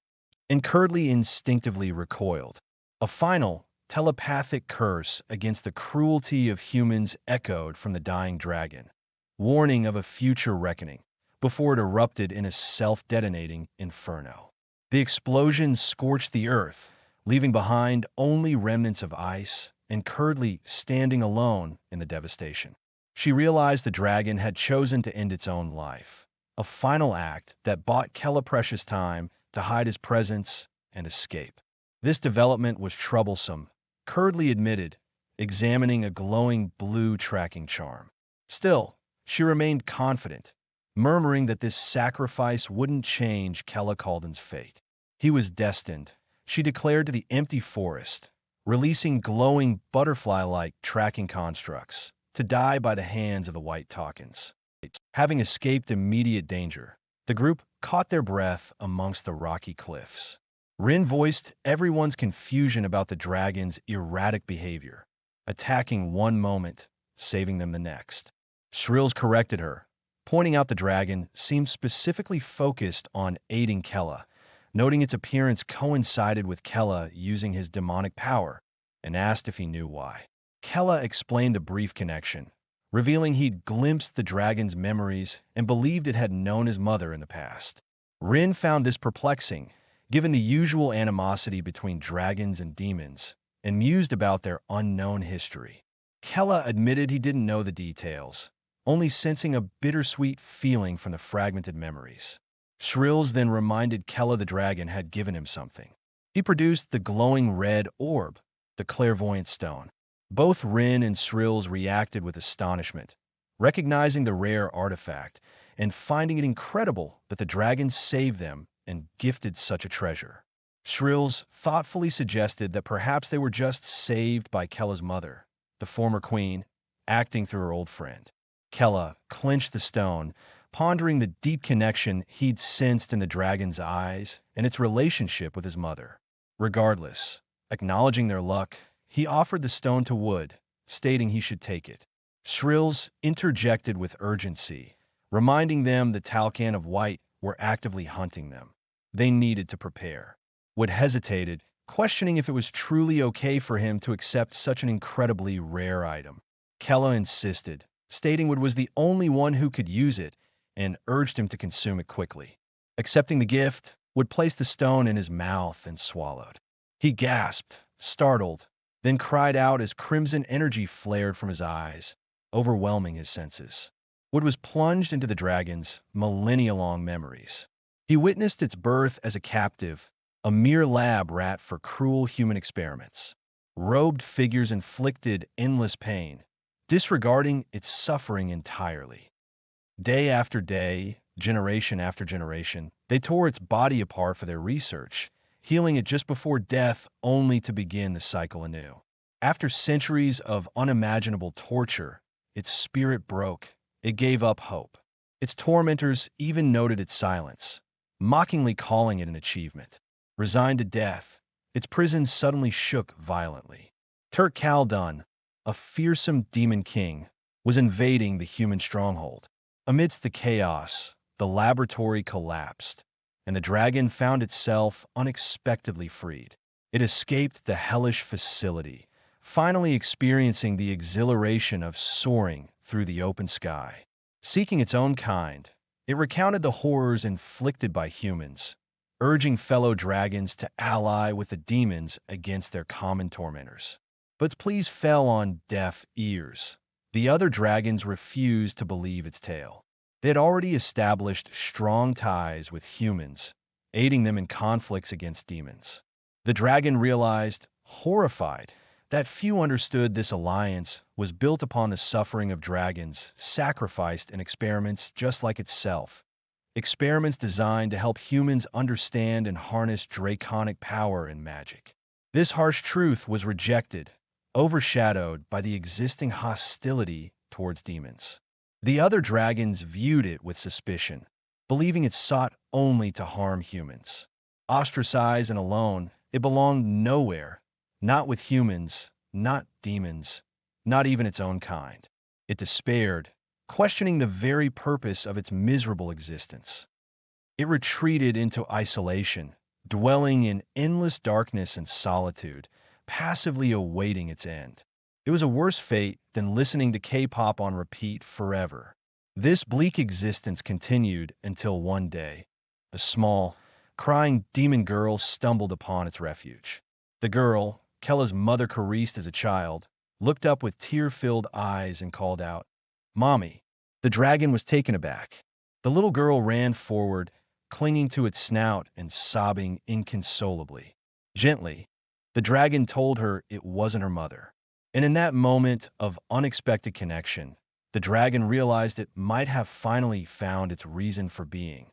and Curdly instinctively recoiled. A final, telepathic curse against the cruelty of humans echoed from the dying dragon, warning of a future reckoning, before it erupted in a self-detonating inferno. The explosion scorched the earth, leaving behind only remnants of ice, and Curdly standing alone in the devastation. She realized the dragon had chosen to end its own life, a final act that bought Kella precious time to hide his presence and escape. This development was troublesome, Curdly admitted, examining a glowing blue tracking charm. Still, she remained confident, murmuring that this sacrifice wouldn't change Kella Calden's fate. He was destined, she declared to the empty forest, releasing glowing butterfly-like tracking constructs, to die by the hands of the White Talkins. Having escaped immediate danger, the group caught their breath amongst the rocky cliffs. Rin voiced everyone's confusion about the dragon's erratic behavior, attacking one moment, saving them the next. Shrills corrected her, pointing out the dragon seemed specifically focused on aiding Kella, noting its appearance coincided with Kella using his demonic power, and asked if he knew why. Kella explained a brief connection, revealing he'd glimpsed the dragon's memories and believed it had known his mother in the past. Rin found this perplexing, given the usual animosity between dragons and demons, and mused about their unknown history. Kella admitted he didn't know the details, only sensing a bittersweet feeling from the fragmented memories. Shrills then reminded Kella the dragon had given him something. He produced the glowing red orb, the clairvoyant stone. Both Rin and Shrills reacted with astonishment, recognizing the rare artifact and finding it incredible that the dragon saved them and gifted such a treasure. Shrills thoughtfully suggested that perhaps they were just saved by Kella's mother, the former queen, acting through her old friend. Kella clenched the stone, pondering the deep connection he'd sensed in the dragon's eyes and its relationship with his mother. Regardless, acknowledging their luck, he offered the stone to Wood, stating he should take it. Shrills interjected with urgency, reminding them the Talcan of White were actively hunting them. They needed to prepare. Wood hesitated, questioning if it was truly okay for him to accept such an incredibly rare item. Kella insisted, stating Wood was the only one who could use it, and urged him to consume it quickly. Accepting the gift, Wood placed the stone in his mouth and swallowed. He gasped, startled, then cried out as crimson energy flared from his eyes, overwhelming his senses. Wood was plunged into the dragon's millennia-long memories. He witnessed its birth as a captive, a mere lab rat for cruel human experiments. Robed figures inflicted endless pain, disregarding its suffering entirely. Day after day, generation after generation, they tore its body apart for their research, healing it just before death only to begin the cycle anew. After centuries of unimaginable torture, its spirit broke. It gave up hope. Its tormentors even noted its silence, mockingly calling it an achievement. Resigned to death, its prison suddenly shook violently. Turk Khaldun, a fearsome demon king, was invading the human stronghold. Amidst the chaos, the laboratory collapsed, and the dragon found itself unexpectedly freed. It escaped the hellish facility, finally experiencing the exhilaration of soaring through the open sky. Seeking its own kind, it recounted the horrors inflicted by humans, urging fellow dragons to ally with the demons against their common tormentors. But its pleas fell on deaf ears. The other dragons refused to believe its tale. They had already established strong ties with humans aiding them in conflicts against demons. The dragon realized, horrified, that few understood this alliance was built upon the suffering of dragons, sacrificed in experiments just like itself. Experiments designed to help humans understand and harness draconic power and magic. This harsh truth was rejected, overshadowed by the existing hostility towards demons. The other dragons viewed it with suspicion, believing it sought only to harm humans. Ostracized and alone, it belonged nowhere, not with humans, not demons, not even its own kind. It despaired, questioning the very purpose of its miserable existence. It retreated into isolation, dwelling in endless darkness and solitude, passively awaiting its end. It was a worse fate than listening to K-pop on repeat forever. This bleak existence continued until one day, a small, crying demon girl stumbled upon its refuge. The girl, Kella's mother caressed as a child, looked up with tear-filled eyes and called out, "Mommy." The dragon was taken aback. The little girl ran forward, clinging to its snout and sobbing inconsolably. Gently, the dragon told her it wasn't her mother. And in that moment of unexpected connection, the dragon realized it might have finally found its reason for being.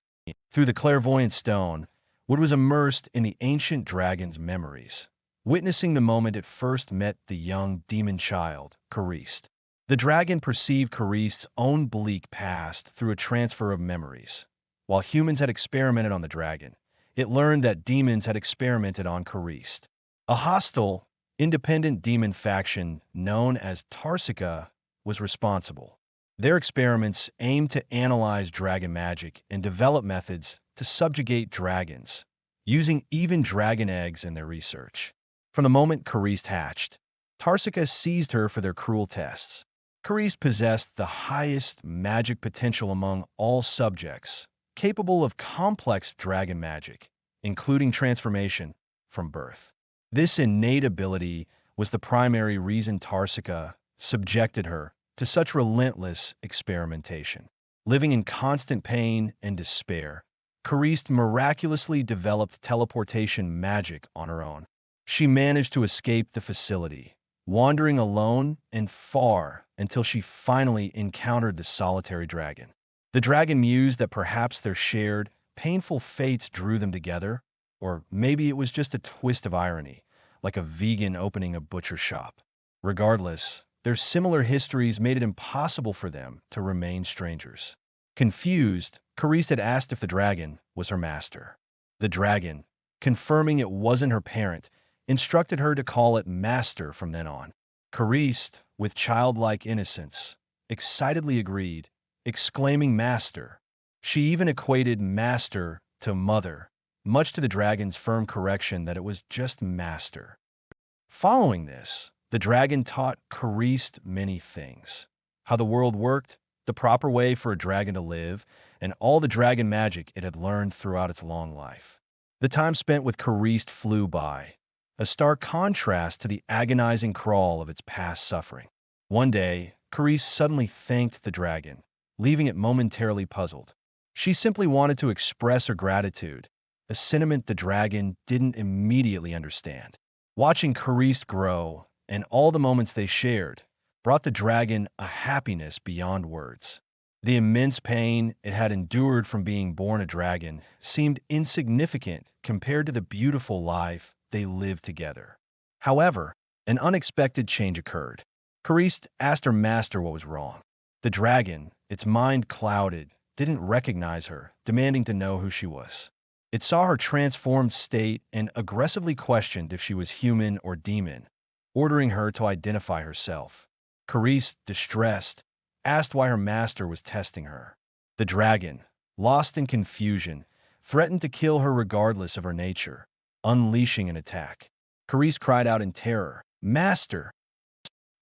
Through the clairvoyant stone, Wood was immersed in the ancient dragon's memories, witnessing the moment it first met the young demon child, Karist. The dragon perceived Karist's own bleak past through a transfer of memories. While humans had experimented on the dragon, it learned that demons had experimented on Karist. A hostile, independent demon faction known as Tarsica was responsible. Their experiments aimed to analyze dragon magic and develop methods to subjugate dragons, using even dragon eggs in their research. From the moment Karist hatched, Tarsica seized her for their cruel tests. Karist possessed the highest magic potential among all subjects, capable of complex dragon magic, including transformation from birth. This innate ability was the primary reason Tarsica subjected her to such relentless experimentation. Living in constant pain and despair, Karist miraculously developed teleportation magic on her own. She managed to escape the facility, wandering alone and far until she finally encountered the solitary dragon. The dragon mused that perhaps their shared, painful fates drew them together, or maybe it was just a twist of irony, like a vegan opening a butcher shop. Regardless, their similar histories made it impossible for them to remain strangers. Confused, Karist had asked if the dragon was her master. The dragon, confirming it wasn't her parent, instructed her to call it master from then on. Karist, with childlike innocence, excitedly agreed, exclaiming master. She even equated master to mother, much to the dragon's firm correction that it was just master. Following this, the dragon taught Karist many things. How the world worked, the proper way for a dragon to live, and all the dragon magic it had learned throughout its long life. The time spent with Karist flew by, a stark contrast to the agonizing crawl of its past suffering. One day, Karist suddenly thanked the dragon, leaving it momentarily puzzled. She simply wanted to express her gratitude, a sentiment the dragon didn't immediately understand. Watching Karist grow, and all the moments they shared, brought the dragon a happiness beyond words. The immense pain it had endured from being born a dragon seemed insignificant compared to the beautiful life they lived together. However, an unexpected change occurred. Karist asked her master what was wrong. The dragon, its mind clouded, didn't recognize her, demanding to know who she was. It saw her transformed state and aggressively questioned if she was human or demon, ordering her to identify herself. Karist, distressed, asked why her master was testing her. The dragon, lost in confusion, threatened to kill her regardless of her nature, unleashing an attack. Karist cried out in terror, "Master!"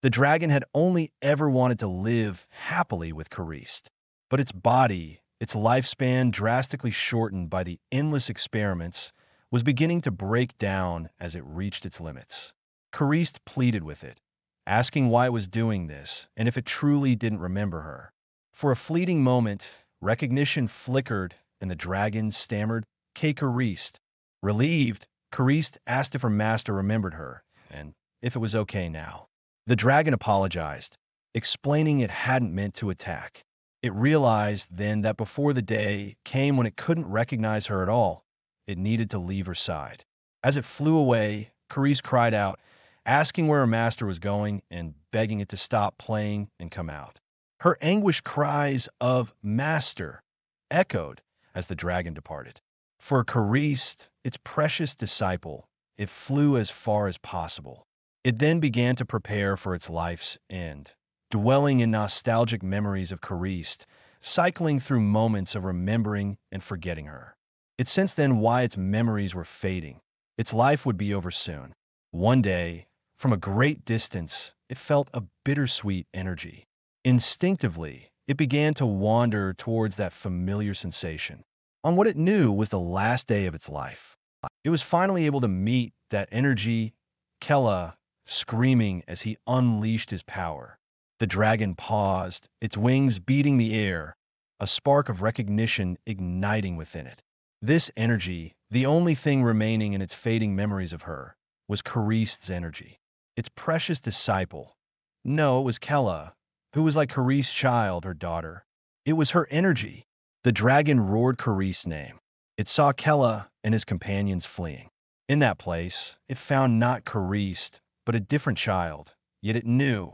The dragon had only ever wanted to live happily with Karist, but its body, its lifespan drastically shortened by the endless experiments, was beginning to break down as it reached its limits. Karist pleaded with it, asking why it was doing this and if it truly didn't remember her. For a fleeting moment, recognition flickered and the dragon stammered, K. Karist. Relieved, Karist asked if her master remembered her, and if it was okay now. The dragon apologized, explaining it hadn't meant to attack. It realized then that before the day came when it couldn't recognize her at all, it needed to leave her side. As it flew away, Karist cried out, asking where her master was going and begging it to stop playing and come out. Her anguished cries of "Master" echoed as the dragon departed. For Karist, its precious disciple, it flew as far as possible. It then began to prepare for its life's end, dwelling in nostalgic memories of Karist, cycling through moments of remembering and forgetting her. It sensed then why its memories were fading. Its life would be over soon. One day, from a great distance, it felt a bittersweet energy. Instinctively, it began to wander towards that familiar sensation. On what it knew was the last day of its life. It was finally able to meet that energy, Kella screaming as he unleashed his power. The dragon paused, its wings beating the air, a spark of recognition igniting within it. This energy, the only thing remaining in its fading memories of her, was Karist's energy, its precious disciple. No, it was Kella, who was like Karist's child, her daughter. It was her energy. The dragon roared Karist's name. It saw Kella and his companions fleeing. In that place, it found not Karist, but a different child, yet it knew,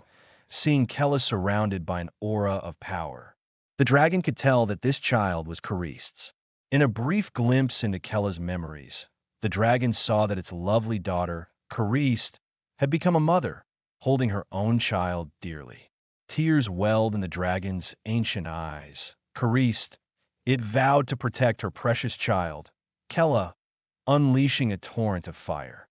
seeing Kella surrounded by an aura of power. The dragon could tell that this child was Karist's. In a brief glimpse into Kella's memories, the dragon saw that its lovely daughter, Karist, had become a mother, holding her own child dearly. Tears welled in the dragon's ancient eyes. Karist, it vowed to protect her precious child, Kella, unleashing a torrent of fire.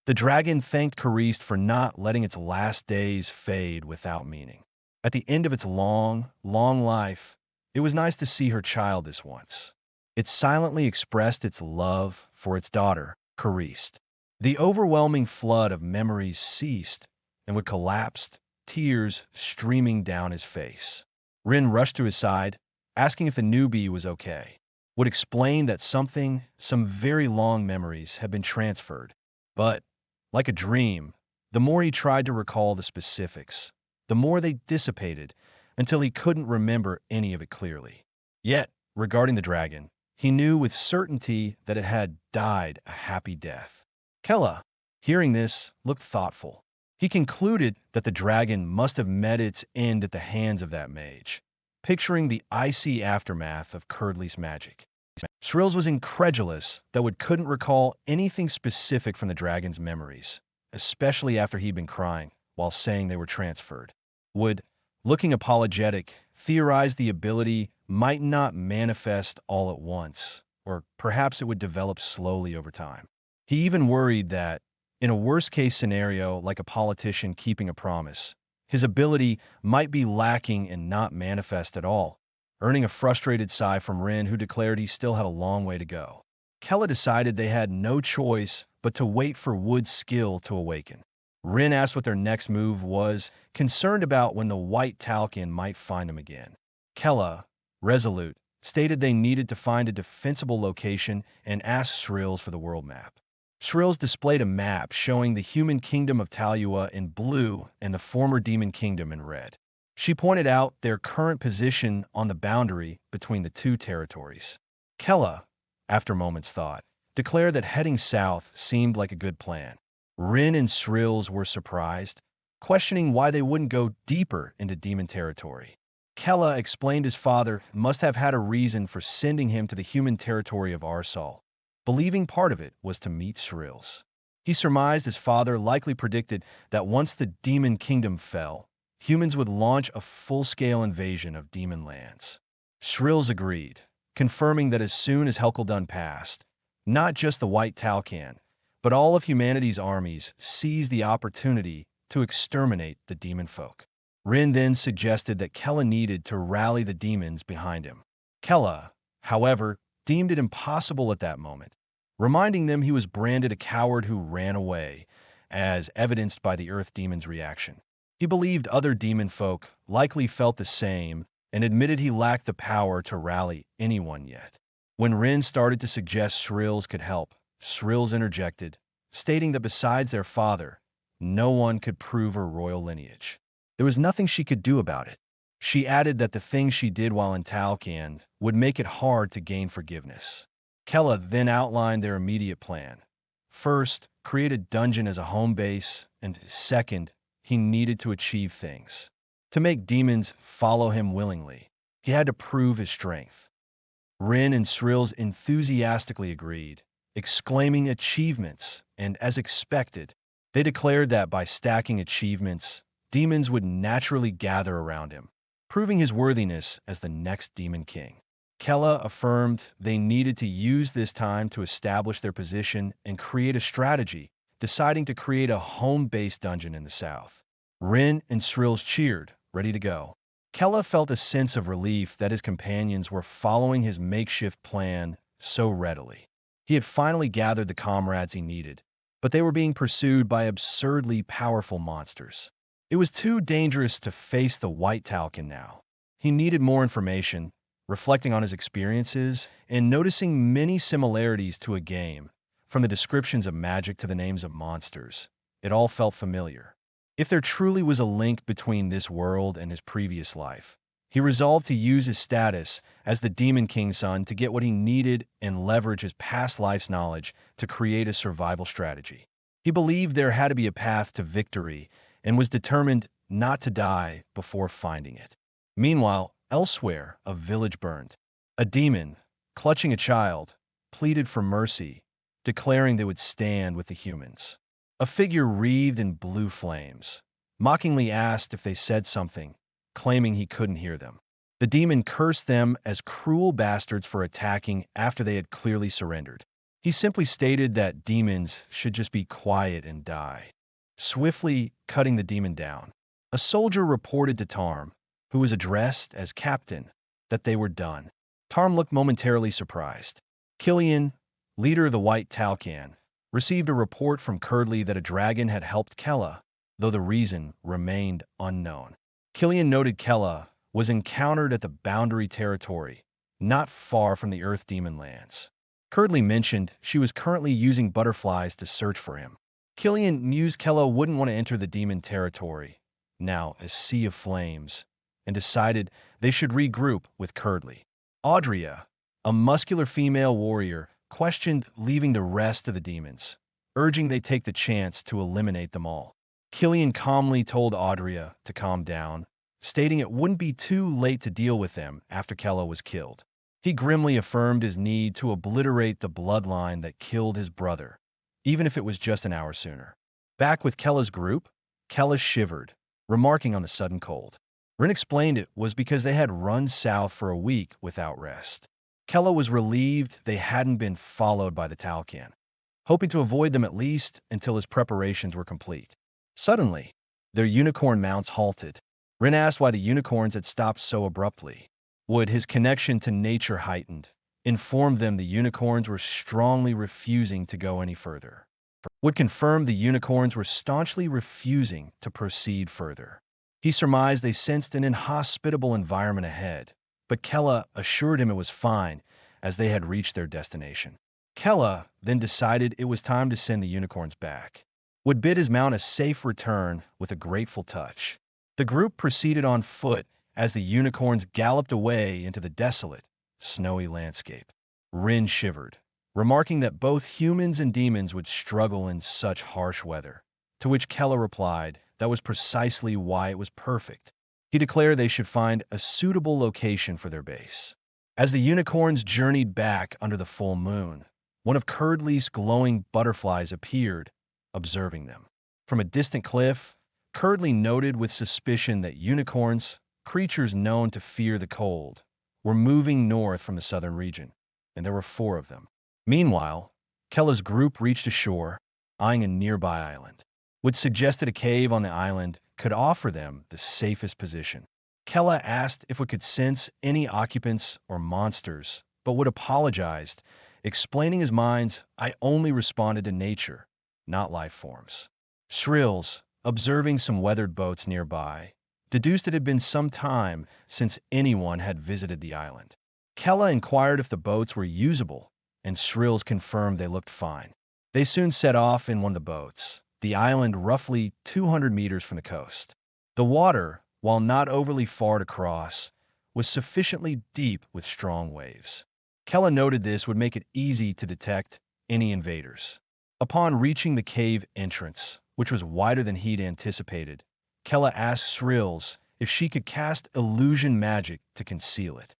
The dragon thanked Karist for not letting its last days fade without meaning. At the end of its long, long life, it was nice to see her child this once. It silently expressed its love for its daughter, Karist. The overwhelming flood of memories ceased and would collapse, tears streaming down his face. Rin rushed to his side, asking if the newbie was okay. Would explain that some very long memories had been transferred, but, like a dream, the more he tried to recall the specifics, the more they dissipated until he couldn't remember any of it clearly. Yet, regarding the dragon, he knew with certainty that it had died a happy death. Kella, hearing this, looked thoughtful. He concluded that the dragon must have met its end at the hands of that mage, picturing the icy aftermath of Curdley's magic. Shrills was incredulous that Wood couldn't recall anything specific from the dragon's memories, especially after he'd been crying while saying they were transferred. Wood, looking apologetic, theorized the ability might not manifest all at once, or perhaps it would develop slowly over time. He even worried that, in a worst-case scenario like a politician keeping a promise, his ability might be lacking and not manifest at all, earning a frustrated sigh from Rin, who declared he still had a long way to go. Kella decided they had no choice but to wait for Wood's skill to awaken. Rin asked what their next move was, concerned about when the white talcon might find him again. Kella, resolute, stated they needed to find a defensible location and asked Shrills for the world map. Shrills displayed a map showing the human kingdom of Talua in blue and the former demon kingdom in red. She pointed out their current position on the boundary between the two territories. Kella, after a moment's thought, declared that heading south seemed like a good plan. Rin and Shrills were surprised, questioning why they wouldn't go deeper into demon territory. Kella explained his father must have had a reason for sending him to the human territory of Arsal, believing part of it was to meet Shrills. He surmised his father likely predicted that once the demon kingdom fell, humans would launch a full-scale invasion of demon lands. Shrills agreed, confirming that as soon as Helkeldun passed, not just the White Talcan, but all of humanity's armies seized the opportunity to exterminate the demon folk. Rin then suggested that Kella needed to rally the demons behind him. Kella, however, deemed it impossible at that moment, reminding them he was branded a coward who ran away, as evidenced by the Earth Demon's reaction. He believed other demon folk likely felt the same and admitted he lacked the power to rally anyone yet. When Rin started to suggest Shrills could help, Shrills interjected, stating that besides their father, no one could prove her royal lineage. There was nothing she could do about it. She added that the things she did while in Talcan would make it hard to gain forgiveness. Kella then outlined their immediate plan. First, create a dungeon as a home base, and second, he needed to achieve things. To make demons follow him willingly, he had to prove his strength. Rin and Shrills enthusiastically agreed, exclaiming achievements, and as expected, they declared that by stacking achievements, demons would naturally gather around him, proving his worthiness as the next Demon King. Kella affirmed they needed to use this time to establish their position and create a strategy, deciding to create a home-based dungeon in the south. Rin and Shrills cheered, ready to go. Kella felt a sense of relief that his companions were following his makeshift plan so readily. He had finally gathered the comrades he needed, but they were being pursued by absurdly powerful monsters. It was too dangerous to face the White Talcan now. He needed more information, reflecting on his experiences and noticing many similarities to a game, from the descriptions of magic to the names of monsters. It all felt familiar. If there truly was a link between this world and his previous life, he resolved to use his status as the Demon King's son to get what he needed and leverage his past life's knowledge to create a survival strategy. He believed there had to be a path to victory and was determined not to die before finding it. Meanwhile, elsewhere, a village burned. A demon, clutching a child, pleaded for mercy, declaring they would stand with the humans. A figure wreathed in blue flames, mockingly asked if they said something, claiming he couldn't hear them. The demon cursed them as cruel bastards for attacking after they had clearly surrendered. He simply stated that demons should just be quiet and die, swiftly cutting the demon down. A soldier reported to Tarm, who was addressed as captain, that they were done. Tarm looked momentarily surprised. Killian, leader of the White Talcan, received a report from Curdley that a dragon had helped Kella, though the reason remained unknown. Killian noted Kella was encountered at the boundary territory, not far from the Earth Demon lands. Curdley mentioned she was currently using butterflies to search for him. Killian mused Kella wouldn't want to enter the demon territory, now a sea of flames, and decided they should regroup with Curdley. Audria, a muscular female warrior, questioned leaving the rest of the demons, urging they take the chance to eliminate them all. Killian calmly told Audria to calm down, stating it wouldn't be too late to deal with them after Kella was killed. He grimly affirmed his need to obliterate the bloodline that killed his brother, even if it was just an hour sooner. Back with Kella's group, Kella shivered, remarking on the sudden cold. Rin explained it was because they had run south for a week without rest. Kella was relieved they hadn't been followed by the Talcan, hoping to avoid them at least until his preparations were complete. Suddenly, their unicorn mounts halted. Rin asked why the unicorns had stopped so abruptly. Wood, his connection to nature heightened, informed them the unicorns were strongly refusing to go any further. Wood confirmed the unicorns were staunchly refusing to proceed further. He surmised they sensed an inhospitable environment ahead, but Kella assured him it was fine, as they had reached their destination. Kella then decided it was time to send the unicorns back. Wood bid his mount a safe return with a grateful touch. The group proceeded on foot as the unicorns galloped away into the desolate, snowy landscape. Rin shivered, remarking that both humans and demons would struggle in such harsh weather, to which Kella replied that was precisely why it was perfect. He declared they should find a suitable location for their base. As the unicorns journeyed back under the full moon, one of Curdley's glowing butterflies appeared, observing them. From a distant cliff, Curdley noted with suspicion that unicorns, creatures known to fear the cold, were moving north from the southern region, and there were 4 of them. Meanwhile, Kella's group reached ashore, eyeing a nearby island. Wood suggested a cave on the island could offer them the safest position. Kella asked if we could sense any occupants or monsters, but Wood apologized, explaining his mind's I only responded to nature, not life forms. Shrills, observing some weathered boats nearby, deduced it had been some time since anyone had visited the island. Kella inquired if the boats were usable, and Shrills confirmed they looked fine. They soon set off in one of the boats, the island roughly 200 meters from the coast. The water, while not overly far to cross, was sufficiently deep with strong waves. Kella noted this would make it easy to detect any invaders. Upon reaching the cave entrance, which was wider than he'd anticipated, Kella asked Shrills if she could cast illusion magic to conceal it.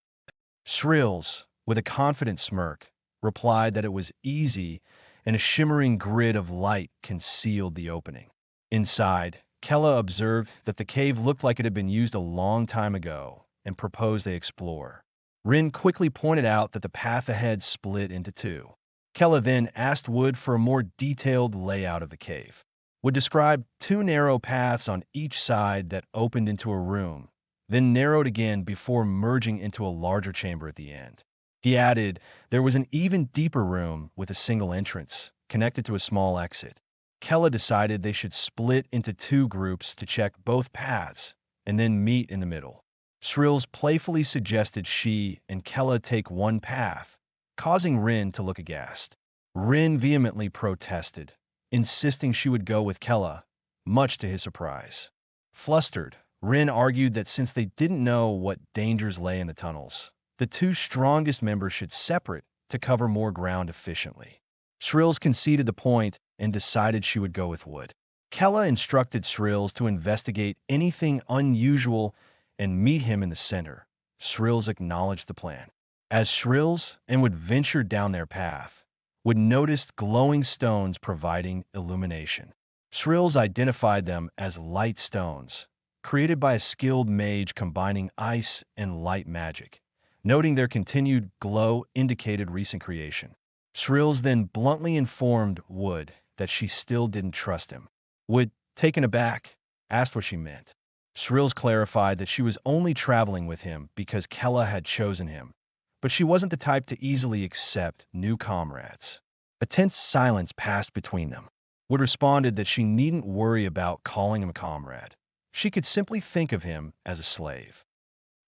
Shrills, with a confident smirk, replied that it was easy, and a shimmering grid of light concealed the opening. Inside, Kella observed that the cave looked like it had been used a long time ago and proposed they explore. Rin quickly pointed out that the path ahead split into two. Kella then asked Wood for a more detailed layout of the cave. Wood described two narrow paths on each side that opened into a room, then narrowed again before merging into a larger chamber at the end. He added there was an even deeper room with a single entrance, connected to a small exit. Kella decided they should split into two groups to check both paths, and then meet in the middle. Shrills playfully suggested she and Kella take one path, causing Rin to look aghast. Rin vehemently protested, insisting she would go with Kella, much to his surprise. Flustered, Rin argued that since they didn't know what dangers lay in the tunnels, the two strongest members should separate to cover more ground efficiently. Shrills conceded the point and decided she would go with Wood. Kella instructed Shrills to investigate anything unusual and meet him in the center. Shrills acknowledged the plan. As Shrills and Wood ventured down their path, Wood noticed glowing stones providing illumination. Shrills identified them as light stones, created by a skilled mage combining ice and light magic. Noting their continued glow indicated recent creation. Shrills then bluntly informed Wood that she still didn't trust him. Wood, taken aback, asked what she meant. Shrills clarified that she was only traveling with him because Kella had chosen him, but she wasn't the type to easily accept new comrades. A tense silence passed between them. Wood responded that she needn't worry about calling him a comrade. She could simply think of him as a slave.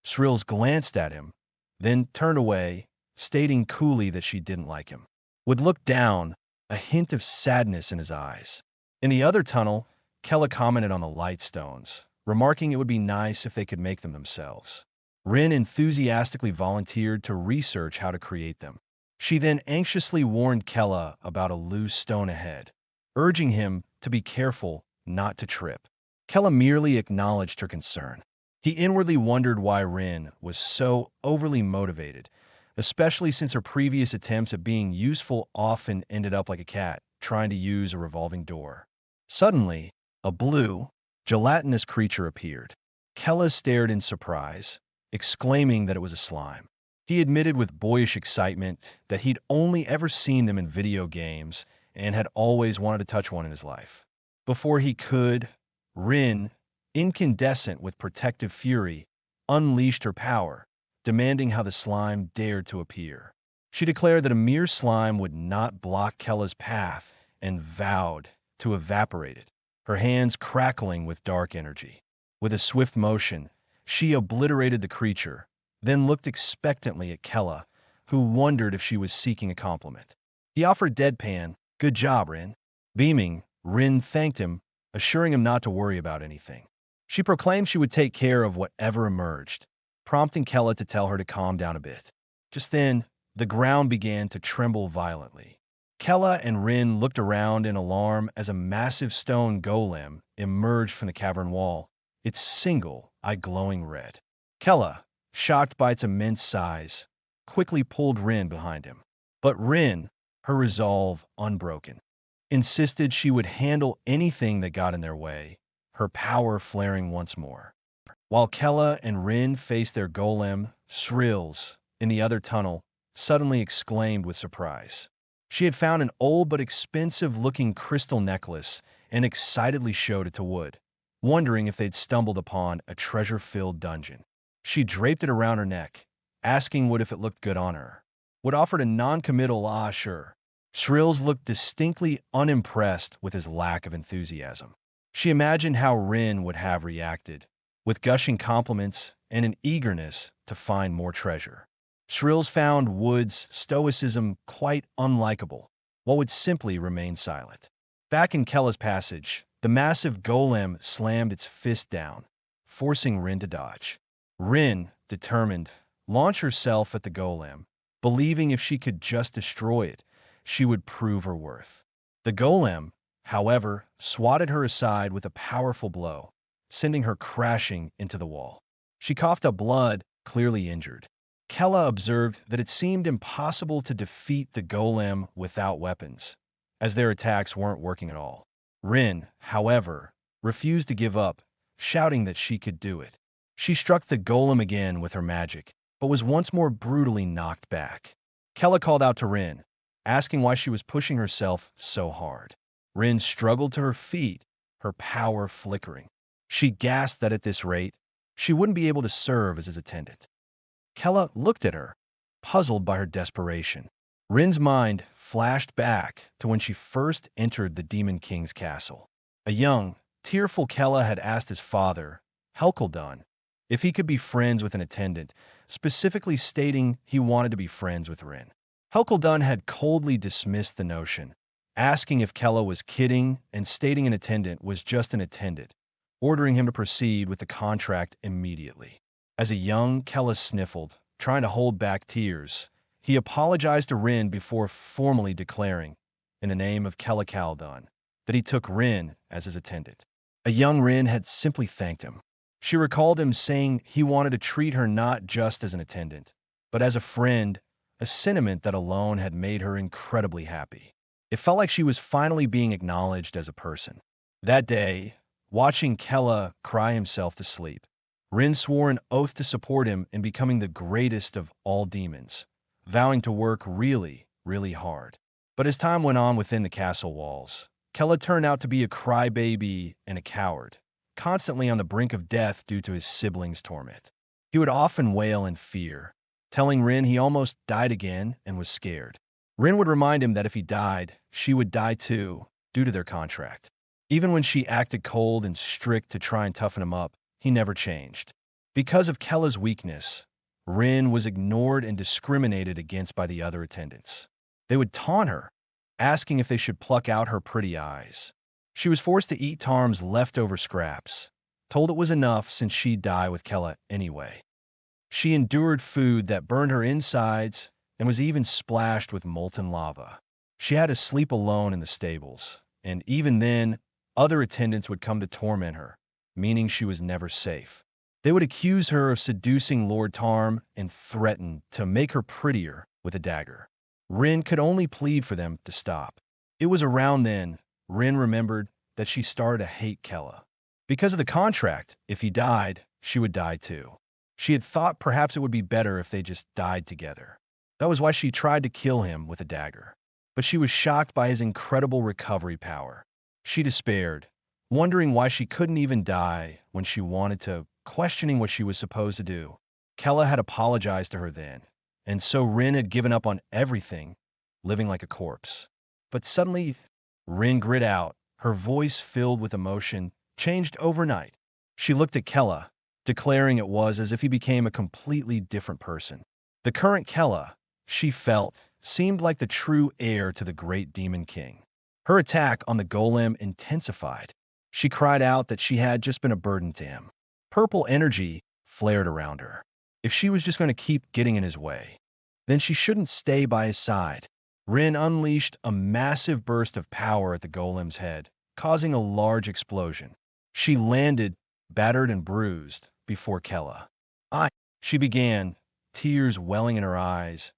Shrills glanced at him, then turned away, stating coolly that she didn't like him. Wood looked down, a hint of sadness in his eyes. In the other tunnel, Kella commented on the light stones, remarking it would be nice if they could make them themselves. Rin enthusiastically volunteered to research how to create them. She then anxiously warned Kella about a loose stone ahead, urging him to be careful not to trip. Kella merely acknowledged her concern. He inwardly wondered why Rin was so overly motivated, especially since her previous attempts at being useful often ended up like a cat trying to use a revolving door. Suddenly, a blue, gelatinous creature appeared. Kella stared in surprise, exclaiming that it was a slime. He admitted with boyish excitement that he'd only ever seen them in video games and had always wanted to touch one in his life. Before he could, Rin, incandescent with protective fury, unleashed her power, demanding how the slime dared to appear. She declared that a mere slime would not block Kella's path and vowed to evaporate it, her hands crackling with dark energy. With a swift motion, she obliterated the creature, then looked expectantly at Kella, who wondered if she was seeking a compliment. He offered deadpan, "Good job, Rin." Beaming, Rin thanked him, assuring him not to worry about anything. She proclaimed she would take care of whatever emerged, prompting Kella to tell her to calm down a bit. Just then, the ground began to tremble violently. Kella and Rin looked around in alarm as a massive stone golem emerged from the cavern wall, its single eye glowing red. Kella, shocked by its immense size, quickly pulled Rin behind him. But Rin, her resolve unbroken, insisted she would handle anything that got in their way, her power flaring once more. While Kella and Rin faced their golem, Shrills, in the other tunnel, suddenly exclaimed with surprise. She had found an old but expensive-looking crystal necklace and excitedly showed it to Wood, wondering if they'd stumbled upon a treasure-filled dungeon. She draped it around her neck, asking Wood if it looked good on her. Wood offered a non-committal "ah, sure." Shrills looked distinctly unimpressed with his lack of enthusiasm. She imagined how Rin would have reacted, with gushing compliments and an eagerness to find more treasure. Shrills found Wood's stoicism quite unlikable, while Wood simply remained silent. Back in Kella's passage, the massive golem slammed its fist down, forcing Rin to dodge. Rin, determined, launched herself at the golem, believing if she could just destroy it, she would prove her worth. The golem, however, swatted her aside with a powerful blow, sending her crashing into the wall. She coughed up blood, clearly injured. Kella observed that it seemed impossible to defeat the golem without weapons, as their attacks weren't working at all. Rin, however, refused to give up, shouting that she could do it. She struck the golem again with her magic, but was once more brutally knocked back. Kella called out to Rin, asking why she was pushing herself so hard. Rin struggled to her feet, her power flickering. She gasped that at this rate, she wouldn't be able to serve as his attendant. Kella looked at her, puzzled by her desperation. Rin's mind flashed back to when she first entered the Demon King's castle. A young, tearful Kella had asked his father, Helkildon, if he could be friends with an attendant, specifically stating he wanted to be friends with Rin. Helkildon had coldly dismissed the notion, asking if Kella was kidding and stating an attendant was just an attendant, ordering him to proceed with the contract immediately. As a young Kella sniffled, trying to hold back tears, he apologized to Rin before formally declaring, in the name of Kella Kaldon, that he took Rin as his attendant. A young Rin had simply thanked him. She recalled him saying he wanted to treat her not just as an attendant, but as a friend, a sentiment that alone had made her incredibly happy. It felt like she was finally being acknowledged as a person. That day, watching Kella cry himself to sleep, Rin swore an oath to support him in becoming the greatest of all demons, vowing to work really, really hard. But as time went on within the castle walls, Kella turned out to be a crybaby and a coward, constantly on the brink of death due to his siblings' torment. He would often wail in fear, telling Rin he almost died again and was scared. Rin would remind him that if he died, she would die too, due to their contract. Even when she acted cold and strict to try and toughen him up, he never changed. Because of Kella's weakness, Rin was ignored and discriminated against by the other attendants. They would taunt her, asking if they should pluck out her pretty eyes. She was forced to eat Tarm's leftover scraps, told it was enough since she'd die with Kella anyway. She endured food that burned her insides and was even splashed with molten lava. She had to sleep alone in the stables, and even then, other attendants would come to torment her, meaning she was never safe. They would accuse her of seducing Lord Tarm and threaten to make her prettier with a dagger. Rin could only plead for them to stop. It was around then Rin remembered that she started to hate Kella. Because of the contract, if he died, she would die too. She had thought perhaps it would be better if they just died together. That was why she tried to kill him with a dagger. But she was shocked by his incredible recovery power. She despaired, wondering why she couldn't even die when she wanted to, questioning what she was supposed to do. Kella had apologized to her then, and so Rin had given up on everything, living like a corpse. But suddenly, Rin grit out, her voice filled with emotion, changed overnight. She looked at Kella, declaring it was as if he became a completely different person. The current Kella, she felt, seemed like the true heir to the great Demon King. Her attack on the golem intensified. She cried out that she had just been a burden to him. Purple energy flared around her. If she was just going to keep getting in his way, then she shouldn't stay by his side. Rin unleashed a massive burst of power at the golem's head, causing a large explosion. She landed, battered and bruised, before Kella. She began, tears welling in her eyes.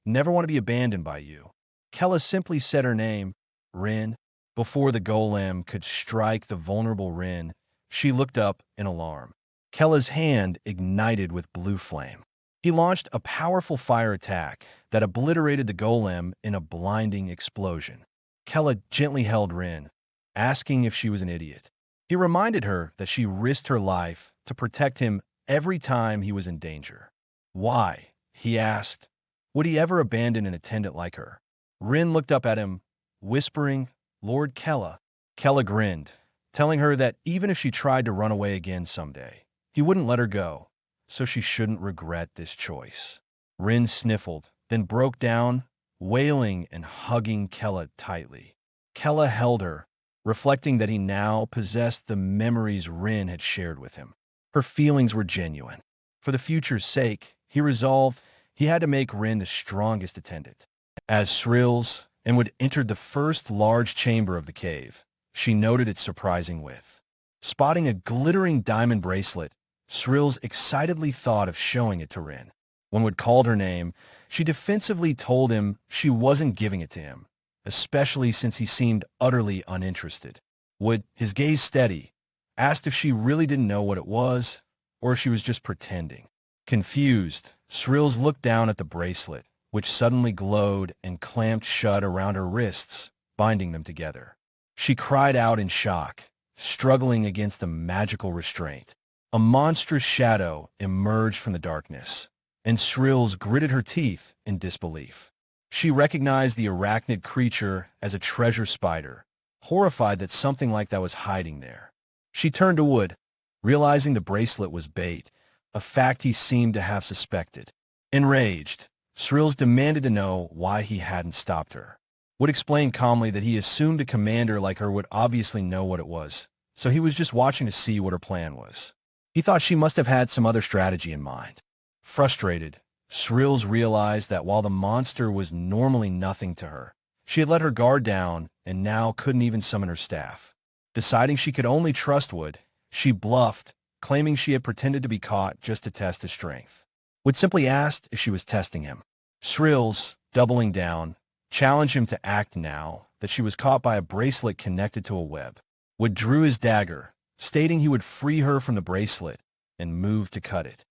Never want to be abandoned by you. Kella simply said her name, Rin. Before the golem could strike the vulnerable Rin, she looked up in alarm. Kella's hand ignited with blue flame. He launched a powerful fire attack that obliterated the golem in a blinding explosion. Kella gently held Rin, asking if she was an idiot. He reminded her that she risked her life to protect him every time he was in danger. Why, he asked, would he ever abandon an attendant like her? Rin looked up at him, whispering, Lord Kella. Kella grinned, telling her that even if she tried to run away again someday, he wouldn't let her go, so she shouldn't regret this choice. Rin sniffled, then broke down, wailing and hugging Kella tightly. Kella held her, reflecting that he now possessed the memories Rin had shared with him. Her feelings were genuine. For the future's sake, he resolved he had to make Rin the strongest attendant. As Shrills and would entered the first large chamber of the cave, she noted its surprising width. Spotting a glittering diamond bracelet, Shrills excitedly thought of showing it to Rin. When Wood called her name, she defensively told him she wasn't giving it to him, especially since he seemed utterly uninterested. Wood, his gaze steady, asked if she really didn't know what it was, or if she was just pretending. Confused, Shrills looked down at the bracelet, which suddenly glowed and clamped shut around her wrists, binding them together. She cried out in shock, struggling against the magical restraint. A monstrous shadow emerged from the darkness, and Shrills gritted her teeth in disbelief. She recognized the arachnid creature as a treasure spider, horrified that something like that was hiding there. She turned to Wood, realizing the bracelet was bait, a fact he seemed to have suspected. Enraged, Shrills demanded to know why he hadn't stopped her. Wood explained calmly that he assumed a commander like her would obviously know what it was, so he was just watching to see what her plan was. He thought she must have had some other strategy in mind. Frustrated, Shrills realized that while the monster was normally nothing to her, she had let her guard down and now couldn't even summon her staff. Deciding she could only trust Wood, she bluffed, claiming she had pretended to be caught just to test his strength. Wood simply asked if she was testing him. Shrills, doubling down, challenged him to act now that she was caught by a bracelet connected to a web. Wood drew his dagger, stating he would free her from the bracelet, and moved to cut it.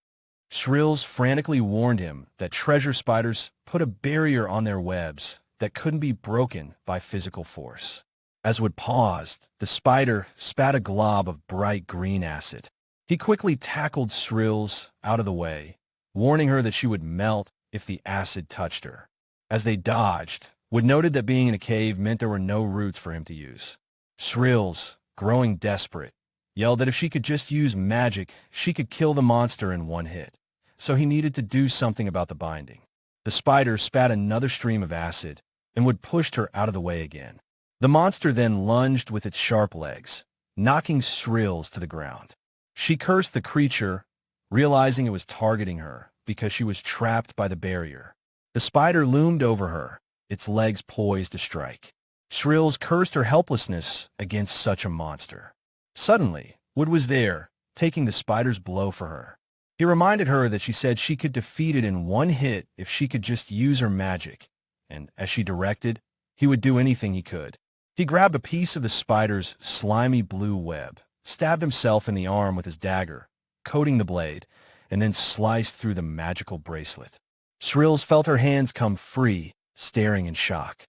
Shrills frantically warned him that treasure spiders put a barrier on their webs that couldn't be broken by physical force. As Wood paused, the spider spat a glob of bright green acid. He quickly tackled Shrills out of the way, warning her that she would melt if the acid touched her. As they dodged, Wood noted that being in a cave meant there were no roots for him to use. Shrills, growing desperate, yelled that if she could just use magic, she could kill the monster in one hit. So he needed to do something about the binding. The spider spat another stream of acid, and Wood pushed her out of the way again. The monster then lunged with its sharp legs, knocking Shrills to the ground. She cursed the creature, realizing it was targeting her because she was trapped by the barrier. The spider loomed over her, its legs poised to strike. Shrills cursed her helplessness against such a monster. Suddenly, Wood was there, taking the spider's blow for her. He reminded her that she said she could defeat it in one hit if she could just use her magic, and as she directed, he would do anything he could. He grabbed a piece of the spider's slimy blue web, stabbed himself in the arm with his dagger, coating the blade, and then sliced through the magical bracelet. Shrills felt her hands come free, staring in shock.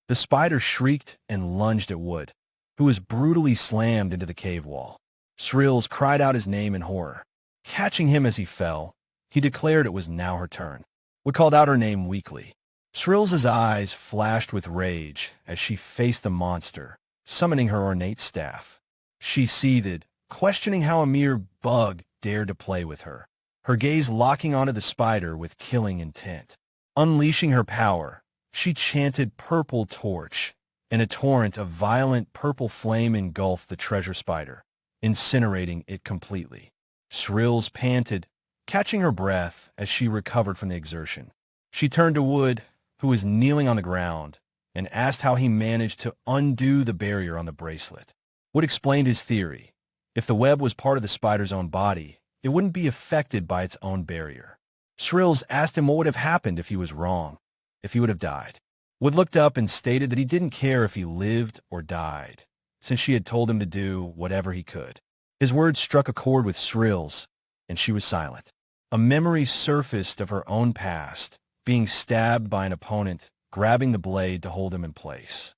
The spider shrieked and lunged at Wood, who was brutally slammed into the cave wall. Shrills cried out his name in horror. Catching him as he fell, he declared it was now her turn. Wood called out her name weakly. Shrills' eyes flashed with rage as she faced the monster, summoning her ornate staff. She seethed, questioning how a mere bug dared to play with her, her gaze locking onto the spider with killing intent. Unleashing her power, she chanted "Purple Torch," and a torrent of violent purple flame engulfed the treasure spider, incinerating it completely. Shrills panted, catching her breath as she recovered from the exertion. She turned to Wood, who was kneeling on the ground, and asked how he managed to undo the barrier on the bracelet. Wood explained his theory. If the web was part of the spider's own body, it wouldn't be affected by its own barrier. Shrills asked him what would have happened if he was wrong, if he would have died. Wood looked up and stated that he didn't care if he lived or died, since she had told him to do whatever he could. His words struck a chord with Shrills, and she was silent. A memory surfaced of her own past, being stabbed by an opponent, grabbing the blade to hold him in place.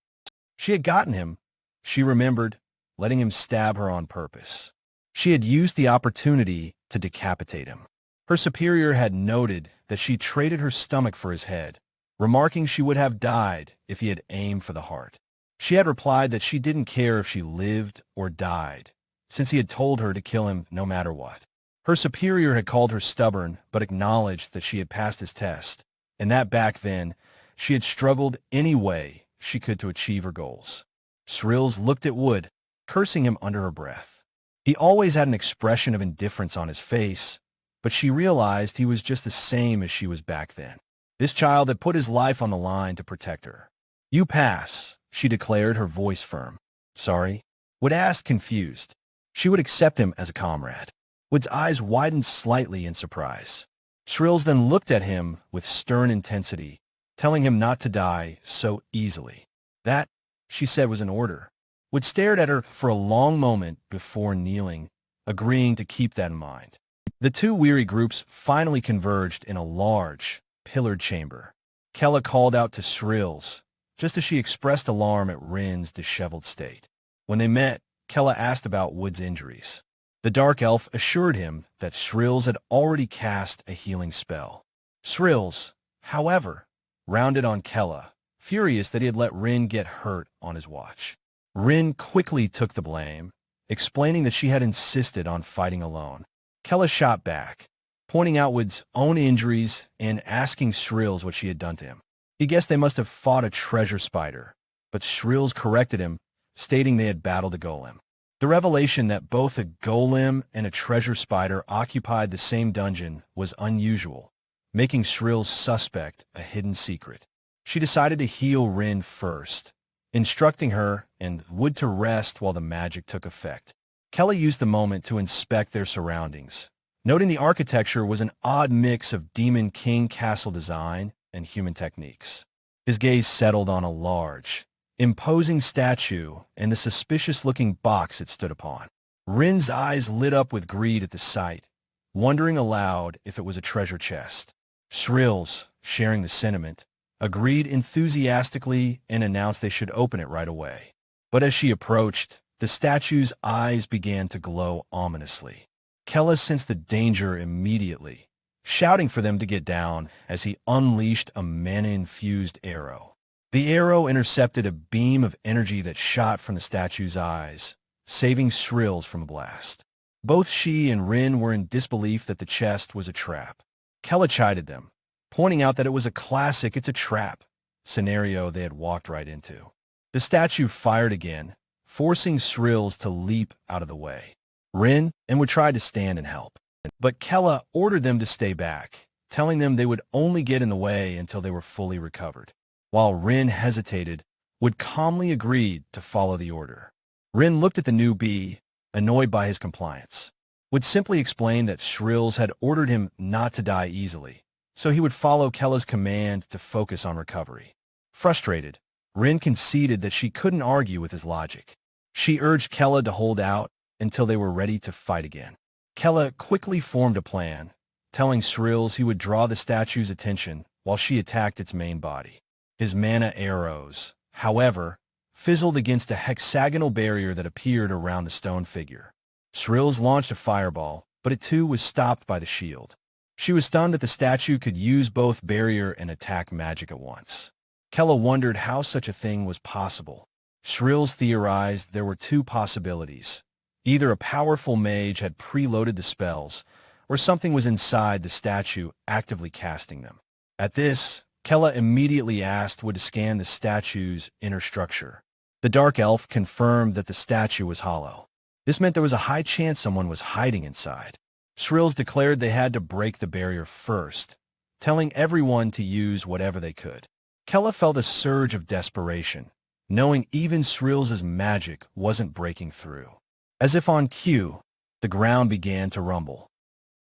She had gotten him, she remembered, letting him stab her on purpose. She had used the opportunity to decapitate him. Her superior had noted that she traded her stomach for his head, remarking she would have died if he had aimed for the heart. She had replied that she didn't care if she lived or died, since he had told her to kill him no matter what. Her superior had called her stubborn, but acknowledged that she had passed his test, and that back then, she had struggled any way she could to achieve her goals. Shrills looked at Wood, cursing him under her breath. He always had an expression of indifference on his face, but she realized he was just the same as she was back then. This child had put his life on the line to protect her. "You pass," she declared, her voice firm. "Sorry?" Wood asked, confused. She would accept him as a comrade. Wood's eyes widened slightly in surprise. Shrills then looked at him with stern intensity, telling him not to die so easily. "That," she said, was an order. Wood stared at her for a long moment before kneeling, agreeing to keep that in mind. The two weary groups finally converged in a large, pillared chamber. Kella called out to Shrills, just as she expressed alarm at Rin's disheveled state. When they met, Kella asked about Wood's injuries. The dark elf assured him that Shrills had already cast a healing spell. Shrills, however, rounded on Kella, furious that he had let Rin get hurt on his watch. Rin quickly took the blame, explaining that she had insisted on fighting alone. Kella shot back, pointing out Wood's own injuries and asking Shrills what she had done to him. He guessed they must have fought a treasure spider, but Shrills corrected him, stating they had battled a golem. The revelation that both a golem and a treasure spider occupied the same dungeon was unusual, making Shrills suspect a hidden secret. She decided to heal Rin first, instructing her and Wood to rest while the magic took effect. Kelly used the moment to inspect their surroundings, noting the architecture was an odd mix of Demon King castle design and human techniques. His gaze settled on a large, imposing statue and the suspicious-looking box it stood upon. Rin's eyes lit up with greed at the sight, wondering aloud if it was a treasure chest. Shrills, sharing the sentiment, agreed enthusiastically and announced they should open it right away. But as she approached, the statue's eyes began to glow ominously. Kella sensed the danger immediately, shouting for them to get down as he unleashed a mana-infused arrow. The arrow intercepted a beam of energy that shot from the statue's eyes, saving Shrills from a blast. Both she and Rin were in disbelief that the chest was a trap. Kella chided them, pointing out that it was a classic "it's a trap" scenario they had walked right into. The statue fired again, forcing Shrills to leap out of the way. Rin and would try to stand and help, but Kella ordered them to stay back, telling them they would only get in the way until they were fully recovered. While Rin hesitated, Wood calmly agreed to follow the order. Rin looked at the newbie, annoyed by his compliance. Wood simply explained that Shrills had ordered him not to die easily, so he would follow Kella's command to focus on recovery. Frustrated, Rin conceded that she couldn't argue with his logic. She urged Kella to hold out until they were ready to fight again. Kella quickly formed a plan, telling Shrills he would draw the statue's attention while she attacked its main body. His mana arrows, however, fizzled against a hexagonal barrier that appeared around the stone figure. Shrills launched a fireball, but it too was stopped by the shield. She was stunned that the statue could use both barrier and attack magic at once. Kella wondered how such a thing was possible. Shrills theorized there were two possibilities. Either a powerful mage had preloaded the spells, or something was inside the statue actively casting them. At this, Kella immediately asked Wood to scan the statue's inner structure. The dark elf confirmed that the statue was hollow. This meant there was a high chance someone was hiding inside. Shrills declared they had to break the barrier first, telling everyone to use whatever they could. Kella felt a surge of desperation, knowing even Shrills' magic wasn't breaking through. As if on cue, the ground began to rumble.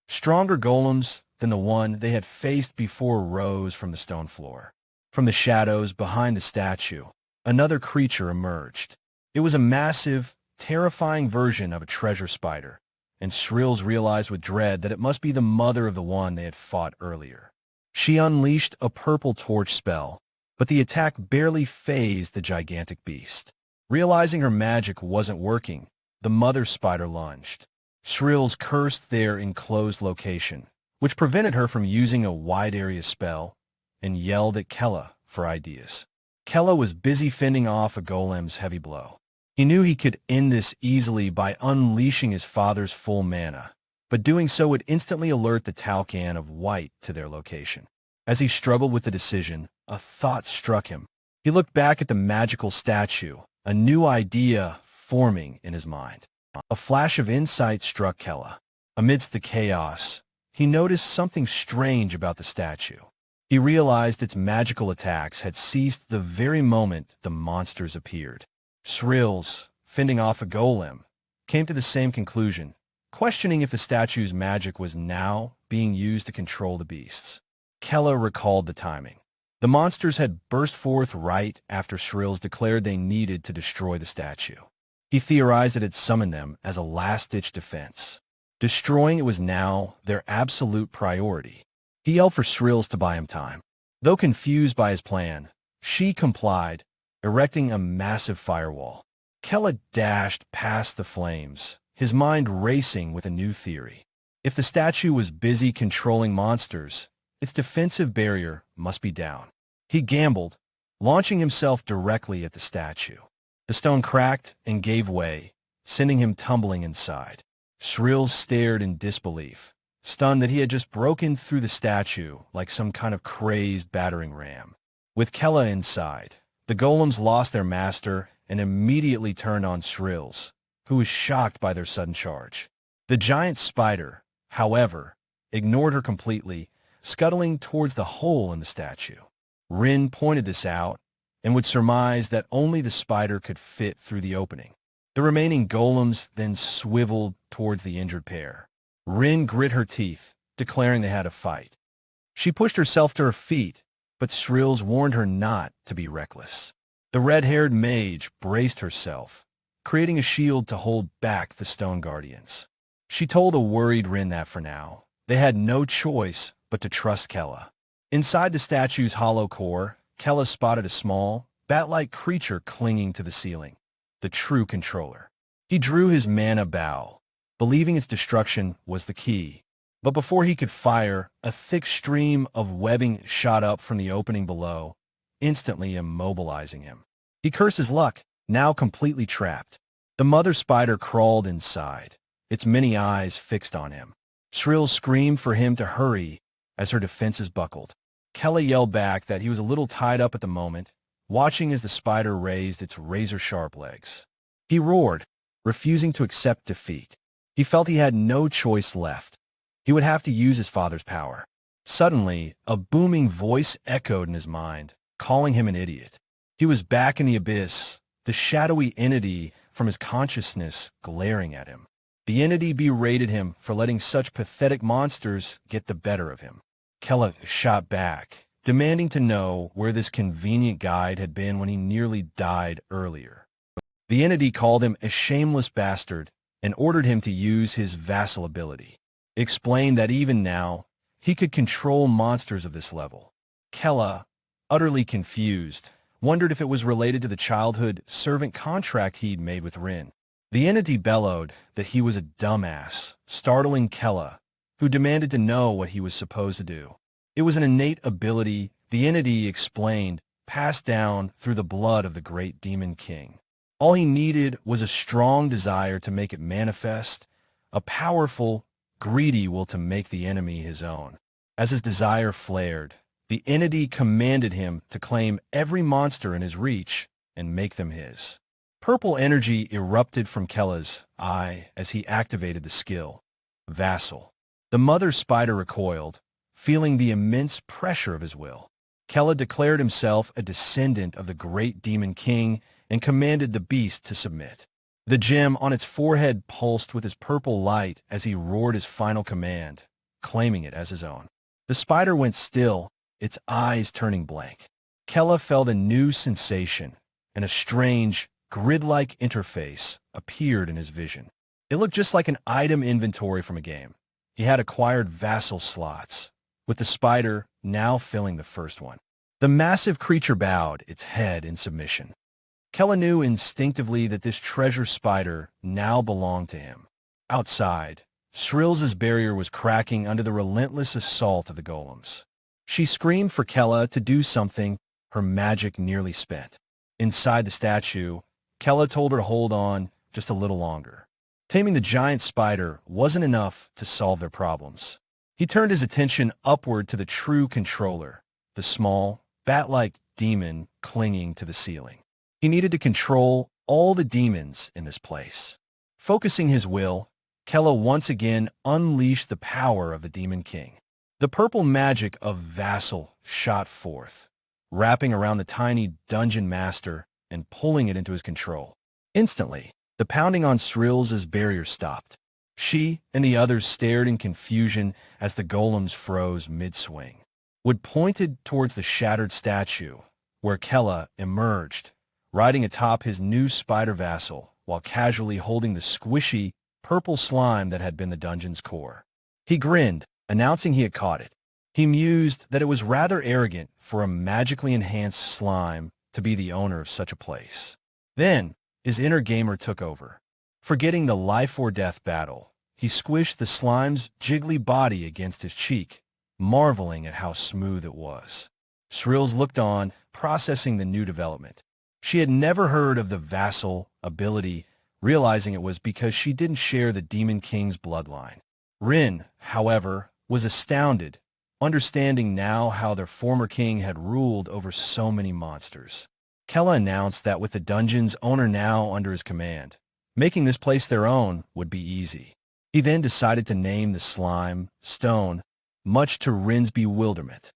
Stronger golems than the one they had faced before rose from the stone floor. From the shadows behind the statue, another creature emerged. It was a massive, terrifying version of a treasure spider, and Shrills realized with dread that it must be the mother of the one they had fought earlier. She unleashed a purple torch spell, but the attack barely fazed the gigantic beast. Realizing her magic wasn't working, the mother spider lunged. Shrills cursed their enclosed location, which prevented her from using a wide-area spell, and yelled at Kella for ideas. Kella was busy fending off a golem's heavy blow. He knew he could end this easily by unleashing his father's full mana, but doing so would instantly alert the Talcan of White to their location. As he struggled with the decision, a thought struck him. He looked back at the magical statue, a new idea forming in his mind. A flash of insight struck Kella. Amidst the chaos, he noticed something strange about the statue. He realized its magical attacks had ceased the very moment the monsters appeared. Shrills, fending off a golem, came to the same conclusion, questioning if the statue's magic was now being used to control the beasts. Kella recalled the timing. The monsters had burst forth right after Shrills declared they needed to destroy the statue. He theorized it had summoned them as a last-ditch defense. Destroying it was now their absolute priority. He yelled for Shrills to buy him time. Though confused by his plan, she complied, erecting a massive firewall. Kella dashed past the flames, his mind racing with a new theory. If the statue was busy controlling monsters, its defensive barrier must be down. He gambled, launching himself directly at the statue. The stone cracked and gave way, sending him tumbling inside. Shrills stared in disbelief, stunned that he had just broken through the statue like some kind of crazed battering ram. With Kella inside, the golems lost their master and immediately turned on Shrills, who was shocked by their sudden charge. The giant spider, however, ignored her completely, scuttling towards the hole in the statue. Rin pointed this out and would surmise that only the spider could fit through the opening. The remaining golems then swiveled towards the injured pair. Rin grit her teeth, declaring they had a fight. She pushed herself to her feet, but Shrills warned her not to be reckless. The red-haired mage braced herself, creating a shield to hold back the stone guardians. She told a worried Rin that for now, they had no choice but to trust Kella. Inside the statue's hollow core, Kella spotted a small, bat-like creature clinging to the ceiling, the true controller. He drew his mana bow, believing its destruction was the key. But before he could fire, a thick stream of webbing shot up from the opening below, instantly immobilizing him. He cursed his luck, now completely trapped. The mother spider crawled inside, its many eyes fixed on him. Shrill screamed for him to hurry as her defenses buckled. Kella yelled back that he was a little tied up at the moment, watching as the spider raised its razor-sharp legs. He roared, refusing to accept defeat. He felt he had no choice left. He would have to use his father's power. Suddenly, a booming voice echoed in his mind, calling him an idiot. He was back in the abyss, the shadowy entity from his consciousness glaring at him. The entity berated him for letting such pathetic monsters get the better of him. Kella shot back, demanding to know where this convenient guide had been when he nearly died earlier. The entity called him a shameless bastard and ordered him to use his vassal ability. It explained that even now, he could control monsters of this level. Kella, utterly confused, wondered if it was related to the childhood servant contract he'd made with Rin. The entity bellowed that he was a dumbass, startling Kella, who demanded to know what he was supposed to do. It was an innate ability, the entity explained, passed down through the blood of the great demon king. All he needed was a strong desire to make it manifest, a powerful, greedy will to make the enemy his own. As his desire flared, the entity commanded him to claim every monster in his reach and make them his. Purple energy erupted from Kella's eye as he activated the skill. Vassal. The mother spider recoiled, feeling the immense pressure of his will. Kella declared himself a descendant of the great demon king and commanded the beast to submit. The gem on its forehead pulsed with his purple light as he roared his final command, claiming it as his own. The spider went still, its eyes turning blank. Kella felt a new sensation, and a strange, grid-like interface appeared in his vision. It looked just like an item inventory from a game. He had acquired vassal slots, with the spider now filling the first one. The massive creature bowed its head in submission. Kella knew instinctively that this treasure spider now belonged to him. Outside, Shrills' barrier was cracking under the relentless assault of the golems. She screamed for Kella to do something, her magic nearly spent. Inside the statue, Kella told her to hold on just a little longer. Taming the giant spider wasn't enough to solve their problems. He turned his attention upward to the true controller, the small, bat-like demon clinging to the ceiling. He needed to control all the demons in this place. Focusing his will, Kella once again unleashed the power of the Demon King. The purple magic of Vassal shot forth, wrapping around the tiny dungeon master and pulling it into his control. Instantly, the pounding on Sril's barrier stopped. She and the others stared in confusion as the golems froze mid-swing. Wood pointed towards the shattered statue, where Kella emerged, riding atop his new spider vassal while casually holding the squishy, purple slime that had been the dungeon's core. He grinned, announcing he had caught it. He mused that it was rather arrogant for a magically enhanced slime to be the owner of such a place. Then, his inner gamer took over. Forgetting the life-or-death battle, he squished the slime's jiggly body against his cheek, marveling at how smooth it was. Sril's looked on, processing the new development. She had never heard of the vassal ability, realizing it was because she didn't share the Demon King's bloodline. Rin, however, was astounded, understanding now how their former king had ruled over so many monsters. Kella announced that with the dungeon's owner now under his command, making this place their own would be easy. He then decided to name the slime Stone, much to Rin's bewilderment.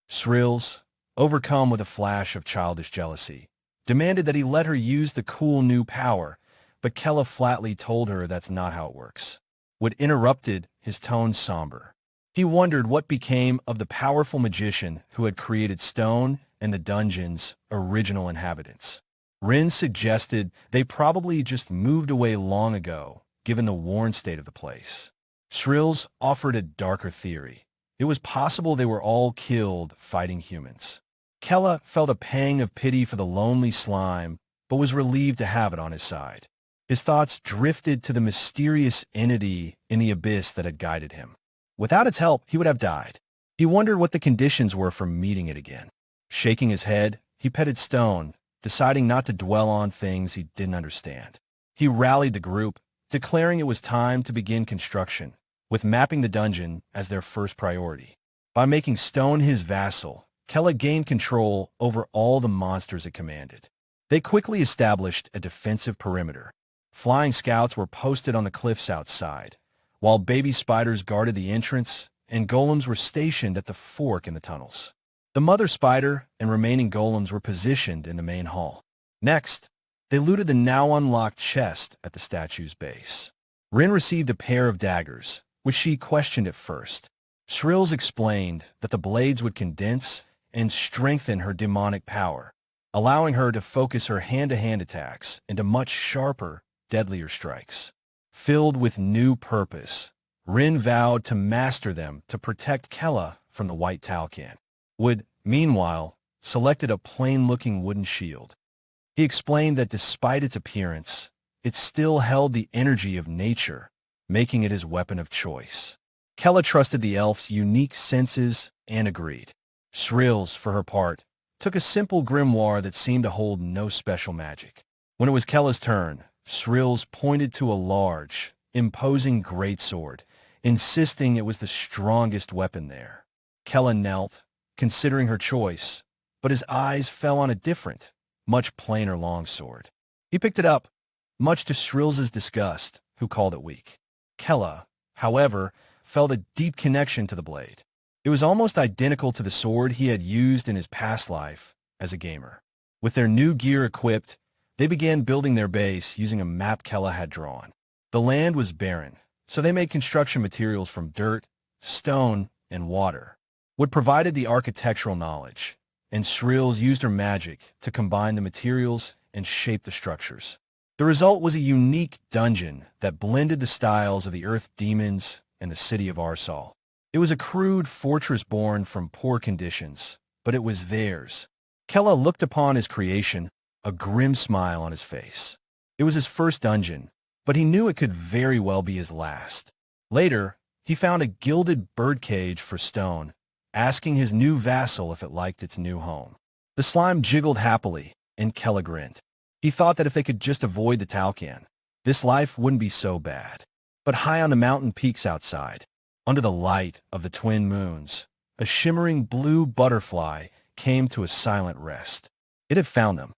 Sril's, overcome with a flash of childish jealousy, demanded that he let her use the cool new power, but Kella flatly told her that's not how it works. Wood interrupted, his tone somber. He wondered what became of the powerful magician who had created Stone and the dungeon's original inhabitants. Rin suggested they probably just moved away long ago, given the worn state of the place. Sril's offered a darker theory. It was possible they were all killed fighting humans. Kella felt a pang of pity for the lonely slime, but was relieved to have it on his side. His thoughts drifted to the mysterious entity in the abyss that had guided him. Without its help, he would have died. He wondered what the conditions were for meeting it again. Shaking his head, he petted Stone, deciding not to dwell on things he didn't understand. He rallied the group, declaring it was time to begin construction, with mapping the dungeon as their first priority. By making Stone his vassal, Kella gained control over all the monsters it commanded. They quickly established a defensive perimeter. Flying scouts were posted on the cliffs outside, while baby spiders guarded the entrance, and golems were stationed at the fork in the tunnels. The mother spider and remaining golems were positioned in the main hall. Next, they looted the now unlocked chest at the statue's base. Rin received a pair of daggers, which she questioned at first. Sril's explained that the blades would condense and strengthen her demonic power, allowing her to focus her hand-to-hand attacks into much sharper, deadlier strikes. Filled with new purpose, Rin vowed to master them to protect Kella from the white Talcan. Wood, meanwhile, selected a plain-looking wooden shield. He explained that despite its appearance, it still held the energy of nature, making it his weapon of choice. Kella trusted the elf's unique senses and agreed. Sril's, for her part, took a simple grimoire that seemed to hold no special magic. When it was Kella's turn, Sril's pointed to a large, imposing greatsword, insisting it was the strongest weapon there. Kella knelt, considering her choice, but his eyes fell on a different, much plainer longsword. He picked it up, much to Sril's disgust, who called it weak. Kella, however, felt a deep connection to the blade. It was almost identical to the sword he had used in his past life as a gamer. With their new gear equipped, they began building their base using a map Kella had drawn. The land was barren, so they made construction materials from dirt, stone, and water. Wood provided the architectural knowledge, and Sril's used her magic to combine the materials and shape the structures. The result was a unique dungeon that blended the styles of the Earth Demons and the city of Arsal. It was a crude fortress born from poor conditions, but it was theirs. Kella looked upon his creation, a grim smile on his face. It was his first dungeon, but he knew it could very well be his last. Later, he found a gilded birdcage for Stone, asking his new vassal if it liked its new home. The slime jiggled happily, and Kella grinned. He thought that if they could just avoid the Talcan, this life wouldn't be so bad. But high on the mountain peaks outside, under the light of the twin moons, a shimmering blue butterfly came to a silent rest. It had found them,